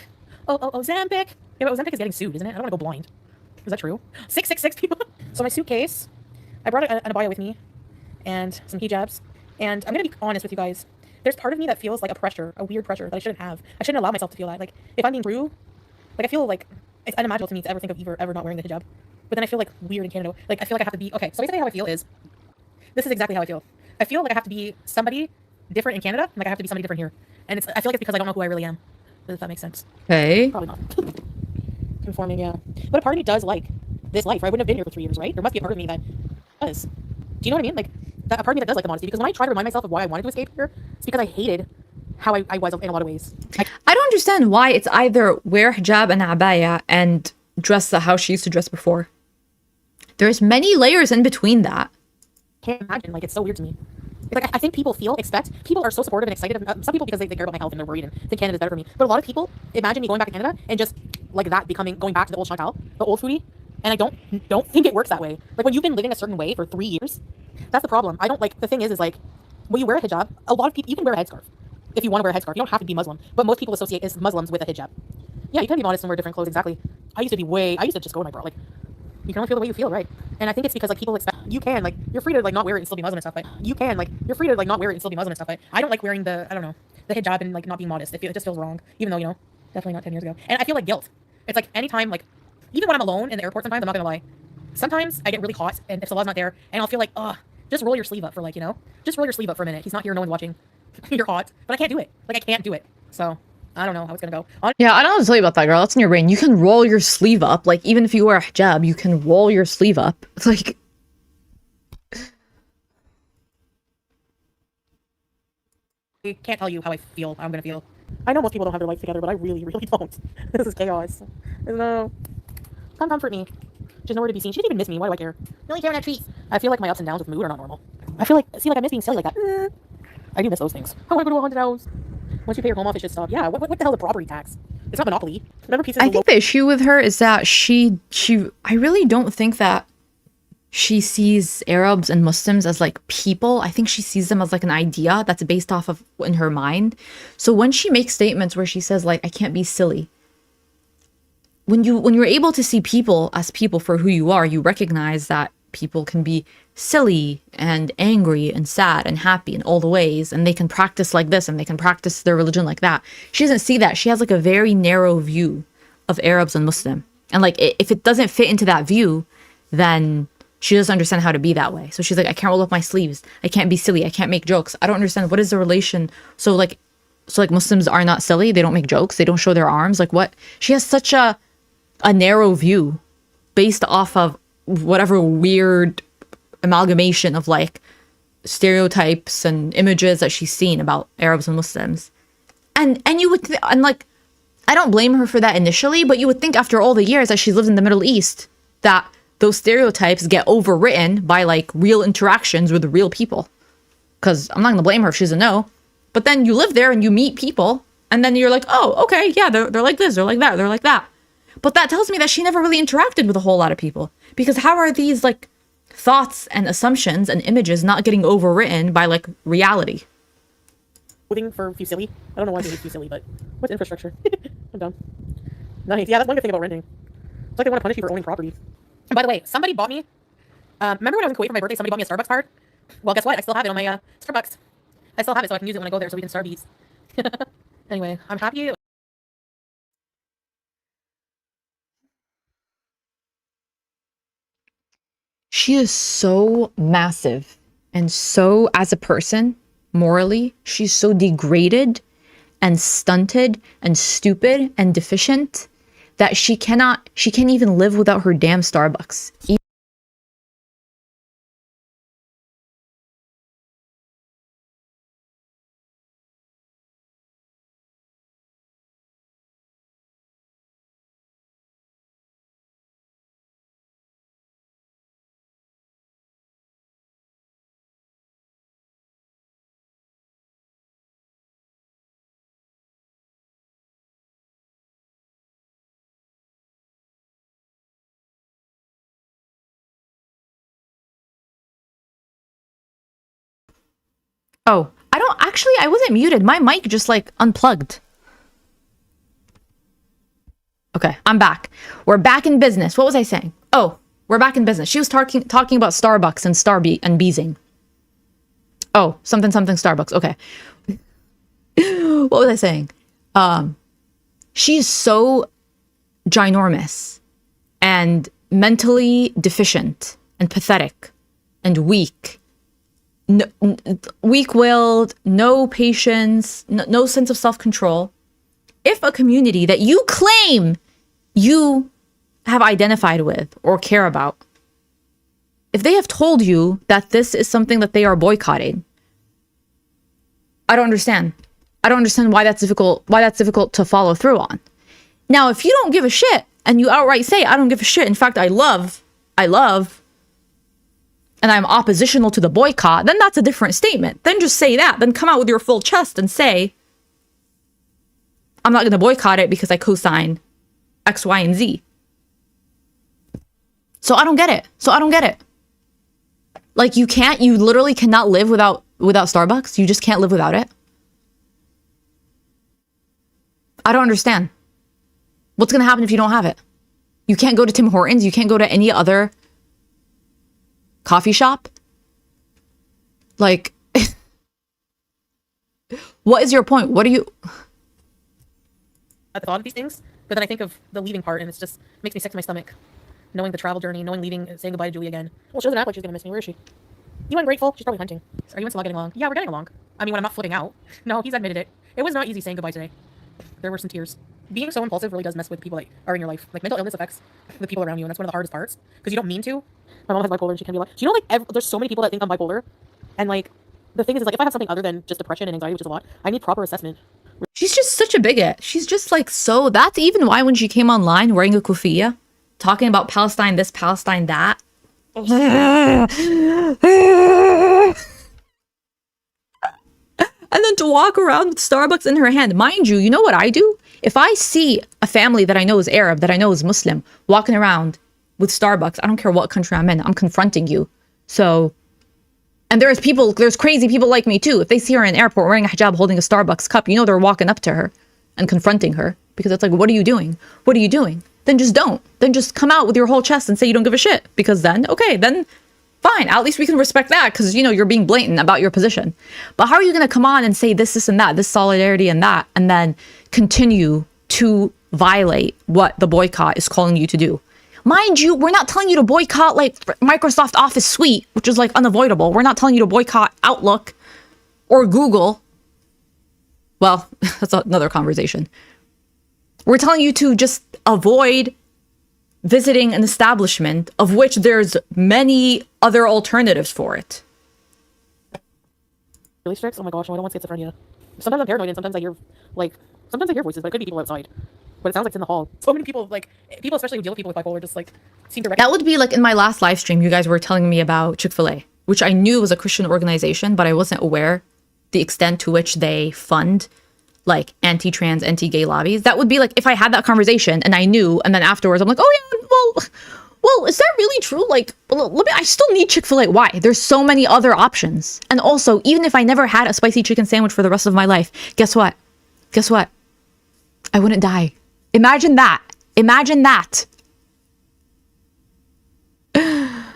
Oh, Ozempic. Yeah, but Ozempic is getting sued, isn't it? I don't want to go blind. Is that true? 666 people. So my suitcase, I brought an abaya with me, and some hijabs. And I'm gonna be honest with you guys. There's part of me that feels like a pressure, a weird pressure that I shouldn't have. I shouldn't allow myself to feel that. Like, if I'm being rude, like, I feel like it's unimaginable to me to ever think of ever not wearing the hijab. But then I feel like weird in Canada. Like, I feel like I have to be, okay, so basically how I feel is, this is exactly how I feel. I feel like I have to be somebody different in Canada, like I have to be somebody different here. And I feel like it's because I don't know who I really am. Does that make sense? Okay. Probably not. Conforming, yeah. But a part of me does like this life, or I wouldn't have been here for 3 years, right? There must be a part of me that does. Do you know what I mean? Like, a part of me that does like the modesty, because when I try to remind myself of why I wanted to escape here, it's because I hated how I was in a lot of ways. I don't understand why it's either wear hijab and abaya and dress how she used to dress before. There's many layers in between that. Can't imagine, like, it's so weird to me. It's like, I think people people are so supportive and excited. Some people because they care about my health and they're worried and think Canada's better for me. But a lot of people imagine me going back to Canada and just like that going back to the old Chantal, the old foodie. And I don't think it works that way. Like, when you've been living a certain way for 3 years, that's the problem. I don't like, the thing is like, when you wear a hijab, a lot of people, you can wear a headscarf. If you want to wear a headscarf, you don't have to be Muslim. But most people associate Muslims with a hijab. Yeah, you can be modest and wear different clothes, exactly. I used to just go in my bra, like, you can only feel the way you feel, right? And I think it's because, like, people expect, you're free to, like, not wear it and still be Muslim and stuff, but you're free to, like, not wear it and still be Muslim and stuff, but I don't like wearing the hijab and, like, not being modest. It just feels wrong, even though, definitely not 10 years ago. And I feel like guilt. It's like, anytime, like, even when I'm alone in the airport sometimes, I'm not gonna lie, sometimes I get really hot, and if Salah's not there, and I'll feel like, just roll your sleeve up for, like, just roll your sleeve up for a minute. He's not here, no one's watching. You're hot. But I can't do it. Like, I can't do it. So, I don't know how it's gonna go. Yeah, I don't know what to tell you about that, girl. That's in your brain. You can roll your sleeve up. Like, even if you wear a hijab, you can roll your sleeve up. It's like... I can't tell you how I'm gonna feel. I know most people don't have their life together, but I really, really don't. This is chaos. No. Come comfort me. She's nowhere to be seen. She didn't even miss me. Why do I care? You only care when I treat. I feel like my ups and downs with mood are not normal. I feel like, I miss being silly like that. I do miss those things. I want to go to a haunted house. Once you pay your home off, it should stop. Yeah, what the hell is a property tax? It's not Monopoly. Remember pieces I think the issue with her is that I really don't think that she sees Arabs and Muslims as like people. I think she sees them as like an idea that's based off of in her mind. So when she makes statements where she says like, I can't be silly. When you're able to see people as people for who you are, you recognize that people can be silly and angry and sad and happy in all the ways, and they can practice like this and they can practice their religion like that. She doesn't see that. She has like a very narrow view of Arabs and Muslim, and like if it doesn't fit into that view, then she doesn't understand how to be that way. So she's like, I can't roll up my sleeves, I can't be silly, I can't make jokes. I don't understand, what is the relation? So like Muslims are not silly, they don't make jokes, they don't show their arms, like what? She has such a narrow view based off of whatever weird amalgamation of like stereotypes and images that she's seen about Arabs and Muslims. And you would and like, I don't blame her for that initially, but you would think after all the years that she's lived in the Middle East that those stereotypes get overwritten by like real interactions with real people. Because I'm not gonna blame her if she doesn't know. But then you live there and you meet people and then you're like, oh, okay, yeah, they're like this, they're like that, they're like that. But that tells me that she never really interacted with a whole lot of people. Because how are these like thoughts and assumptions and images not getting overwritten by like reality? Voting for Fusilli. I don't know why they hate Fusilli, but what's infrastructure? I'm done. Nice. Yeah, that's one good thing about renting. It's like they want to punish you for owning property. And by the way, somebody bought me, remember when I was in Kuwait for my birthday, somebody bought me a Starbucks card? Well, guess what? I still have it on my Starbucks. I still have it so I can use it when I go there so we can Starbucks. Anyway, I'm happy. She is so massive and so, as a person, morally, she's so degraded and stunted and stupid and deficient that she can't even live without her damn Starbucks. Oh, I wasn't muted. My mic just like unplugged. Okay, I'm back. We're back in business. What was I saying? Oh, we're back in business. She was talking about Starbucks and Beezing. Oh, something Starbucks. Okay. What was I saying? She's so ginormous and mentally deficient and pathetic and weak. Weak-willed, no patience, no sense of self-control. If a community that you claim you have identified with or care about, if they have told you that this is something that they are boycotting, I don't understand. I don't understand why that's difficult to follow through on. Now, if you don't give a shit and you outright say, I don't give a shit, in fact, I love, and I'm oppositional to the boycott, then that's a different statement. Then just say that. Then come out with your full chest and say, I'm not going to boycott it because I co-sign X, Y, and Z. So I don't get it. Like you literally cannot live without Starbucks. You just can't live without it. I don't understand. What's going to happen if you don't have it? You can't go to Tim Hortons. You can't go to any other coffee shop. Like, what is your point? What are you... At the thought of these things, but then I think of the leaving part, and it just makes me sick to my stomach. Knowing the travel journey, knowing leaving, saying goodbye to Julie again. Well, she doesn't act like she's gonna miss me. Where is she? You ungrateful? She's probably hunting. Are you and Salah getting along? Yeah, we're getting along. I mean, when I'm not flipping out. No, he's admitted it. It was not easy saying goodbye today. There were some tears. Being so impulsive really does mess with people that are in your life. Like, mental illness affects the people around you, and that's one of the hardest parts. Because you don't mean to. My mom has bipolar, and she can be like... Do you know, like, there's so many people that think I'm bipolar? And, like, the thing is, like, if I have something other than just depression and anxiety, which is a lot, I need proper assessment. She's just such a bigot. She's just like so... That's even why when she came online wearing a kufiya, talking about Palestine this, Palestine that. And then to walk around with Starbucks in her hand. Mind you know what I do? If I see a family that I know is Arab, that I know is Muslim, walking around with Starbucks, I don't care what country I'm in, I'm confronting you. So... And there's crazy people like me too. If they see her in an airport wearing a hijab holding a Starbucks cup, you know they're walking up to her and confronting her. Because it's like, what are you doing? What are you doing? Then just don't. Then just come out with your whole chest and say you don't give a shit. Because then, okay, then fine. At least we can respect that because, you know, you're being blatant about your position. But how are you going to come on and say this, and that, this solidarity and that, and then continue to violate what the boycott is calling you to do? Mind you, we're not telling you to boycott like Microsoft Office Suite, which is like unavoidable. We're not telling you to boycott Outlook or Google. Well, that's another conversation. We're telling you to just avoid visiting an establishment of which there's many other alternatives for it. Really strict? Oh my gosh, no, I don't want schizophrenia. Sometimes I'm paranoid and sometimes I hear voices, but it could be people outside. But it sounds like it's in the hall. So many people, like, people especially who deal with people with bipolar, just, like, seem to That would be, like, in my last live stream, you guys were telling me about Chick-fil-A, which I knew was a Christian organization, but I wasn't aware the extent to which they fund, like, anti-trans, anti-gay lobbies. That would be, like, if I had that conversation and I knew, and then afterwards I'm like, oh, yeah, well, is that really true? Like, I still need Chick-fil-A. Why? There's so many other options. And also, even if I never had a spicy chicken sandwich for the rest of my life, guess what? I wouldn't die. Imagine that. Imagine that. Recognize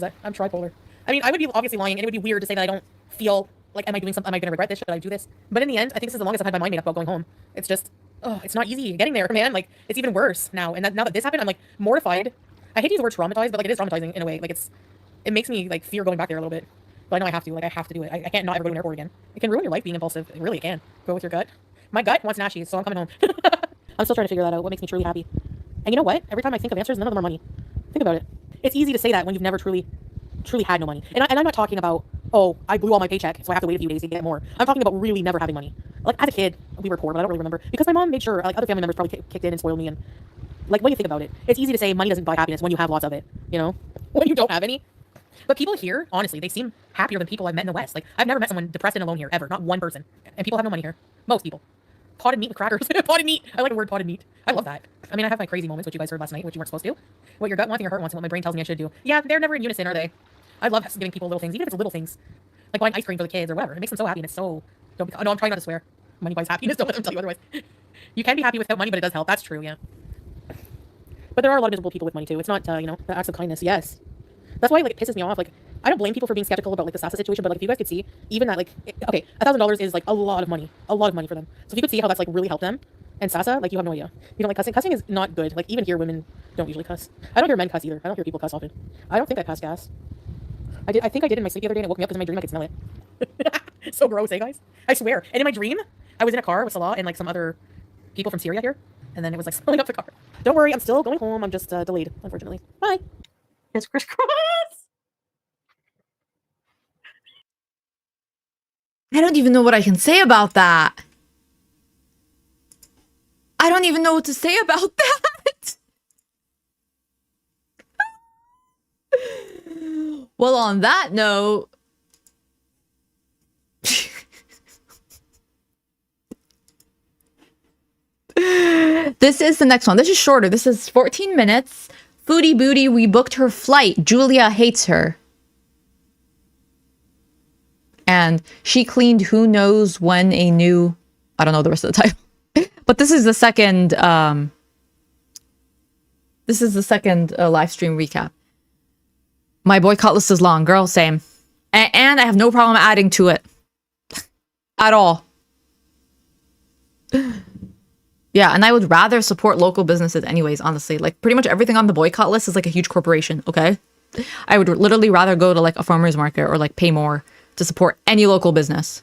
that. I'm tripolar. I mean, I would be obviously lying, and it would be weird to say that I don't feel like, am I doing something? Am I going to regret this? Should I do this? But in the end, I think this is the longest I've had my mind made up about going home. It's just, it's not easy getting there, man. Like, it's even worse now. And now that this happened, I'm like mortified. I hate to use the word traumatized, but like it is traumatizing in a way. Like it makes me like fear going back there a little bit. But I know I have to. Like I have to do it. I can't not ever go to an airport again. It can ruin your life being impulsive. It really can. Go with your gut. My gut wants Nashies, so I'm coming home. I'm still trying to figure that out. What makes me truly happy? And you know what? Every time I think of answers, none of them are money. Think about it. It's easy to say that when you've never truly had no money. And I'm not talking about, oh, I blew all my paycheck, so I have to wait a few days to get more. I'm talking about really never having money. Like as a kid, we were poor, but I don't really remember because my mom made sure like other family members probably kicked in and spoiled me. And like when you think about it, it's easy to say money doesn't buy happiness when you have lots of it. You know, when you don't have any. But people here, honestly, they seem happier than people I've met in the West. Like I've never met someone depressed and alone here ever. Not one person. And people have no money here. Most people. Potted meat with crackers. Potted meat. I like the word potted meat. I love that. I mean, I have my crazy moments, which you guys heard last night, which you weren't supposed to. What your gut wants and your heart wants and what my brain tells me I should do. Yeah, they're never in unison, are they? I love giving people little things, even if it's little things. Like buying ice cream for the kids or whatever. It makes them so happy and it's so... Don't be, no, I'm trying not to swear. Money buys happiness. Don't let them tell you otherwise. You can be happy without money, but it does help. That's true, yeah. But there are a lot of miserable people with money too. It's not, you know, the acts of kindness. Yes. That's why, like, it pisses me off. Like, I don't blame people for being skeptical about, like, the Sasa situation, but, like, if you guys could see, even that, like, okay, $1,000 is, like, a lot of money. A lot of money for them. So if you could see how that's, like, really helped them, and Sasa, like, you have no idea. You don't like cussing? Cussing is not good. Like, even here, women don't usually cuss. I don't hear men cuss either. I don't hear people cuss often. I don't think I cuss gas. I think I did in my sleep the other day, and it woke me up because in my dream I could smell it. So gross, eh, guys? I swear. And in my dream, I was in a car with Salah and, like, some other people from Syria here, and then it was, like, smelling up the car. Don't worry, I'm still going home. I'm just delayed, unfortunately. Bye. It's crisscross. I don't even know what I can say about that. I don't even know what to say about that. Well, on that note, this is the next one. This is shorter. This is 14 minutes. Foodie Booty, we booked her flight. Julia hates her. And she cleaned who knows when a new... I don't know the rest of the title. But this is the second... this is the second live stream recap. My boycott list is long. Girl, same. And I have no problem adding to it. At all. Yeah, and I would rather support local businesses anyways, honestly. Like, pretty much everything on the boycott list is like a huge corporation, okay? I would literally rather go to like a farmer's market or like pay more to support any local business.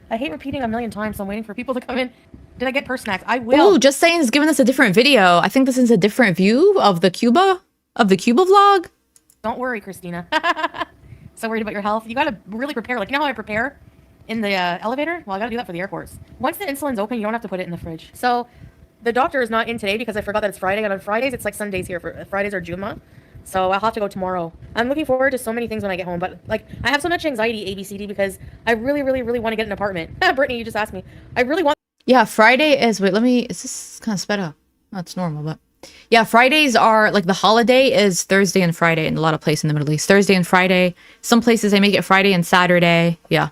I hate repeating a million times, so I'm waiting for people to come in. Did I get purse snacks? I will. Ooh, Just Saying is giving us a different video. I think this is a different view of the Cuba vlog. Don't worry, Christina. So worried about your health. You gotta really prepare. Like, you know how I prepare in the elevator? Well, I gotta do that for the airports. Once the insulin's open, you don't have to put it in the fridge. So the doctor is not in today because I forgot that it's Friday. And on Fridays, it's like Sundays here. Fridays are Juma. So I'll have to go tomorrow. I'm looking forward to so many things when I get home. But, like, I have so much anxiety, ABCD, because I really, really, really want to get an apartment. Brittany, you just asked me. I really want... Yeah, Friday is... Wait, let me... Is this kind of sped up? That's normal, but... Yeah, Fridays are... Like, the holiday is Thursday and Friday in a lot of places in the Middle East. Thursday and Friday. Some places, they make it Friday and Saturday. Yeah.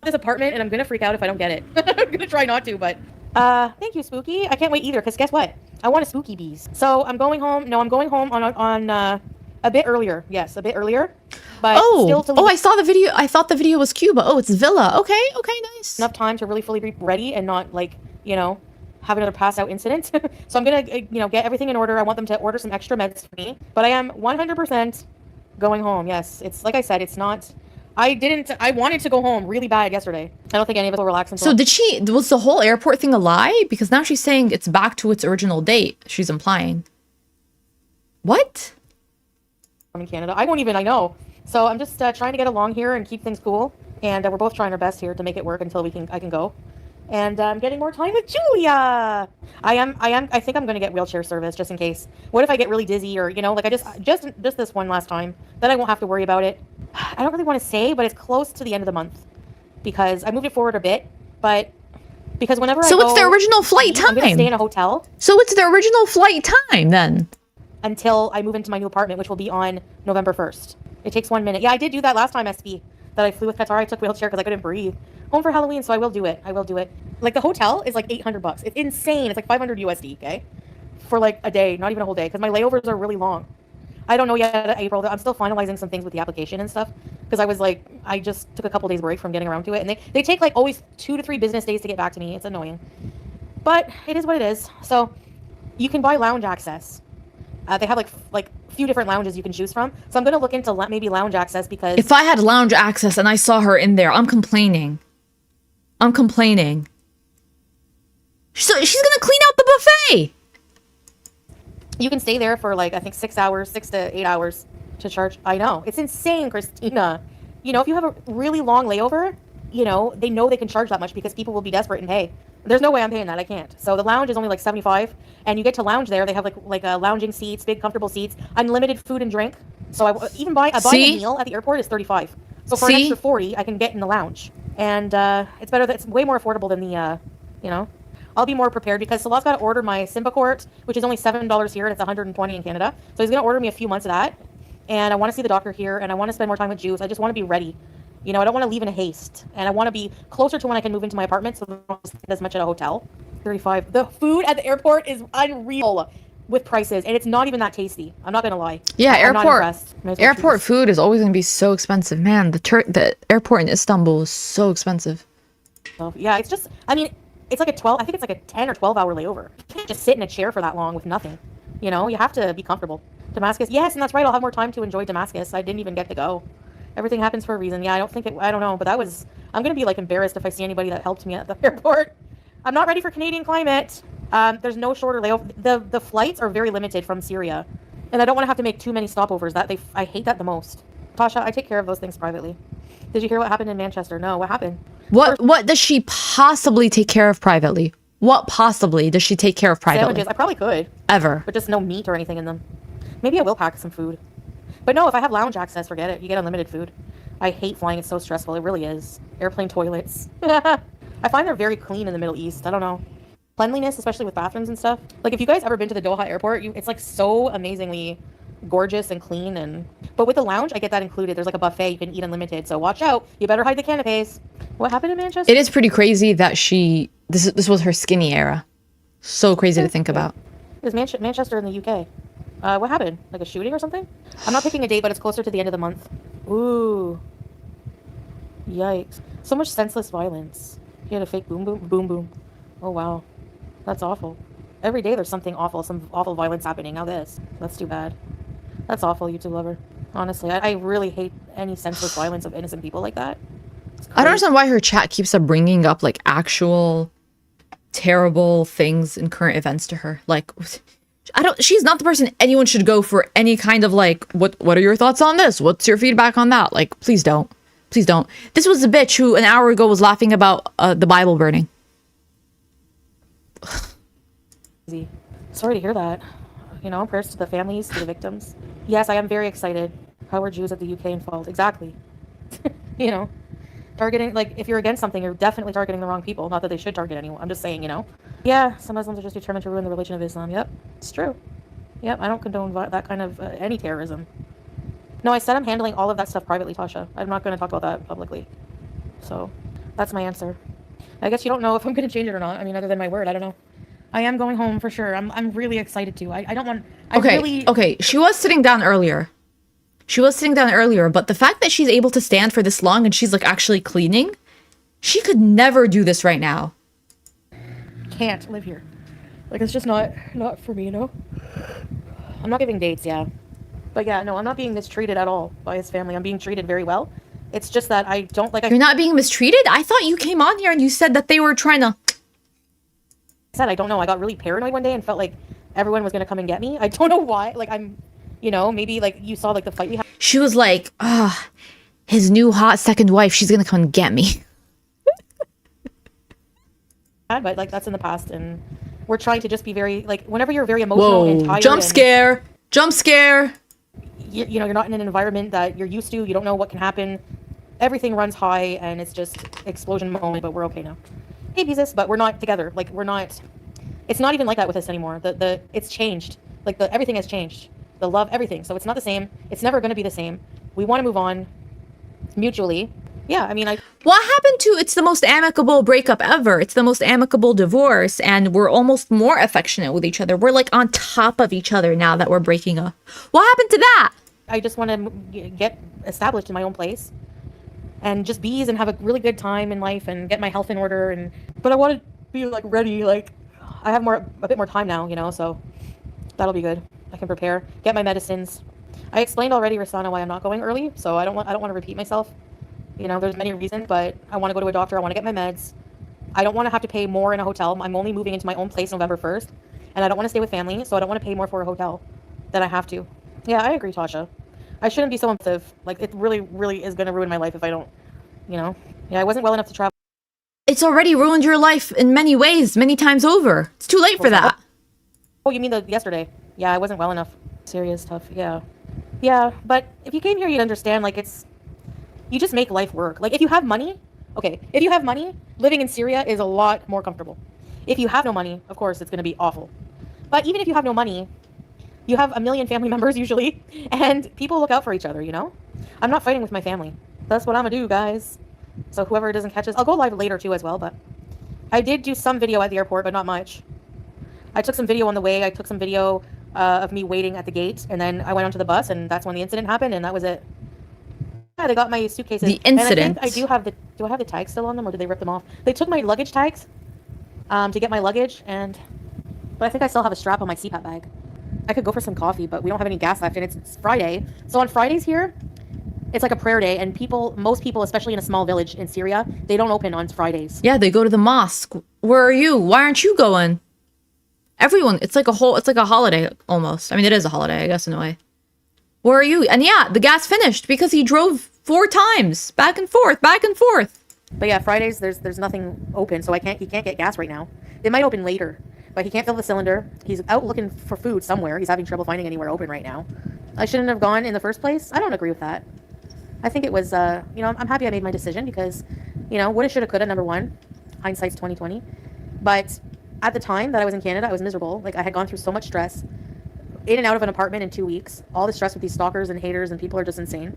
This apartment, and I'm going to freak out if I don't get it. I'm going to try not to, but... thank you, Spooky. I can't wait either, because guess what? I want a Spooky Bees. So I'm going home. No, I'm going home on a bit earlier. Yes, a bit earlier. But still to leave I saw the video. I thought the video was Cuba. Oh, it's Villa. Okay, nice. enough time to really fully be ready and not, like, you know, have another pass out incident. So I'm going to, you know, get everything in order. I want them to order some extra meds for me. But I am 100% going home. Yes, it's like I said, it's not... I wanted to go home really bad yesterday. I don't think any of us will relax until... So was the whole airport thing a lie? Because now she's saying it's back to its original date. She's implying. What? I'm in Canada. I know. So I'm just trying to get along here and keep things cool. And we're both trying our best here to make it work until I can go. And I'm getting more time with Julia. I think I'm going to get wheelchair service just in case. What if I get really dizzy or, you know, like I just this one last time, then I won't have to worry about it. I don't really want to say, but it's close to the end of the month because I moved it forward a bit, but because whenever I go... So it's the original flight time. I'm going to stay in a hotel. So it's the original flight time then. Until I move into my new apartment, which will be on November 1st. It takes 1 minute. Yeah, I did do that last time, SB, that I flew with Qatar. I took wheelchair because I couldn't breathe. Home for Halloween, so I will do it. Like, the hotel is like $800. It's insane. It's like 500 USD, okay? For like a day, not even a whole day, because my layovers are really long. I don't know yet, April. I'm still finalizing some things with the application and stuff, because I just took a couple days break from getting around to it, and they take like always 2 to 3 business days to get back to me. It's annoying. But it is what it is. So you can buy lounge access. They have like a few different lounges you can choose from. So I'm going to look into maybe lounge access because... If I had lounge access and I saw her in there, I'm complaining. So she's going to clean out the buffet. You can stay there for like, I think 6 to 8 hours to charge. I know. It's insane, Christina. You know, if you have a really long layover, you know, they know they can charge that much because people will be desperate and pay. There's no way I'm paying that. I can't. So the lounge is only like $75, and you get to lounge there. They have like lounging seats, big comfortable seats, unlimited food and drink. So I even buy a meal at the airport is $35. So for an extra $40, I can get in the lounge. And it's better. It's way more affordable than the, you know. I'll be more prepared because Salah's got to order my Symbicort, which is only $7 here and it's 120 in Canada. So he's going to order me a few months of that. And I want to see the doctor here and I want to spend more time with Juice. I just want to be ready. You know, I don't want to leave in a haste. And I want to be closer to when I can move into my apartment so I don't spend as much at a hotel. 35. The food at the airport is unreal with prices. And it's not even that tasty. I'm not going to lie. Yeah, I'm not impressed. Might as well airport choose. food is always going to be so expensive. Man, the airport in Istanbul is so expensive. So, yeah, it's just, I mean, it's like a 12, I think it's like a 10 or 12 hour layover. You can't just sit in a chair for that long with nothing. You know, you have to be comfortable. Damascus, yes, and that's right. I'll have more time to enjoy Damascus. I didn't even get to go. Everything happens for a reason. Yeah, I don't know, but that was, I'm going to be like embarrassed if I see anybody that helped me at the airport. I'm not ready for Canadian climate. There's no shorter layover. The flights are very limited from Syria. And I don't want to have to make too many stopovers. I hate that the most. Tasha, I take care of those things privately. Did you hear what happened in Manchester? No, what happened? What does she possibly take care of privately? What possibly does she take care of privately? Sandwiches. I probably could. Ever. But just no meat or anything in them. Maybe I will pack some food. But no, if I have lounge access, forget it. You get unlimited food. I hate flying. It's so stressful. It really is. Airplane toilets. I find they're very clean in the Middle East. I don't know. Cleanliness, especially with bathrooms and stuff. Like, if you guys ever been to the Doha airport, it's like so amazingly gorgeous and clean. But with the lounge, I get that included. There's like a buffet. You can eat unlimited. So watch out. You better hide the canapes. What happened in Manchester? It is pretty crazy that this was her skinny era. So crazy to think about. It was Manchester in the UK. What happened? Like a shooting or something? I'm not picking a date, but it's closer to the end of the month. Ooh. Yikes. So much senseless violence. He had a fake boom boom. Boom boom. Oh, wow. That's awful. Every day there's something awful, some awful violence happening. Now this. That's too bad. That's awful, YouTube lover. Honestly, I really hate any senseless violence of innocent people like that. I don't understand why her chat keeps up bringing up like actual terrible things and current events to her. Like, she's not the person anyone should go for any kind of like, what are your thoughts on this? What's your feedback on that? Like, please don't. Please don't. This was the bitch who an hour ago was laughing about the Bible burning. Sorry to hear that. You know, prayers to the families, to the victims. Yes, I am very excited. How are Jews at the UK involved? Exactly. You know, targeting, like, if you're against something, you're definitely targeting the wrong people. Not that they should target anyone. I'm just saying, you know. Yeah, some Muslims are just determined to ruin the religion of Islam. Yep, it's true. Yep, I don't condone that kind of any terrorism. No, I said I'm handling all of that stuff privately, Tasha. I'm not going to talk about that publicly. So, that's my answer. I guess you don't know if I'm going to change it or not. I mean, other than my word, I don't know. I am going home for sure. I'm really excited to. I don't want. Okay. She was sitting down earlier. But the fact that she's able to stand for this long and she's like actually cleaning, she could never do this right now. Can't live here. Like, it's just not for me, you know. I'm not giving dates, yeah. But yeah, no, I'm not being mistreated at all by his family. I'm being treated very well. It's just that I don't like. You're not being mistreated? I thought you came on here and you said that they were trying to. I don't know. I got really paranoid one day and felt like everyone was gonna come and get me. I don't know why. Like, I'm, you know, maybe like you saw like the fight we had. She was like, his new hot second wife, she's gonna come and get me. But like, that's in the past, and we're trying to just be very, like, whenever you're very emotional and tired. Jump scare. You know, you're not in an environment that you're used to. You don't know what can happen. Everything runs high, and it's just explosion moment. But we're okay now. Hey, Jesus, but we're not together. Like, we're not. It's not even like that with us anymore. It's changed. Like, everything has changed. The love, everything. So it's not the same. It's never going to be the same. We want to move on mutually. Yeah, I mean, What happened to it's the most amicable breakup ever? It's the most amicable divorce, and we're almost more affectionate with each other. We're like on top of each other now that we're breaking up. What happened to that? I just want to get established in my own place and just be and have a really good time in life and get my health in order. But I want to be like ready. Like, I have a bit more time now, you know, so that'll be good. I can prepare, get my medicines. I explained already, Rasana, why I'm not going early, so I don't want to repeat myself. You know, there's many reasons, but I want to go to a doctor. I want to get my meds. I don't want to have to pay more in a hotel. I'm only moving into my own place November 1st, and I don't want to stay with family, so I don't want to pay more for a hotel than I have to. Yeah, I agree, Tasha. I shouldn't be so impulsive. Like, it really, really is going to ruin my life if I don't, you know. Yeah, I wasn't well enough to travel. It's already ruined your life in many ways, many times over. It's too late for that. Oh, you mean yesterday? Yeah, I wasn't well enough. Serious stuff, yeah. Yeah, but if you came here, you'd understand, like, you just make life work. Like, if you have money, Okay, if you have money, living in Syria is a lot more comfortable. If you have no money, of course, it's going to be awful. But even if you have no money, you have a million family members usually, and people look out for each other, you know? I'm not fighting with my family. That's what I'm gonna do, guys. So whoever doesn't catch us, I'll go live later too as well, but I did do some video at the airport, but not much. I took some video on the way. I took some video of me waiting at the gate, and then I went onto the bus, and that's when the incident happened, and that was it. Yeah, they got my suitcases. The incident. And I think I do have the. Do I have the tags still on them, or did they rip them off? They took my luggage tags, to get my luggage, but I think I still have a strap on my CPAP bag. I could go for some coffee, but we don't have any gas left, and it's Friday. So on Fridays here, it's like a prayer day, and most people, especially in a small village in Syria, they don't open on Fridays. Yeah, they go to the mosque. Where are you? Why aren't you going? Everyone, it's like a holiday almost. I mean, it is a holiday, I guess, in a way. Where are you? And yeah, the gas finished because he drove 4 times back and forth, back and forth. But yeah, Fridays there's nothing open, so he can't get gas right now. It might open later, but he can't fill the cylinder. He's out looking for food somewhere. He's having trouble finding anywhere open right now. I shouldn't have gone in the first place. I don't agree with that. I think it was, I'm happy I made my decision because, woulda, shoulda, coulda, number one. Hindsight's 20/20. But at the time that I was in Canada, I was miserable. Like, I had gone through so much stress. In and out of an apartment in 2 weeks. All the stress with these stalkers and haters and people are just insane.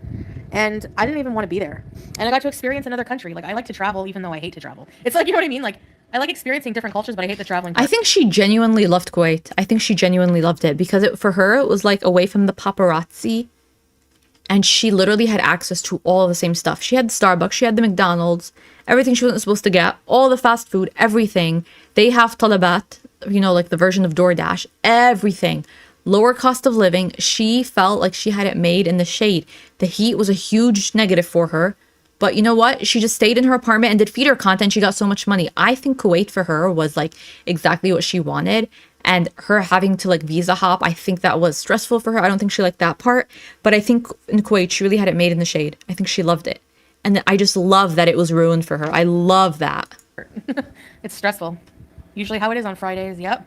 And I didn't even want to be there. And I got to experience another country. Like, I like to travel even though I hate to travel. It's like, you know what I mean? Like, I like experiencing different cultures, but I hate the traveling part. I think she genuinely loved Kuwait. I think she genuinely loved it because for her, it was like away from the paparazzi. And she literally had access to all of the same stuff. She had the Starbucks, she had the McDonald's, everything she wasn't supposed to get, all the fast food, everything. They have talabat, like the version of DoorDash, everything. Lower cost of living. She felt like she had it made in the shade. The heat was a huge negative for her. But you know what? She just stayed in her apartment and did feeder content. She got so much money. I think Kuwait for her was like exactly what she wanted. And her having to like visa hop, I think that was stressful for her. I don't think she liked that part. But I think in Kuwait, she really had it made in the shade. I think she loved it. And I just love that it was ruined for her. I love that. It's stressful. Usually how it is on Fridays. Yep.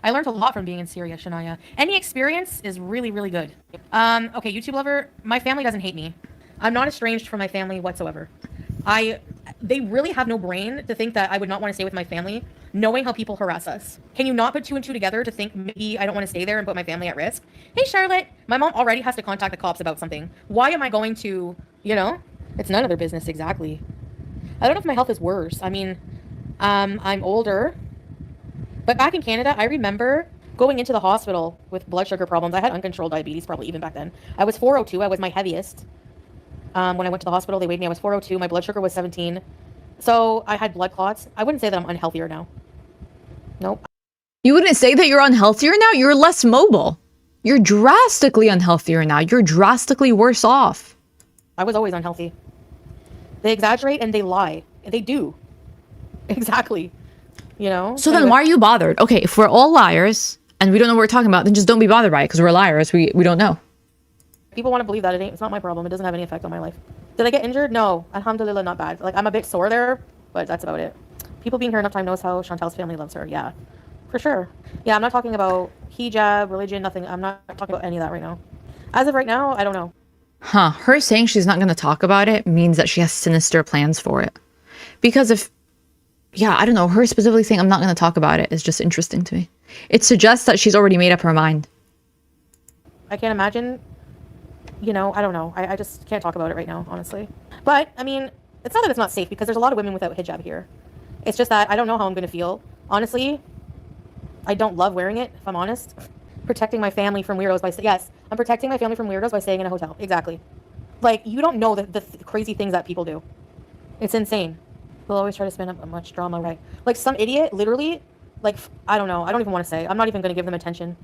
I learned a lot from being in Syria, Shania. Any experience is really, really good. Okay, YouTube lover, my family doesn't hate me. I'm not estranged from my family whatsoever. They really have no brain to think that I would not want to stay with my family, knowing how people harass us. Can you not put 2 and 2 together to think maybe I don't want to stay there and put my family at risk? Hey, Charlotte, my mom already has to contact the cops about something. Why am I going to, it's none of their business exactly. I don't know if my health is worse. I mean, I'm older. But back in Canada, I remember going into the hospital with blood sugar problems. I had uncontrolled diabetes probably even back then. I was 402. I was my heaviest. When I went to the hospital, they weighed me. I was 402. My blood sugar was 17. So I had blood clots. I wouldn't say that I'm unhealthier now. Nope. You wouldn't say that you're unhealthier now? You're less mobile. You're drastically unhealthier now. You're drastically worse off. I was always unhealthy. They exaggerate and they lie. They do. Exactly. So then why are you bothered? Okay, if we're all liars and we don't know what we're talking about, then just don't be bothered by it because we're liars. We don't know. People want to believe that it's not my problem. It doesn't have any effect on my life. Did I get injured? No. Alhamdulillah, not bad. Like, I'm a bit sore there, but that's about it. People being here enough time knows how Chantal's family loves her. Yeah, for sure. Yeah, I'm not talking about hijab, religion, nothing. I'm not talking about any of that right now. As of right now, I don't know. Huh. Her saying she's not going to talk about it means that she has sinister plans for it. Because I don't know, her specifically saying I'm not going to talk about it is just interesting to me. It suggests that she's already made up her mind. I can't imagine, I don't know. I just can't talk about it right now, honestly. But, I mean, it's not that it's not safe because there's a lot of women without hijab here. It's just that I don't know how I'm going to feel. Honestly, I don't love wearing it, if I'm honest. Protecting my family from weirdos yes, I'm protecting my family from weirdos by staying in a hotel. Exactly. Like, you don't know the crazy things that people do. It's insane. They'll always try to spin up much drama, right? Like some idiot, literally, like, I don't know. I don't even want to say. I'm not even going to give them attention.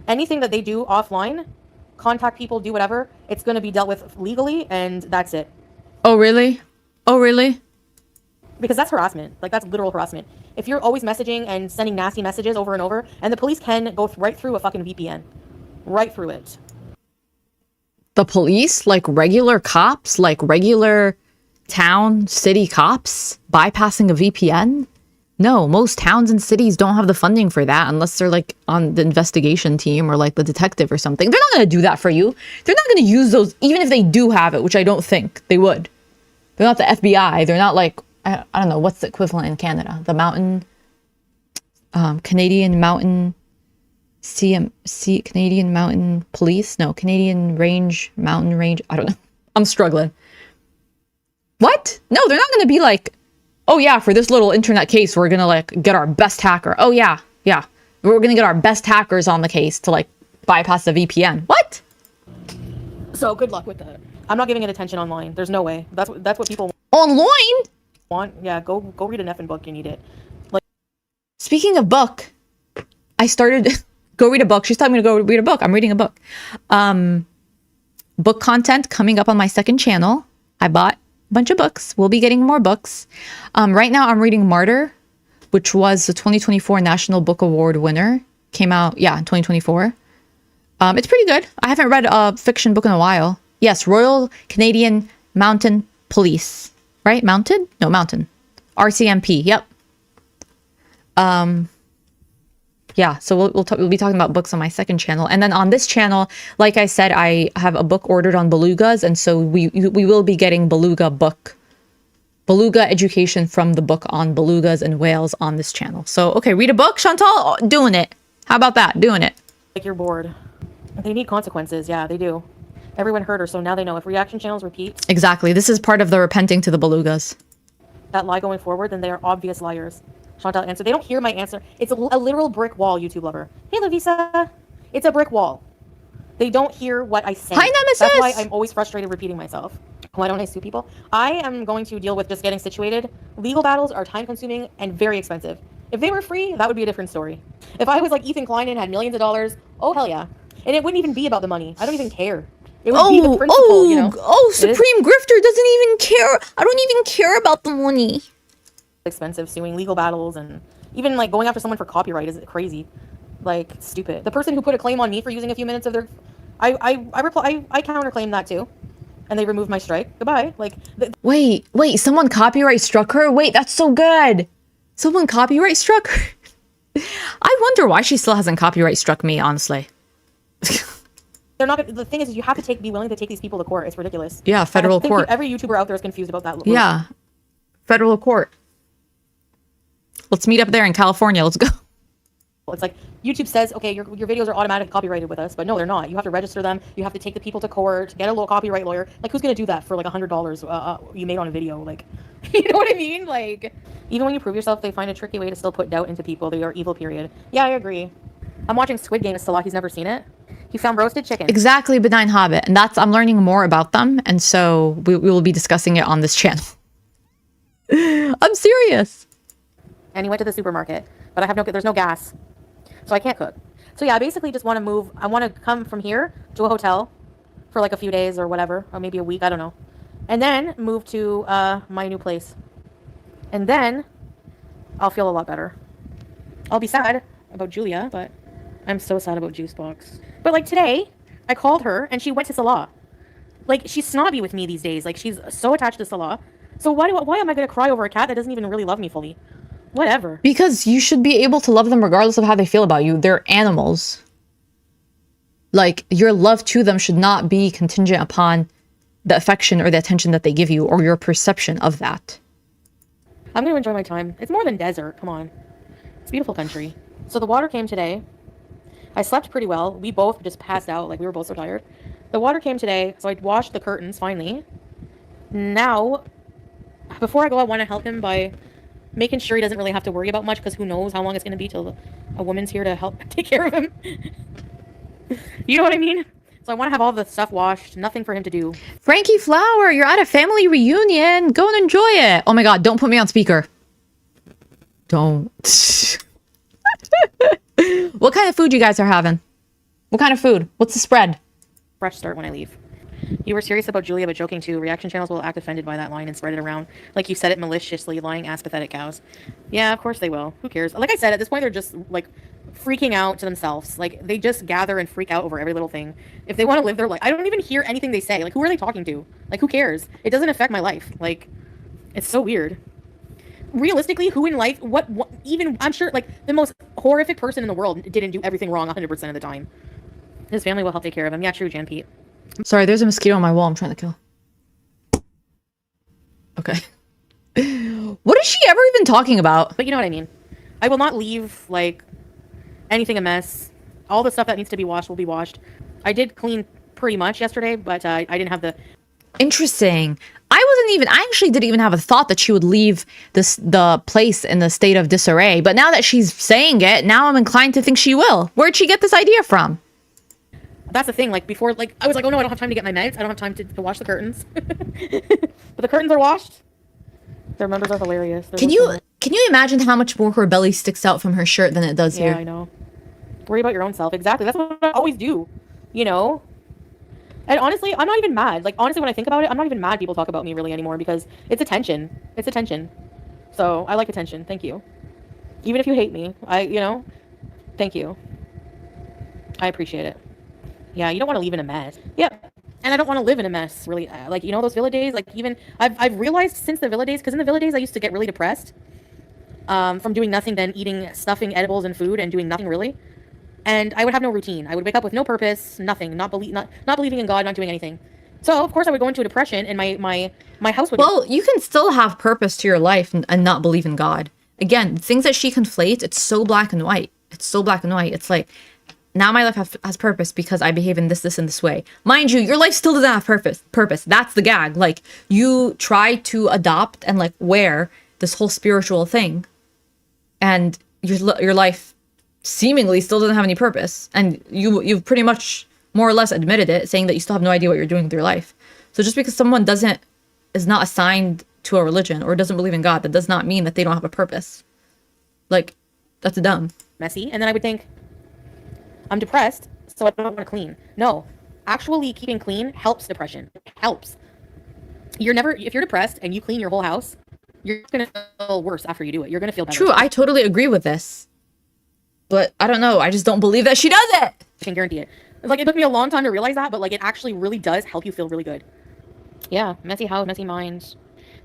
Anything that they do offline, contact people, do whatever, it's going to be dealt with legally, and that's it. Oh, really? Oh, really? Because that's harassment. Like, that's literal harassment. If you're always messaging and sending nasty messages over and over, and the police can go right through a fucking VPN. Right through it. The police? Like regular cops? Like regular town, city cops bypassing a VPN? No, most towns and cities don't have the funding for that unless they're like on the investigation team or like the detective or something. They're not going to do that for you. They're not going to use those, even if they do have it, which I don't think they would. They're not the FBI. They're not like I don't know what's the equivalent in Canada. The mountain, Canadian mountain, Canadian mountain police. No, Canadian range, mountain range. I don't know. I'm struggling. What? No, they're not gonna be like, oh yeah, for this little internet case, we're gonna like get our best hacker. Oh yeah, yeah, we're gonna get our best hackers on the case to like bypass the VPN. What? So good luck with that. I'm not giving it attention online. There's no way. That's what people Online? want. Yeah, go read an effing book. You need it. Like, Speaking of book, I started go read a book. She's telling me to go read a book. I'm reading a book. Book content coming up on my second channel. I bought a bunch of books. We'll be getting more books. Right now I'm reading Martyr, which was the 2024 National Book Award winner. Came out, yeah, in 2024. It's pretty good. I haven't read a fiction book in a while. Yes, Royal Canadian Mountain Police. Right? Mounted? No, Mountain. RCMP. Yep. Yeah, so we'll be talking about books on my second channel. And then on this channel, like I said, I have a book ordered on belugas. And so we will be getting beluga education from the book on belugas and whales on this channel. So, okay, read a book, Chantal? Oh, doing it. How about that? Doing it. like you're bored. They need consequences. Yeah, they do. Everyone heard her, so now they know. If reaction channels repeat Exactly. This is part of the repenting to the belugas. that lie going forward, then they are obvious liars. Chantal answered. They don't hear my answer. It's a literal brick wall, YouTube lover. Hey, Lovisa. It's a brick wall. They don't hear what I say. Hi, Nemesis! That's why I'm always frustrated repeating myself. Why don't I sue people? I am going to deal with just getting situated. Legal battles are time-consuming and very expensive. If they were free, that would be a different story. If I was like Ethan Klein and had millions of dollars, oh, hell yeah. And it wouldn't even be about the money. I don't even care. It would be the principle, you know? Supreme Grifter doesn't even care. I don't even care about the money. Expensive suing legal battles and even like going after someone for copyright is crazy. Like, stupid. The person who put a claim on me for using a few minutes of their... I counterclaim that too. And they removed my strike. Goodbye. Like... Wait, someone copyright struck her? Wait, that's so good. Someone copyright struck her? I wonder why she still hasn't copyright struck me, honestly. They're not... The thing is you have to be willing to take these people to court. It's ridiculous. Yeah, federal court. Every YouTuber out there is confused about that. Yeah. Federal court. Let's meet up there in California. Let's go. It's like YouTube says, okay, your videos are automatically copyrighted with us, but no, they're not. You have to register them. You have to take the people to court, get a little copyright lawyer. Like, who's gonna do that for like $100 you made on a video? Like, you know what I mean? Like, even when you prove yourself, they find a tricky way to still put doubt into people. They are evil. Period. Yeah, I agree. I'm watching Squid Game. Salah, he's never seen it. He found roasted chicken. Exactly, Benign Hobbit, and I'm learning more about them, and so we will be discussing it on this channel. I'm serious. And he went to the supermarket, but I have there's no gas. So I can't cook. So yeah, I basically just want to move. I want to come from here to a hotel for like a few days or whatever, or maybe a week, I don't know. And then move to my new place. And then I'll feel a lot better. I'll be sad about Julia, but I'm so sad about Juicebox. But like today, I called her and she went to Salah. Like, she's snobby with me these days. Like, she's so attached to Salah. So why am I going to cry over a cat that doesn't even really love me fully? Whatever. Because you should be able to love them regardless of how they feel about you. They're animals. Like, your love to them should not be contingent upon the affection or the attention that they give you or your perception of that. I'm going to enjoy my time. It's more than desert. Come on. It's a beautiful country. So the water came today. I slept pretty well. We both just passed out. Like, we were both so tired. The water came today, so I washed the curtains, finally. Now, before I go, I want to help him by making sure he doesn't really have to worry about much, because who knows how long it's going to be till a woman's here to help take care of him. You know what I mean? So I want to have all the stuff washed. Nothing for him to do. Frankie Flower, you're at a family reunion. Go and enjoy it. Oh my god, don't put me on speaker. Don't. What kind of food you guys are having? What kind of food? What's the spread? Fresh start when I leave. You were serious about Julia, but joking too. Reaction channels will act offended by that line and spread it around. Like you said it maliciously, lying ass pathetic cows. Yeah, of course they will. Who cares? Like I said, at this point, they're just like freaking out to themselves. Like they just gather and freak out over every little thing. If they want to live their life, I don't even hear anything they say. Like, who are they talking to? Like, who cares? It doesn't affect my life. Like, it's so weird. Realistically, who in life, what even, I'm sure, like, the most horrific person in the world didn't do everything wrong 100% of the time. His family will help take care of him. Yeah, true, Jan Pete. Sorry, there's a mosquito on my wall I'm trying to kill. Okay. What is she ever even talking about? But you know what I mean. I will not leave, like, anything a mess. All the stuff that needs to be washed will be washed. I did clean pretty much yesterday, but I didn't have the... Interesting. I actually didn't even have a thought that she would leave the place in the state of disarray. But now that she's saying it, now I'm inclined to think she will. Where'd she get this idea from? That's the thing, like, before, like, I was like, oh no, I don't have time to get my meds. I don't have time to wash the curtains. But the curtains are washed. Their members are hilarious. Can you imagine how much more her belly sticks out from her shirt than it does here? Yeah, I know. Worry about your own self. Exactly. That's what I always do. You know? And honestly, I'm not even mad. Like, honestly, when I think about it, I'm not even mad people talk about me really anymore because it's attention. It's attention. So, I like attention. Thank you. Even if you hate me, thank you. I appreciate it. Yeah, you don't want to leave in a mess. Yep. And I don't want to live in a mess, really. Like, you know, those villa days, like, even, I've realized since the villa days, because in the villa days, I used to get really depressed from doing nothing than eating, stuffing edibles and food and doing nothing really. And I would have no routine. I would wake up with no purpose, nothing, not believing in God, not doing anything. So, of course, I would go into a depression and my house would... Well, you can still have purpose to your life and not believe in God. Again, things that she conflates, it's so black and white. It's so black and white. It's like, now my life has purpose because I behave in this, and this way. Mind you, your life still doesn't have purpose. That's the gag. Like, you try to adopt and, like, wear this whole spiritual thing. And your life seemingly still doesn't have any purpose, and you've pretty much more or less admitted it, saying that you still have no idea what you're doing with your life. So just because someone is not assigned to a religion or doesn't believe in God, that does not mean that they don't have a purpose. Like, that's dumb. Messy. And then I would think, I'm depressed, so I don't want to clean. No, actually keeping clean helps depression. It helps. If you're depressed and you clean your whole house, you're gonna feel worse after you do it. You're gonna feel better. True, I totally agree with this. But I don't know. I just don't believe that she does it. I can guarantee it. Like, it took me a long time to realize that, but, like, it actually really does help you feel really good. Yeah, messy house, messy mind.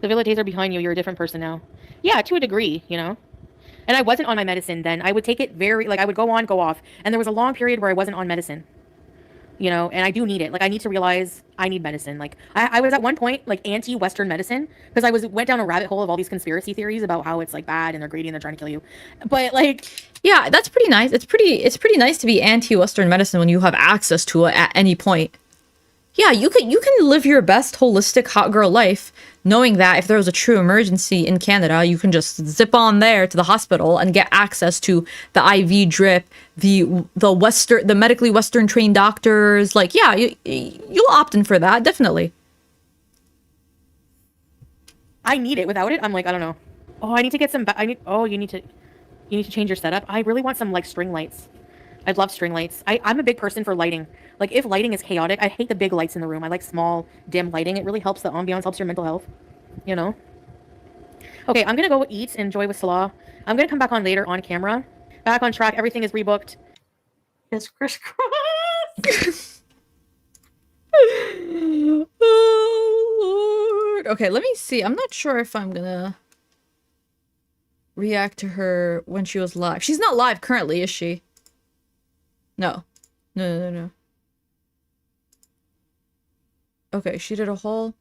The villa days are behind you. You're a different person now. Yeah, to a degree, you know? And I wasn't on my medicine then. I would take it I would go on, go off. And there was a long period where I wasn't on medicine. You know, and I do need it. Like, I need to realize I need medicine. Like, I was at one point, like, anti-Western medicine, because I went down a rabbit hole of all these conspiracy theories about how it's, like, bad and they're greedy and they're trying to kill you. But, like... Yeah, that's pretty nice. It's pretty nice to be anti-Western medicine when you have access to it at any point. Yeah, you can live your best holistic hot girl life knowing that if there was a true emergency in Canada, you can just zip on there to the hospital and get access to the IV drip, the medically Western trained doctors. Like, yeah, you'll opt in for that, definitely. I need it. Without it, I'm like, I don't know. Oh, I need to get some. You need to change your setup. I really want some, like, string lights. I love string lights. I'm a big person for lighting. Like, if lighting is chaotic, I hate the big lights in the room. I like small, dim lighting. It really helps the ambiance, helps your mental health, you know? Okay, I'm gonna go eat, enjoy with Salah. I'm gonna come back on later on camera. Back on track. Everything is rebooked. Yes, crisscross. Oh, Lord. Okay, let me see. I'm not sure if I'm gonna react to her when she was live. She's not live currently, is she? No. No. Okay, she did a whole...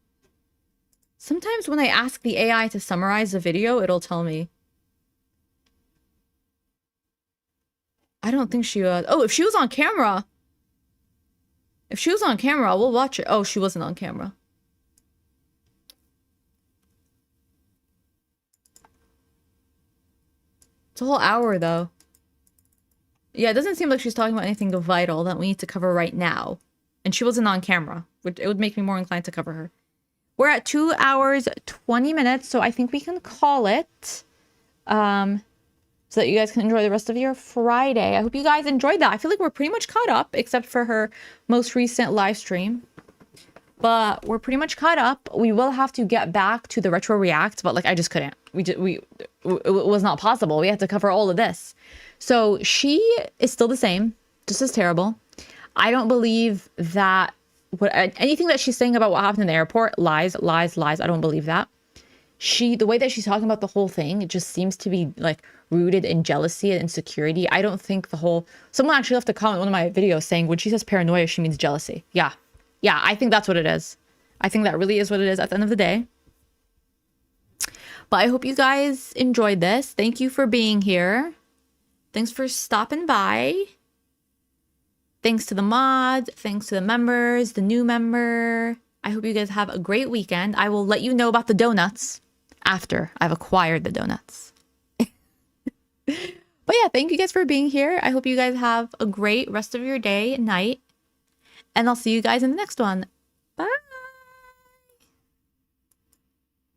Sometimes when I ask the AI to summarize a video, it'll tell me. I don't think she was... Oh, if she was on camera... If she was on camera, we'll watch it. Oh, she wasn't on camera. It's a whole hour, though. Yeah, it doesn't seem like she's talking about anything vital that we need to cover right now. And she wasn't on camera. It would make me more inclined to cover her. We're at 2 hours, 20 minutes, so I think we can call it. So that you guys can enjoy the rest of your Friday. I hope you guys enjoyed that. I feel like we're pretty much caught up, except for her most recent live stream. But we're pretty much caught up. We will have to get back to the retro react, but, like, I just couldn't. It was not possible. We had to cover all of this. So she is still the same, just as terrible. I don't believe that anything that she's saying about what happened in the airport, lies. I don't believe that. The way that she's talking about the whole thing, it just seems to be, like, rooted in jealousy and insecurity. I don't think someone actually left a comment in one of my videos saying when she says paranoia, she means jealousy. Yeah, I think that's what it is. I think that really is what it is at the end of the day. But I hope you guys enjoyed this. Thank you for being here. Thanks for stopping by. Thanks to the mods. Thanks to the members, the new member. I hope you guys have a great weekend. I will let you know about the donuts after I've acquired the donuts. But yeah, thank you guys for being here. I hope you guys have a great rest of your day and night. And I'll see you guys in the next one.